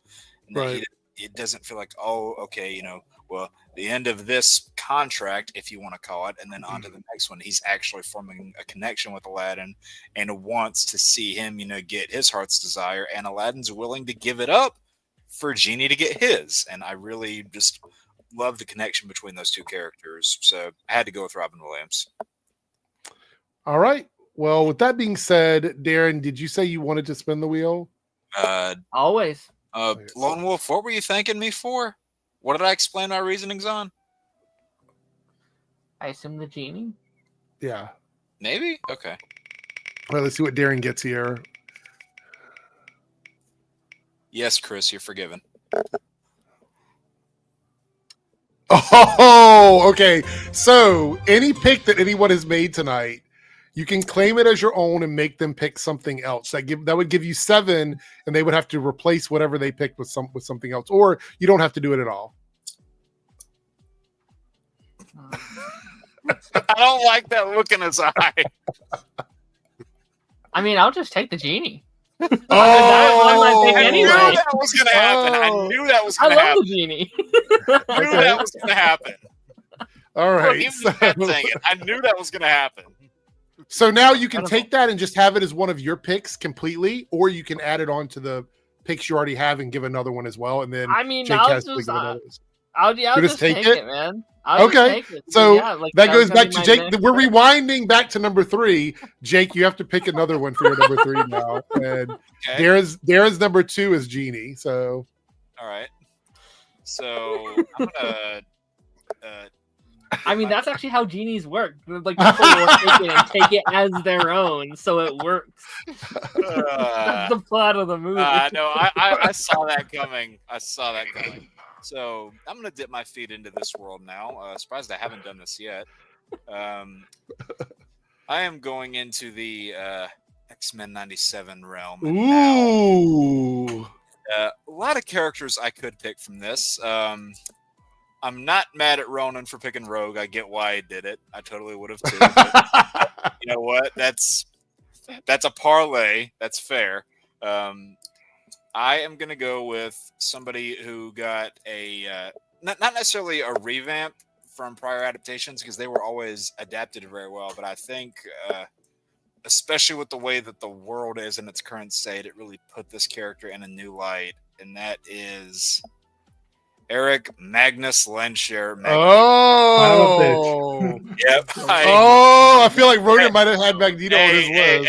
And right. It doesn't feel like, oh, okay, well, the end of this contract, if you want to call it, and then on to the next one. He's actually forming a connection with Aladdin and wants to see him, get his heart's desire. And Aladdin's willing to give it up for Genie to get his. And I really just love the connection between those two characters. So I had to go with Robin Williams. All right. Well, with that being said, Darren, did you say you wanted to spin the wheel? Always. Lone Wolf, what were you thanking me for? What did I explain my reasonings on? I assume the genie. Yeah. Maybe? Okay. All right, let's see what Darren gets here. Yes, Chris, you're forgiven. Oh, okay. So any pick that anyone has made tonight, you can claim it as your own and make them pick something else. That would give you 7, and they would have to replace whatever they picked with something else, or you don't have to do it at all. I don't like that look in his eye. I mean, I'll just take the genie. Oh, I knew that was going to happen. I knew that was going to happen. I love the genie. I knew that was going to happen. All right. I knew that was going to happen. So now you can take that and just have it as one of your picks completely, or you can add it on to the picks you already have and give another one as well. And then I mean, Jake has to give another one. I'll just take it, man. Okay, so yeah, that goes back to Jake. We're rewinding back to number 3. Jake, you have to pick another one for your number 3 now. And Darren's number 2 is Genie. So, all right. So I'm gonna. I mean, that's actually how genies work. Like people will take it and take it as their own, so it works. That's the plot of the movie. No, I saw that coming. So I'm gonna dip my feet into this world now. Surprised I haven't done this yet. I am going into the X-Men '97 realm. Ooh. A lot of characters I could pick from this. I'm not mad at Ronan for picking Rogue. I get why he did it. I totally would have too. But you know what? That's a parlay. That's fair. I am going to go with somebody who got a not necessarily a revamp from prior adaptations, because they were always adapted very well. But I think, especially with the way that the world is in its current state, it really put this character in a new light, and that is Eric Magnus Lensher. Oh, yep. I feel like Ronan might have had Magneto on his list.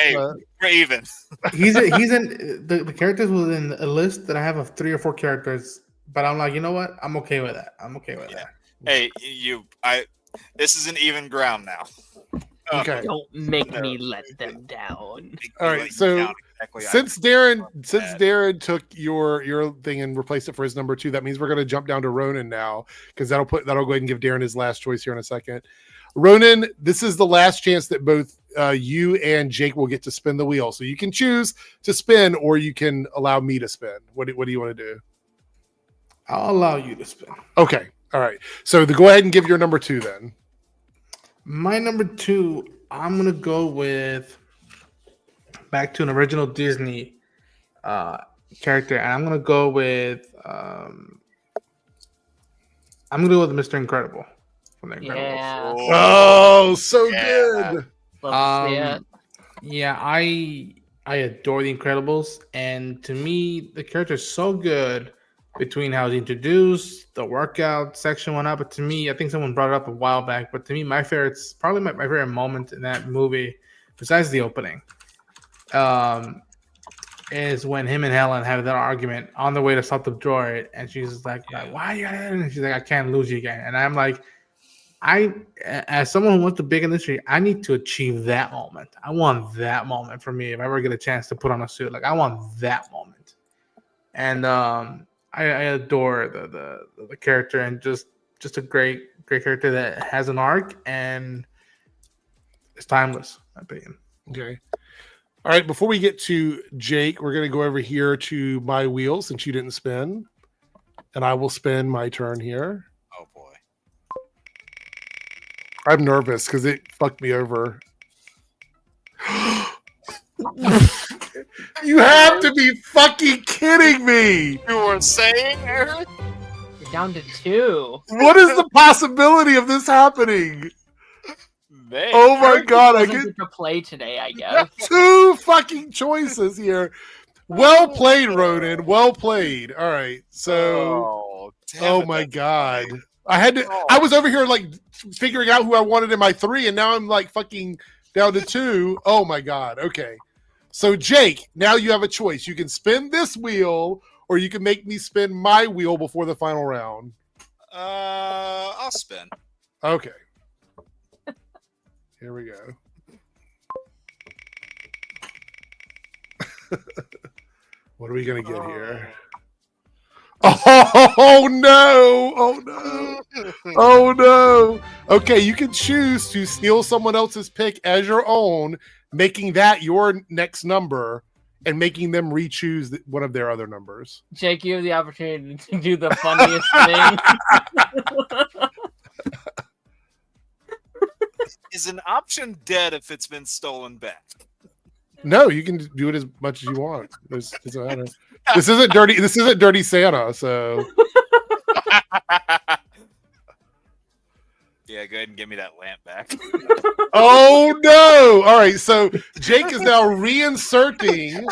We're even. He's in the characters was in a list that I have of 3 or 4 characters, but I'm like, you know what? I'm okay with that. That. Hey, this is an even ground now. Okay. Don't make me let them down. All right, so since Darren took your thing and replaced it for his number 2, that means we're going to jump down to Ronan now, because that'll go ahead and give Darren his last choice here in a second. Ronan, this is the last chance that both you and Jake will get to spin the wheel. So you can choose to spin, or you can allow me to spin. What do you want to do? I'll allow you to spin. Okay. All right. So go ahead and give your number 2 then. My number 2, I'm going to go with back to an original Disney character, and I'm going to go with Mr. Incredible from The Incredibles. Yeah. Oh, so good. Yeah, I adore The Incredibles, and to me, the character is so good between how it's introduced, the workout section went up. But to me, I think someone brought it up a while back, but to me, my favorite moment in that movie, besides the opening, is when him and Helen have that argument on the way to stop the droid, and she's like why you gotta, and she's like, I can't lose you again. And I'm like, as someone who wants to big industry, I need to achieve that moment. I want that moment for me. If I ever get a chance to put on a suit, like I want that moment. And I adore the character, and just a great character that has an arc and is timeless, in my opinion. Okay. All right. Before we get to Jake, we're going to go over here to my wheel, since you didn't spin, and I will spin my turn here. Oh boy. I'm nervous because it fucked me over. You have to be fucking kidding me! You were saying, Eric? You're down to 2. What is the possibility of this happening? Man. Oh my god! I get to play today, I guess. 2 fucking choices here. Well played, Ronan. Well played. All right. So, oh my god! I was over here like figuring out who I wanted in my 3, and now I'm like fucking down to 2. Oh my god. Okay. So, Jake, now you have a choice. You can spin this wheel, or you can make me spin my wheel before the final round. I'll spin. Okay. Here we go. What are we gonna get here? Oh no! Oh no! Oh no! Okay, you can choose to steal someone else's pick as your own, making that your next number, and making them re-choose one of their other numbers. Jake, you have the opportunity to do the funniest thing. Is an option dead if it's been stolen back? No, you can do it as much as you want. This isn't dirty. This isn't Dirty Santa. So Yeah, go ahead and give me that lamp back. oh no! All right, so Jake is now reinserting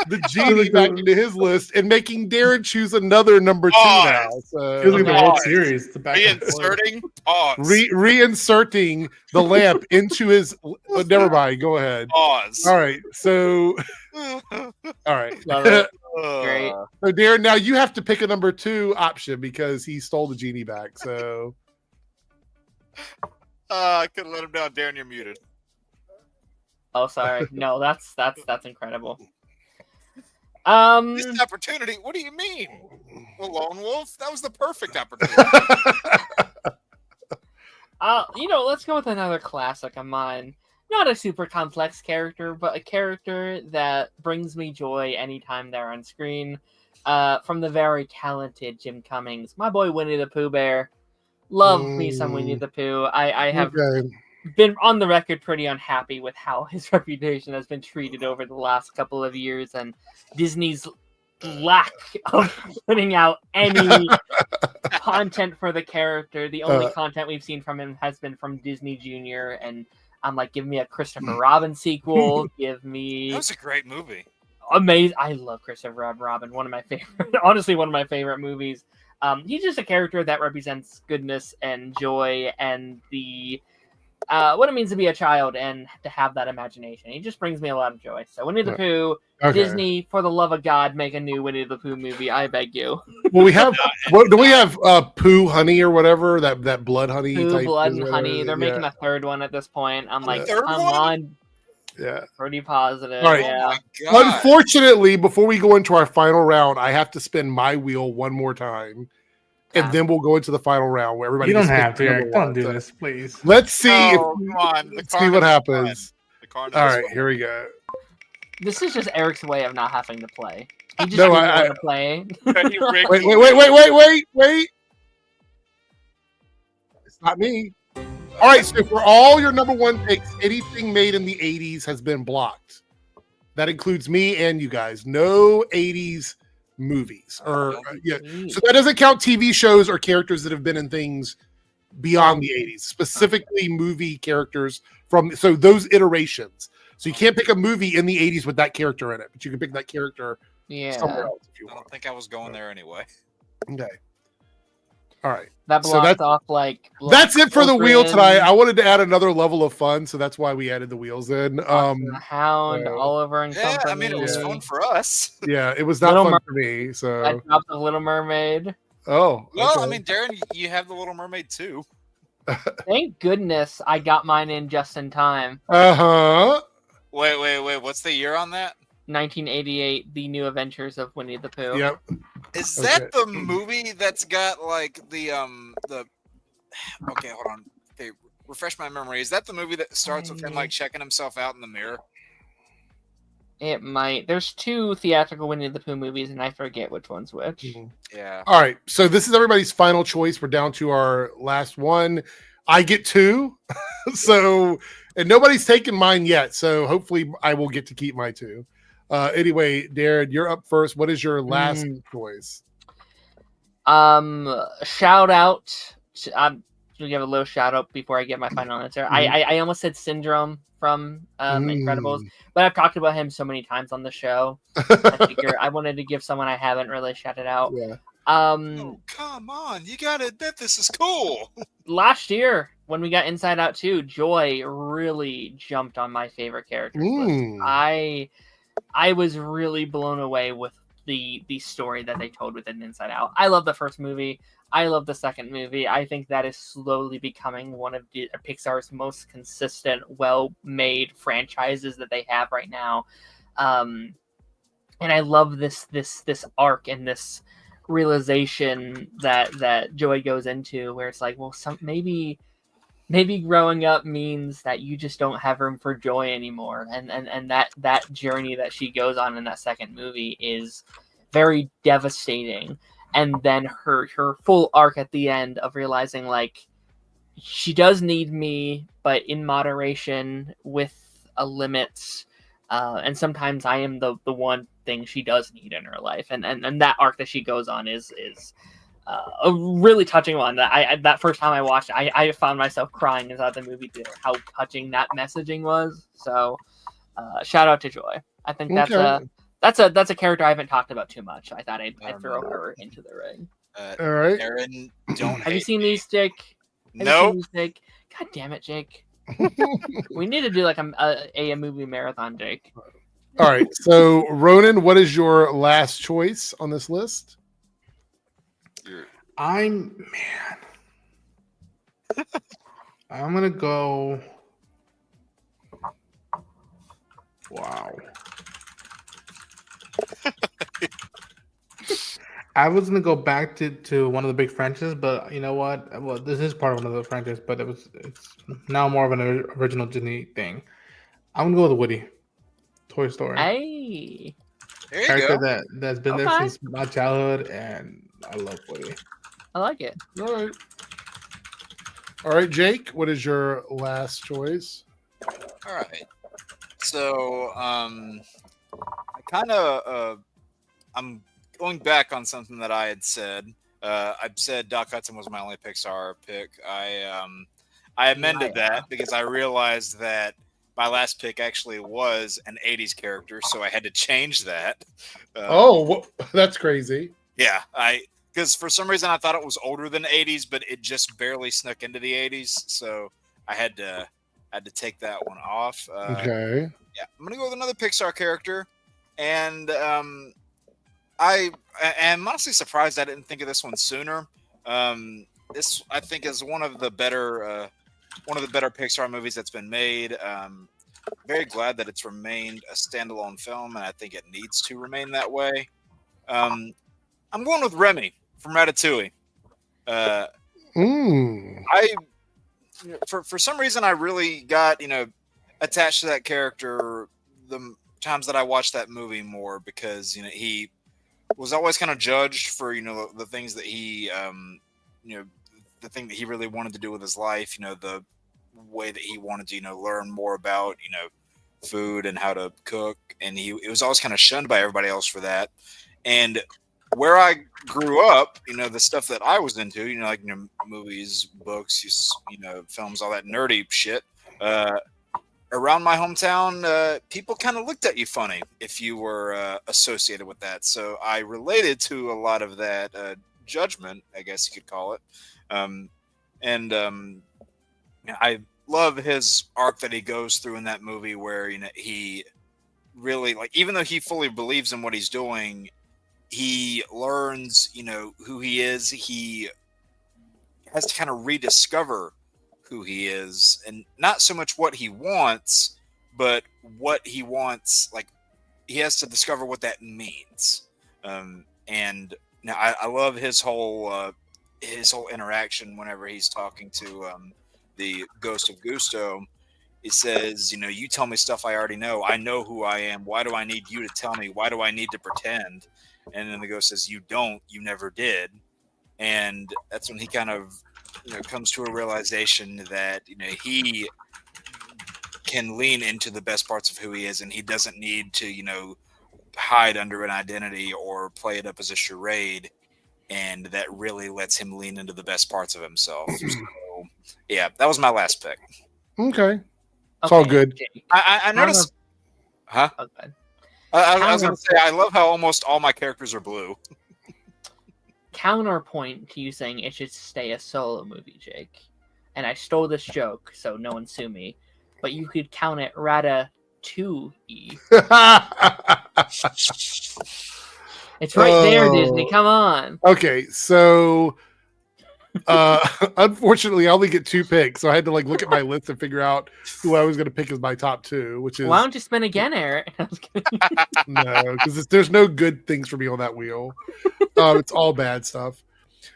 the genie back into his list and making Darren choose another number 2 now. So Feels like the World Pause. Series. The back and forth. Reinserting. Pause. reinserting the lamp into his. Never mind. Go ahead. Pause. All right. So all right. Love it. Great. So Darren, now you have to pick a number 2 option because he stole the genie back. So I couldn't let him down. Darren, you're muted. Oh, sorry. No, that's incredible. Missed opportunity? What do you mean? The lone wolf? That was the perfect opportunity. Let's go with another classic of mine. Not a super complex character, but a character that brings me joy anytime they're on screen. From the very talented Jim Cummings, my boy Winnie the Pooh Bear. Love me some Winnie the Pooh. I have been on the record pretty unhappy with how his reputation has been treated over the last couple of years, and Disney's lack of putting out any content for the character. The only content we've seen from him has been from Disney Junior, and I'm like, give me a Christopher Robin sequel. Give me. That was a great movie. Amazing. I love Christopher Robin. One of my favorite, honestly, one of my favorite movies. He's just a character that represents goodness and joy and the what it means to be a child and to have that imagination. He just brings me a lot of joy. So Winnie the Pooh, Disney, for the love of God, make a new Winnie the Pooh movie. I beg you. Well, we have. What do we have? Pooh Honey or whatever that blood honey. Pooh, type Blood, thing, and whatever. Honey. They're making a third one at this point. I'm like, third come one? on. Yeah. Pretty positive. All right. Yeah. Oh my God. Unfortunately, before we go into our final round, I have to spin my wheel one more time. And then we'll go into the final round where everybody. You don't gets have to, pick Eric. number Don't one. do So this, please. Let's see. Oh, come on. Let's see what happens. The All right, here we go. This is just Eric's way of not having to play. He just No, didn't I- want to play. Wait. It's not me. All right, so for all your number 1 picks, anything made in the 80s has been blocked. That includes me and you guys. No 80s movies. So that doesn't count TV shows or characters that have been in things beyond the 80s, specifically movie characters from those iterations. So you can't pick a movie in the 80s with that character in it, but you can pick that character somewhere else if you I want. don't think I was going there anyway. Okay. All right. That So blocked off like. That's it for the wheel Children, tonight. I wanted to add another level of fun, so that's why we added the wheels in. the Hound, uh, Oliver and Yeah, Company. I mean, it was Yeah. fun for us. Yeah, it was not Little fun for me. I So, dropped the Little Mermaid. well, Well, I mean, Darren, you have the Little Mermaid too. Thank goodness I got mine in just in time. Wait. What's the year on that? 1988, The New Adventures of Winnie the Pooh. Yep. Is that the movie that's got like the Okay, hold on. Okay, refresh my memory. Is that the movie that starts with him like checking himself out in the mirror? It might. There's 2 theatrical Winnie the Pooh movies, and I forget which one's which. Yeah. All right. So this is everybody's final choice. We're down to our last one. I get 2. And nobody's taken mine yet. So hopefully I will get to keep my 2. Anyway, Darren, you're up first. What is your last choice? Shout out. I'm gonna give a little shout out before I get my final answer. I almost said Syndrome from Incredibles, but I've talked about him so many times on the show. I figure I wanted to give someone I haven't really shouted out. Yeah. Oh, come on. You got to admit this is cool. Last year when we got Inside Out 2, Joy really jumped on my favorite characters list. I was really blown away with the story that they told within Inside Out. I love the first movie. I love the second movie. I think that is slowly becoming one of Pixar's most consistent, well-made franchises that they have right now. And I love this arc and this realization that Joey goes into, where it's like, well, maybe growing up means that you just don't have room for joy anymore, and that journey that she goes on in that second movie is very devastating. And then her full arc at the end of realizing, like, she does need me, but in moderation, with a limit, and sometimes I am the one thing she does need in her life, and that arc that she goes on is a really touching one. That first time I watched it, I found myself crying inside the movie theater, how touching that messaging was. So shout out to Joy. I think that's a character I haven't talked about too much. I thought I'd throw her into the ring. All right, Aaron, don't have you seen these, Jake? No. Jake? God damn it, Jake. We need to do like a movie marathon, Jake. All right, so Ronan, what is your last choice on this list? I'm gonna go. Wow. I was gonna go back to one of the big franchises, but you know what? Well, this is part of one of the franchises, but it's now more of an original Disney thing. I'm gonna go with Woody, Toy Story. Hey, There you Character go. that's been there Okay. since my childhood, and I love Woody. I like it. All right, Jake, what is your last choice? All right. So, I kind of, I'm going back on something that I had said. I said Doc Hudson was my only Pixar pick. I amended that because I realized that my last pick actually was an 80s character, so I had to change that. That's crazy. Yeah, because for some reason I thought it was older than 80s, but it just barely snuck into the 80s, so I had to take that one off. Okay. Yeah, I'm gonna go with another Pixar character, and I am honestly surprised I didn't think of this one sooner. This I think is one of the better Pixar movies that's been made. Very glad that it's remained a standalone film, and I think it needs to remain that way. I'm going with Remy from Ratatouille. For some reason I really got attached to that character the times that I watched that movie more, because he was always kind of judged for the things that he the thing that he really wanted to do with his life, the way that he wanted to learn more about food and how to cook, and it was always kind of shunned by everybody else for that. And where I grew up, the stuff that I was into, like movies, books, films, all that nerdy shit. Around my hometown, people kind of looked at you funny if you were associated with that. So I related to a lot of that judgment, I guess you could call it. I love his arc that he goes through in that movie, where he really, like, even though he fully believes in what he's doing, he learns who he is. He has to kind of rediscover who he is, and not so much what he wants, but what he wants. Like, he has to discover what that means. And now I love his whole interaction whenever he's talking to the ghost of Gusto. He says, you tell me stuff I already know. I know who I am. Why do I need you to tell me? Why do I need to pretend? And then the ghost says, you don't. You never did. And that's when he kind of comes to a realization that he can lean into the best parts of who he is, and he doesn't need to hide under an identity or play it up as a charade. And that really lets him lean into the best parts of himself. So, yeah, that was my last pick. Okay. It's all good. Jake. I noticed. Huh? Okay. I was going to say, I love how almost all my characters are blue. Counterpoint to you saying it should stay a solo movie, Jake. And I stole this joke, so no one sue me. But you could count it Ratatouille. It's right there, Disney. Come on. Okay, so unfortunately, I only get 2 picks, so I had to look at my list and figure out who I was going to pick as my top 2, which is Why don't you spin again, Eric? no, because there's no good things for me on that wheel. It's all bad stuff.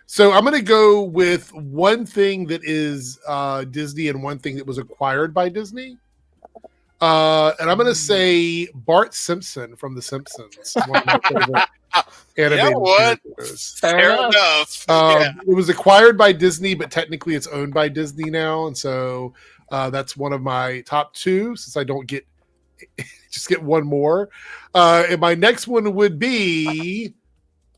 So I'm going to go with one thing that is Disney and one thing that was acquired by Disney. And I'm going to say Bart Simpson from The Simpsons. One of my favorite animated characters. Fair enough. It was acquired by Disney, but technically it's owned by Disney now. And so that's one of my top 2, since I don't get just get one more. And my next one would be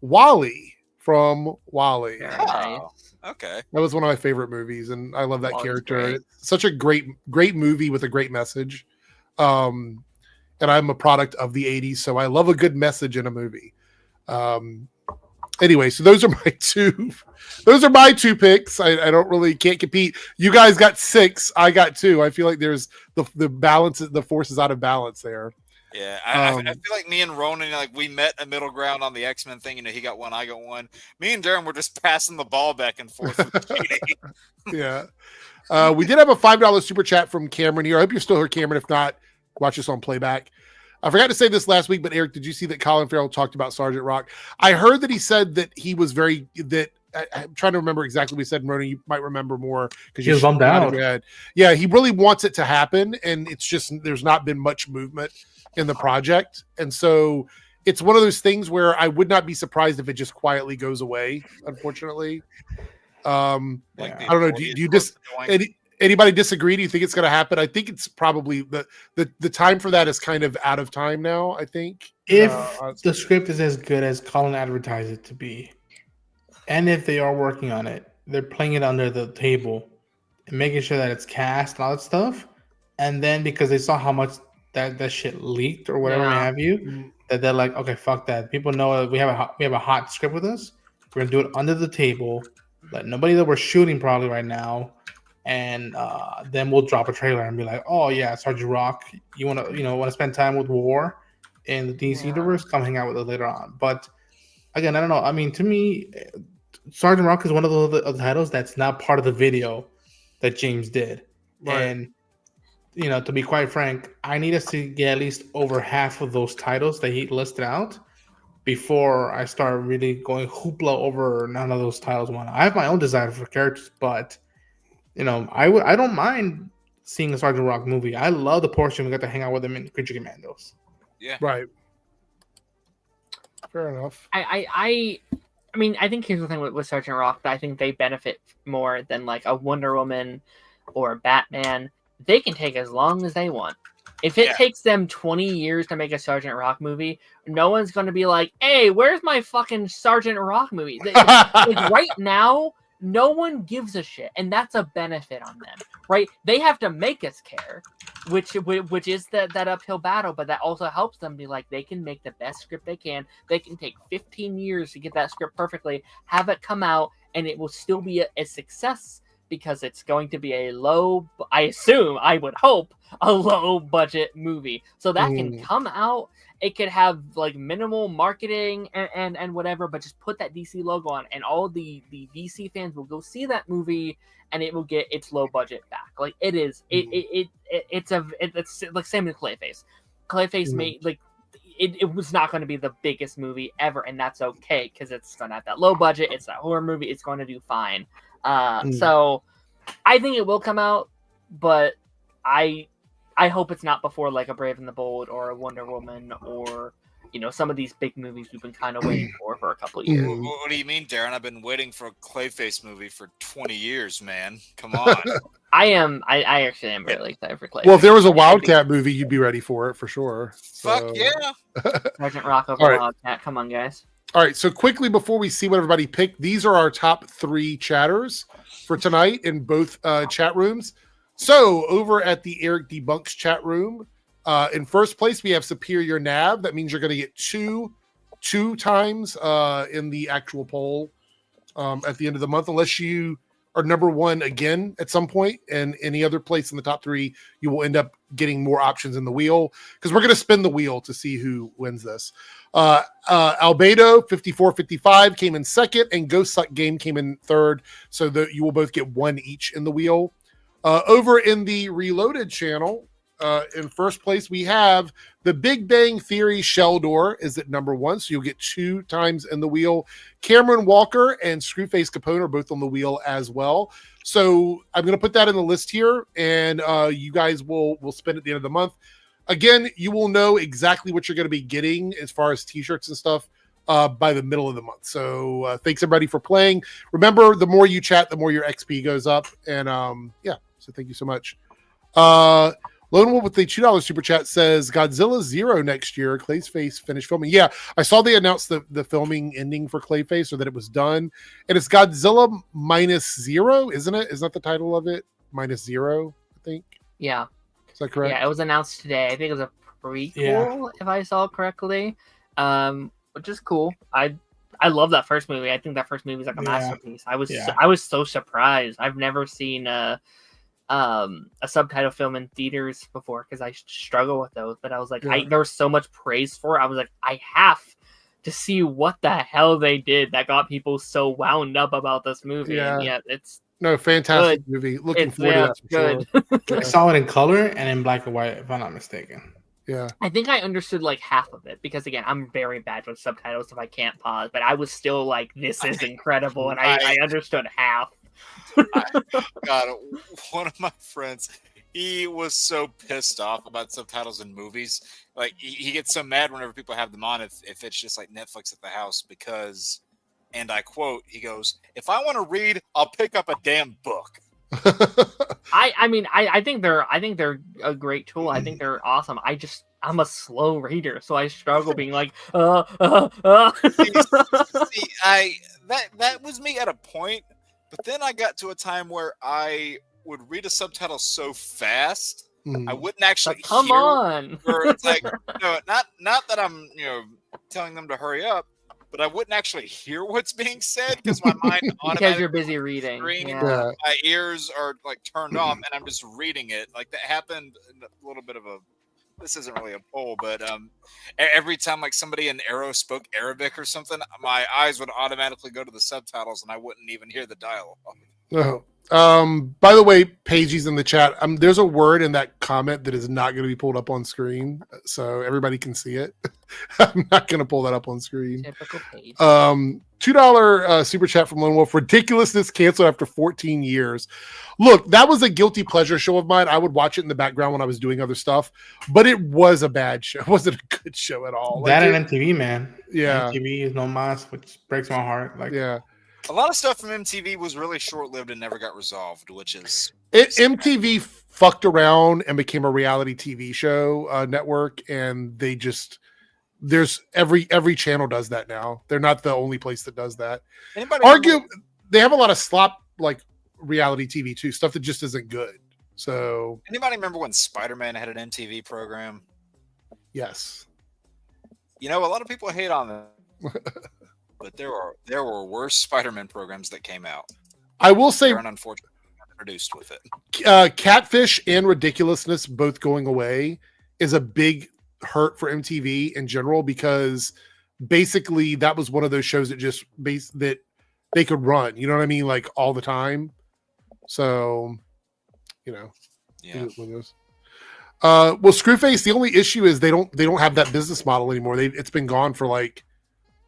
Wally from Wally. Oh, okay. That was one of my favorite movies, and I love that Wally's character. great. It's such a great movie with a great message. And I'm a product of the 80s, so I love a good message in a movie. Anyway, so those are my 2. Those are my 2 picks. I don't really can't compete. You guys got 6. I got 2. I feel like there's the balance. The force is out of balance there. Yeah, I feel like me and Ronan, we met a middle ground on the X-Men thing. He got 1, I got 1. Me and Darren were just passing the ball back and forth. Yeah. We did have a $5 super chat from Cameron here. I hope you're still here, Cameron. If not, watch this on playback. I forgot to say this last week, but Eric, did you see that Colin Farrell talked about Sergeant Rock? I heard that he said that he was I'm trying to remember exactly what he said. Ronan, you might remember more because He was bummed out. Yeah, he really wants it to happen, and it's just there's not been much movement in the project, and so it's one of those things where I would not be surprised if it just quietly goes away. Unfortunately, I don't know. Do you just anybody disagree? Do you think it's going to happen? I think it's probably the time for that is kind of out of time now. I think if the script is as good as Colin advertised it to be, and if they are working on it, they're playing it under the table and making sure that it's cast and all that stuff, and then because they saw how much that shit leaked or whatever may have you, that they're like, okay, fuck that. People know we have a hot script with us. We're gonna do it under the table, let nobody that we're shooting probably right now, and then we'll drop a trailer and be like, oh yeah, Sergeant Rock, you want to spend time with War in the DC universe? Come hang out with it later on. But again, I don't know. I mean, to me, Sergeant Rock is one of the titles that's not part of the video that James did, Right. and to be quite frank, I need us to get at least over half of those titles that he listed out before I start really going hoopla over none of those titles. I have my own desire for characters, but I don't mind seeing a Sergeant Rock movie. I love the portion we got to hang out with him in Creature Commandos. Yeah, right. Fair enough. I mean, I think here's the thing with Sergeant Rock that I think they benefit more than a Wonder Woman or Batman. They can take as long as they want. If it takes them 20 years to make a Sergeant Rock movie, no one's going to be like, hey, where's my fucking Sergeant Rock movie? Right now, no one gives a shit, and that's a benefit on them, right? They have to make us care, which is that uphill battle, but that also helps them be like, they can make the best script they can. They can take 15 years to get that script perfectly, have it come out, and it will still be a success because it's going to be I would hope, a low budget movie. So that can come out. It could have minimal marketing and whatever, but just put that DC logo on, and all the DC fans will go see that movie, and it will get its low budget back. It's same with Clayface. Clayface made it was not going to be the biggest movie ever, and that's okay because it's going to have that low budget. It's that horror movie. It's going to do fine. So I think it will come out, but I hope it's not before a Brave and the Bold or a Wonder Woman or some of these big movies we've been kind of waiting for a couple of years. What do you mean, Darren? I've been waiting for a Clayface movie for 20 years, man. Come on. I actually am really excited for Clayface. Well, if there was a Wildcat movie, you'd be ready for it for sure. Fuck yeah. Sergeant Rock over Wildcat. Come on, guys. All right, so quickly before we see what everybody picked, these are our top 3 chatters for tonight in both chat rooms. So over at the AirrickDebunks chat room, in first place we have Superior Nav. That means you're going to get two times in the actual poll at the end of the month, unless you are number one again at some point, and any other place in the top three, you will end up getting more options in the wheel, because we're going to spin the wheel to see who wins this. Albedo 54-55 came in second, and Ghost Suck Game came in third, so that you will both get one each in the wheel. Over in the Reloaded channel, in first place, we have The Big Bang Theory Sheldor is at number one, so you'll get 2 times in the wheel. Cameron Walker and Screwface Capone are both on the wheel as well. So I'm going to put that in the list here, and you guys will spend at the end of the month. Again, you will know exactly what you're going to be getting as far as t-shirts and stuff by the middle of the month. So thanks everybody for playing. Remember, the more you chat, the more your XP goes up. And yeah, so thank you so much. Lone Wolf with the $2 super chat says Godzilla 0 next year. Clayface finished filming. Yeah, I saw they announced the filming ending for Clayface, or that it was done. And it's Godzilla -0, isn't it? Is that the title of it? -0, I think. Yeah. Is that correct? Yeah, it was announced today. I think it was a prequel, if I saw correctly. Which is cool. I love that first movie. I think that first movie is like a masterpiece. I was so surprised. I've never seen a subtitle film in theaters before, because I struggle with those, but I was like, there was so much praise for it. I was like, I have to see what the hell they did that got people so wound up about this movie. Yeah, and it's fantastic good. movie. Looking forward to that for sure. I saw it in color and in black and white, if I'm not mistaken. Yeah, I think I understood like half of it, because again, I'm very bad with subtitles if I can't pause, but I was still like, this is incredible, and I understood half. God, one of my friends, he was so pissed off about subtitles in movies. Like, he gets so mad whenever people have them on if it's just like Netflix at the house, because, and I quote, he goes, "If I want to read, I'll pick up a damn book." I think they're a great tool. I think they're awesome. I'm a slow reader, so I struggle being like, See, that was me at a point. But then I got to a time where I would read a subtitle so fast, I wouldn't actually come hear. on. Or it's like, not that I'm telling them to hurry up, but I wouldn't actually hear what's being said, because my mind because you're busy reading. My ears are like turned off, and I'm just reading it. Like, that happened in a little bit of a. This isn't really a poll, but every time like somebody in Arrow spoke Arabic or something, my eyes would automatically go to the subtitles, and I wouldn't even hear the dialogue. Oh. By the way, Pagey's in the chat. There's a word in that comment that is not going to be pulled up on screen, so everybody can see it. I'm not going to pull that up on screen. Typical Page. $2 super chat from Lone Wolf. Ridiculousness canceled after 14 years. Look, that was a guilty pleasure show of mine. I would watch it in the background when I was doing other stuff, but it was a bad show. It wasn't a good show at all. That and MTV, man. Yeah. MTV is no mas, which breaks my heart. Like, yeah. A lot of stuff from MTV was really short-lived and never got resolved, which is... MTV fucked around and became a reality TV show network, and they just... There's every channel does that now. They're not the only place that does that. They have a lot of slop like reality TV too, stuff that just isn't good. So anybody remember when Spider-Man had an MTV program? Yes. A lot of people hate on it, but there were worse Spider-Man programs that came out. I will say, unfortunately produced with it. Catfish and Ridiculousness both going away is a big hurt for MTV in general, because basically that was one of those shows that just that they could run, you know what I mean, like all the time. So yeah. Well, Screwface, the only issue is they don't have that business model anymore. It's been gone for like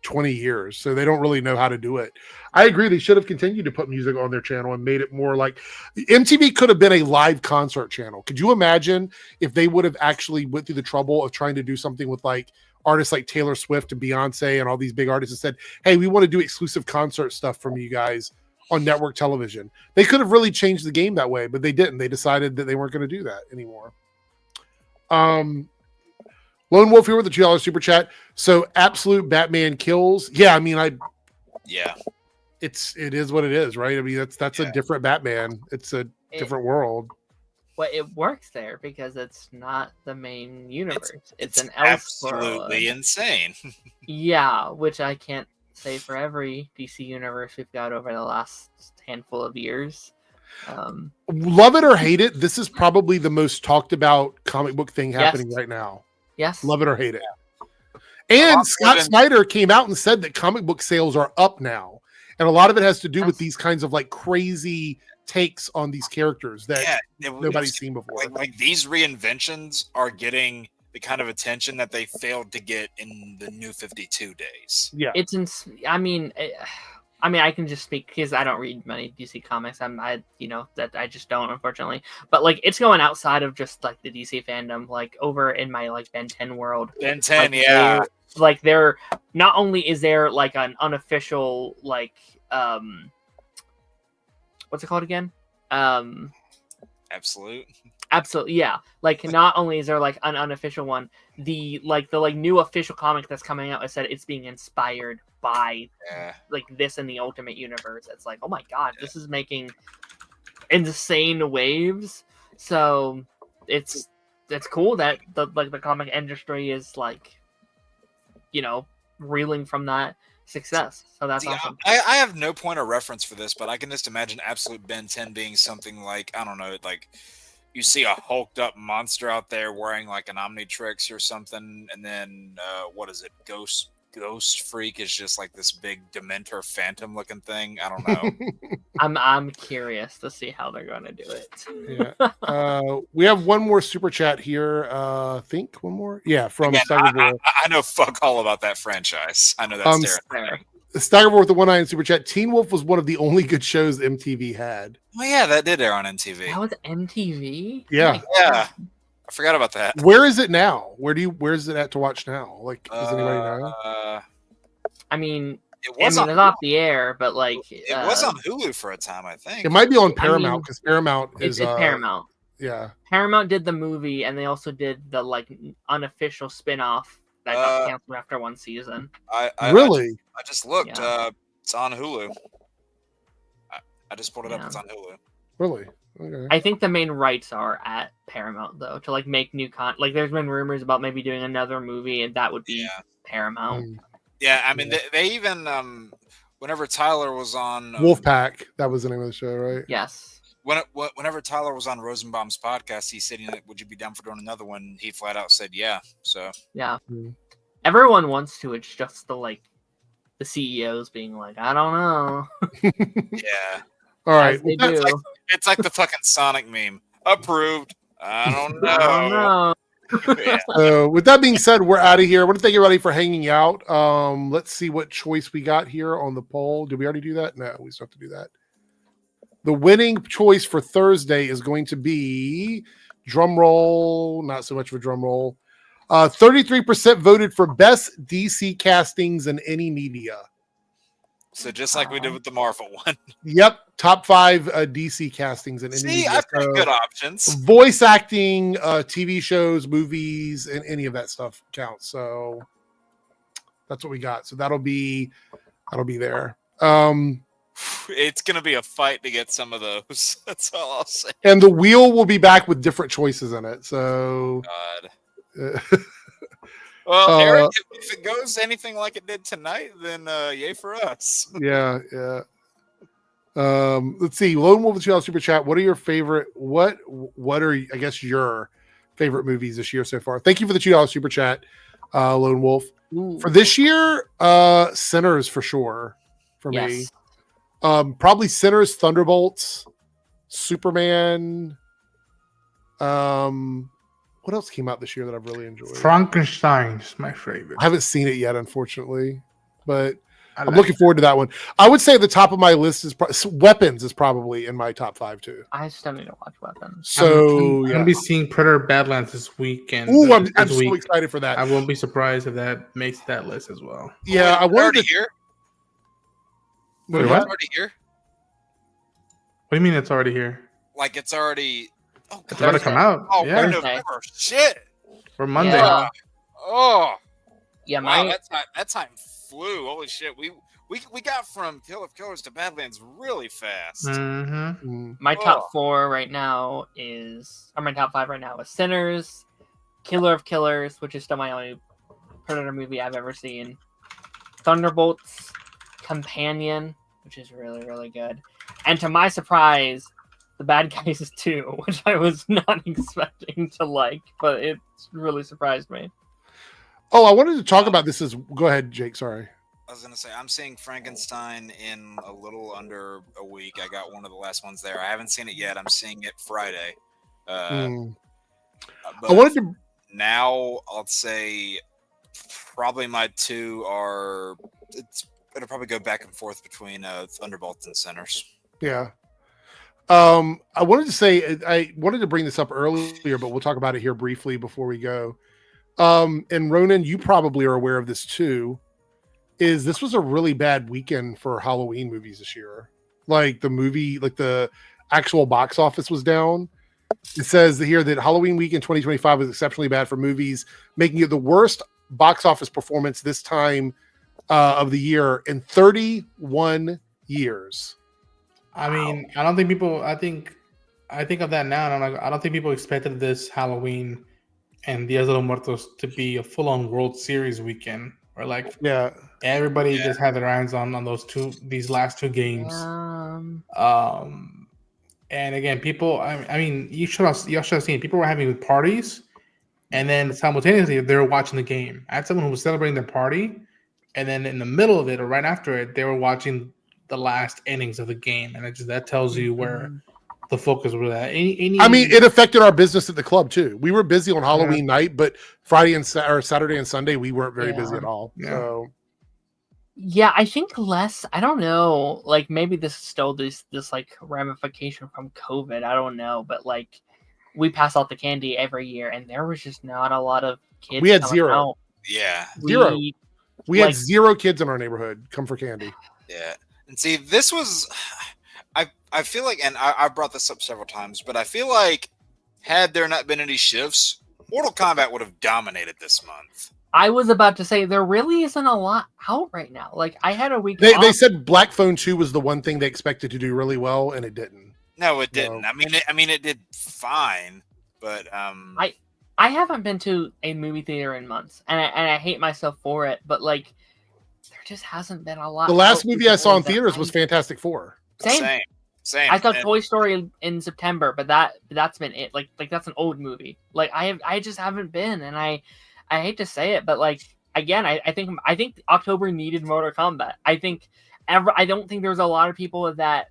20 years, so they don't really know how to do it. I agree, they should have continued to put music on their channel and made it more like MTV could have been a live concert channel. Could you imagine if they would have actually went through the trouble of trying to do something with like artists like Taylor Swift and Beyonce and all these big artists and said, hey, we want to do exclusive concert stuff from you guys on network television? They could have really changed the game that way, but they didn't. They decided that they weren't going to do that anymore. Lone Wolf here with the $2 super chat. So absolute Batman kills. Yeah, I mean, it is what it is, right? I mean, that's a different Batman. It's a different world. Well, it works there because it's not the main universe. It's an absolutely insane. Yeah, which I can't say for every DC universe we've got over the last handful of years. Love it or hate it, this is probably the most talked about comic book thing happening right now. Yes. Love it or hate it. And Scott Snyder came out and said that comic book sales are up now. And a lot of it has to do with these kinds of like crazy takes on these characters that nobody's seen before. Like these reinventions are getting the kind of attention that they failed to get in the New 52 days. Yeah. I mean, I can just speak because I don't read many DC comics. I just don't, unfortunately. But like, it's going outside of just like the DC fandom. Like over in my like Ben 10 world. Ben 10, yeah. They're not only is there like an unofficial like what's it called again? Absolute, yeah. Like not only is there like an unofficial one, the new official comic that's coming out, I said it's being inspired by like this in the Ultimate Universe. It's like, oh my god, this is making insane waves. So it's cool that the comic industry is like, reeling from that success. So that's awesome. I have no point of reference for this, but I can just imagine Absolute Ben 10 being something like, I don't know, like you see a hulked up monster out there wearing like an Omnitrix or something, and then what is it? Ghost Freak is just like this big Dementor Phantom looking thing. I don't know. I'm curious to see how they're going to do it. Yeah. We have one more super chat here. Think one more. Yeah, from Staggervore. I know fuck all about that franchise. I know that's fair. Staggervore with the 1 eye in super chat. Teen Wolf was one of the only good shows MTV had. Oh yeah, that did air on MTV. That was MTV. Yeah. Yeah. I forgot about that. Where is it now? Where's it at to watch now? Like, does anybody know? I mean, it was off the air, but like it was on Hulu for a time, I think. It might be on Paramount because Paramount is Paramount. Yeah. Paramount did the movie, and they also did the like unofficial spin-off that got canceled after one season. Really? I just looked. It's on Hulu. I just pulled it up. It's on Hulu. Really? Okay. I think the main rights are at Paramount though, to like make new like there's been rumors about maybe doing another movie, and that would be Paramount. Yeah, I mean they even whenever Tyler was on Wolfpack, that was the name of the show, right? Yes. Whenever Tyler was on Rosenbaum's podcast, he said, "Would you be down for doing another one?" He flat out said, "Yeah." So yeah, everyone wants to. It's just the CEOs being like, "I don't know." Yeah. All right. It's like the fucking Sonic meme. Approved. I don't know. With that being said, we're out of here. I want to thank everybody for hanging out. Let's see what choice we got here on the poll. Did we already do that? No, we still have to do that. The winning choice for Thursday is going to be, drum roll, not so much of a drum roll. 33% voted for best DC castings in any media. So just like we did with the Marvel one. Yep. Top 5 DC castings in any media. I have pretty good options. Voice acting, TV shows, movies, and any of that stuff counts. So that's what we got. So that'll be there. It's gonna be a fight to get some of those. That's all I'll say. And the wheel will be back with different choices in it. So God. Well, Eric, if it goes anything like it did tonight, then yay for us. Yeah. Let's see. Lone Wolf $2 super chat. What are your favorite? What are I guess your favorite movies this year so far? Thank you for the $2 super chat, Lone Wolf. Ooh. For this year, Sinners for sure. For me, probably Sinners, Thunderbolts, Superman. What else came out this year that I've really enjoyed? Frankenstein is my favorite. I haven't seen it yet, unfortunately, but I'm looking forward to that one. I would say at the top of my list is Weapons is probably in my top 5 too. I still need to watch Weapons. So I'm gonna be seeing Predator Badlands this weekend. Ooh, I'm so excited for that. I won't be surprised if that makes that list as well. Yeah, I wanted to hear. Wait, It's what? already here. What do you mean it's already here? Like it's already. Oh, It's about to come out. Oh, yeah, we're November. Shit. for Monday. Yeah. Oh. Yeah, Wow, that time flew. Holy shit. We got from Kill of Killers to Badlands really fast. Mm-hmm. my top 4 right now is, or my top 5 right now is Sinners, Killer of Killers, which is still my only Predator movie I've ever seen, Thunderbolts, Companion, which is really, really good. And to my surprise, The Bad Guys 2, which I was not expecting to like, but it really surprised me. Oh, I wanted to talk about this. Go ahead, Jake. Sorry. I was gonna say I'm seeing Frankenstein in a little under a week. I got one of the last ones there. I haven't seen it yet. I'm seeing it Friday. But I wanted to. Now I'll say probably my two are. It'll probably go back and forth between Thunderbolts and Sinners. Yeah. I wanted to say I wanted to bring this up earlier, but we'll talk about it here briefly before we go. And Ronan, you probably are aware of this too. This was a really bad weekend for Halloween movies this year. Like the actual box office was down. It says here that Halloween week in 2025 was exceptionally bad for movies, making it the worst box office performance this time of the year in 31 years. I mean, I don't think people. I think of that now, and I'm like, I don't think people expected this Halloween and Días de los Muertos to be a full-on World Series weekend, or like, everybody just had their eyes on these last two games. And again, people. I mean, y'all should have seen people were having parties, and then simultaneously they were watching the game. I had someone who was celebrating their party, and then in the middle of it or right after it, they were watching the last innings of the game, and that tells you where the focus was at. I mean, it affected our business at the club too. We were busy on Halloween night, but Friday and Saturday and Sunday we weren't very busy at all. Yeah. So yeah, I think less. I don't know. Like maybe this is still this like ramification from COVID. I don't know, but like we pass out the candy every year, and there was just not a lot of kids. We had coming zero. out. Yeah, zero. We had zero kids in our neighborhood come for candy. Yeah. And see, this was, I feel like, and I brought this up several times, but I feel like had there not been any shifts, Mortal Kombat would have dominated this month. I was about to say there really isn't a lot out right now. Like I had a week. They said Black Phone 2 was the one thing they expected to do really well, and it didn't. No, it didn't. No. I mean, it did fine, but I haven't been to a movie theater in months, and I hate myself for it. But like, there just hasn't been a lot. The last movie I saw in theaters was Fantastic Four. Same. I saw Toy Story in September, but that's been it. Like that's an old movie. Like I just haven't been, and I hate to say it, but like again, I think October needed Mortal Kombat. I don't think there's a lot of people that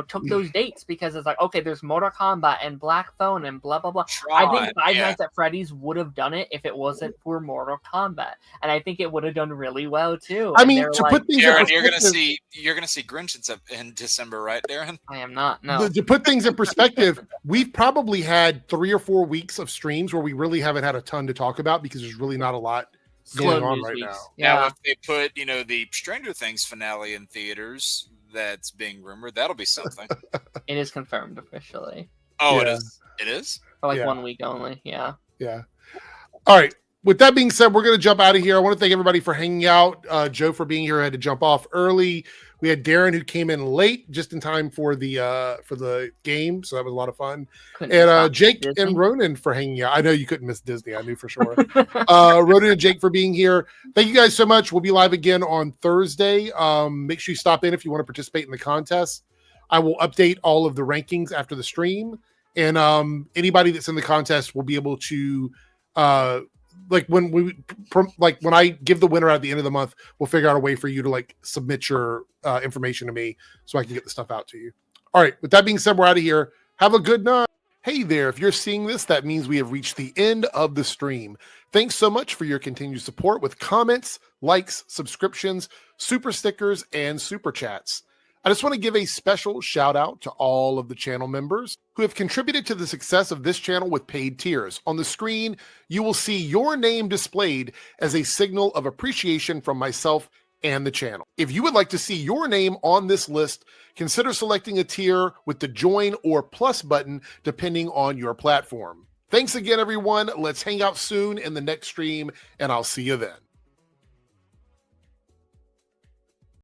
took those dates because it's like, okay, there's Mortal Kombat and Black Phone and blah blah blah. I think Five Nights at Freddy's would have done it if it wasn't for Mortal Kombat, and I think it would have done really well too. I mean, to put things Darren, you're gonna see Grinch in December, right, Darren? I am not. No. To put things in perspective, we've probably had 3 or 4 weeks of streams where we really haven't had a ton to talk about because there's really not a lot going on right now. Yeah. Now, if they put the Stranger Things finale in theaters, that's being rumored, that'll be something. It is confirmed officially. Oh, Yeah. It is For like 1 week only. Yeah. All right, with that being said, we're going to jump out of here. I want to thank everybody for hanging out. Joe for being here. I had to jump off early. We had Darren who came in late just in time for the game, so that was a lot of fun. And Jake Disney. and Ronan for hanging out. I know you couldn't miss Disney. I knew for sure. Ronan and Jake for being here. Thank you guys so much. We'll be live again on Thursday. Make sure you stop in if you want to participate in the contest. I will update all of the rankings after the stream, and anybody that's in the contest will be able to when I give the winner at the end of the month, we'll figure out a way for you to like submit your information to me so I can get the stuff out to you. All right. With that being said, we're out of here. Have a good night. Hey there. If you're seeing this, that means we have reached the end of the stream. Thanks so much for your continued support with comments, likes, subscriptions, super stickers, and super chats. I just want to give a special shout out to all of the channel members who have contributed to the success of this channel with paid tiers. On the screen, you will see your name displayed as a signal of appreciation from myself and the channel. If you would like to see your name on this list, consider selecting a tier with the join or plus button depending on your platform. Thanks again, everyone. Let's hang out soon in the next stream, and I'll see you then.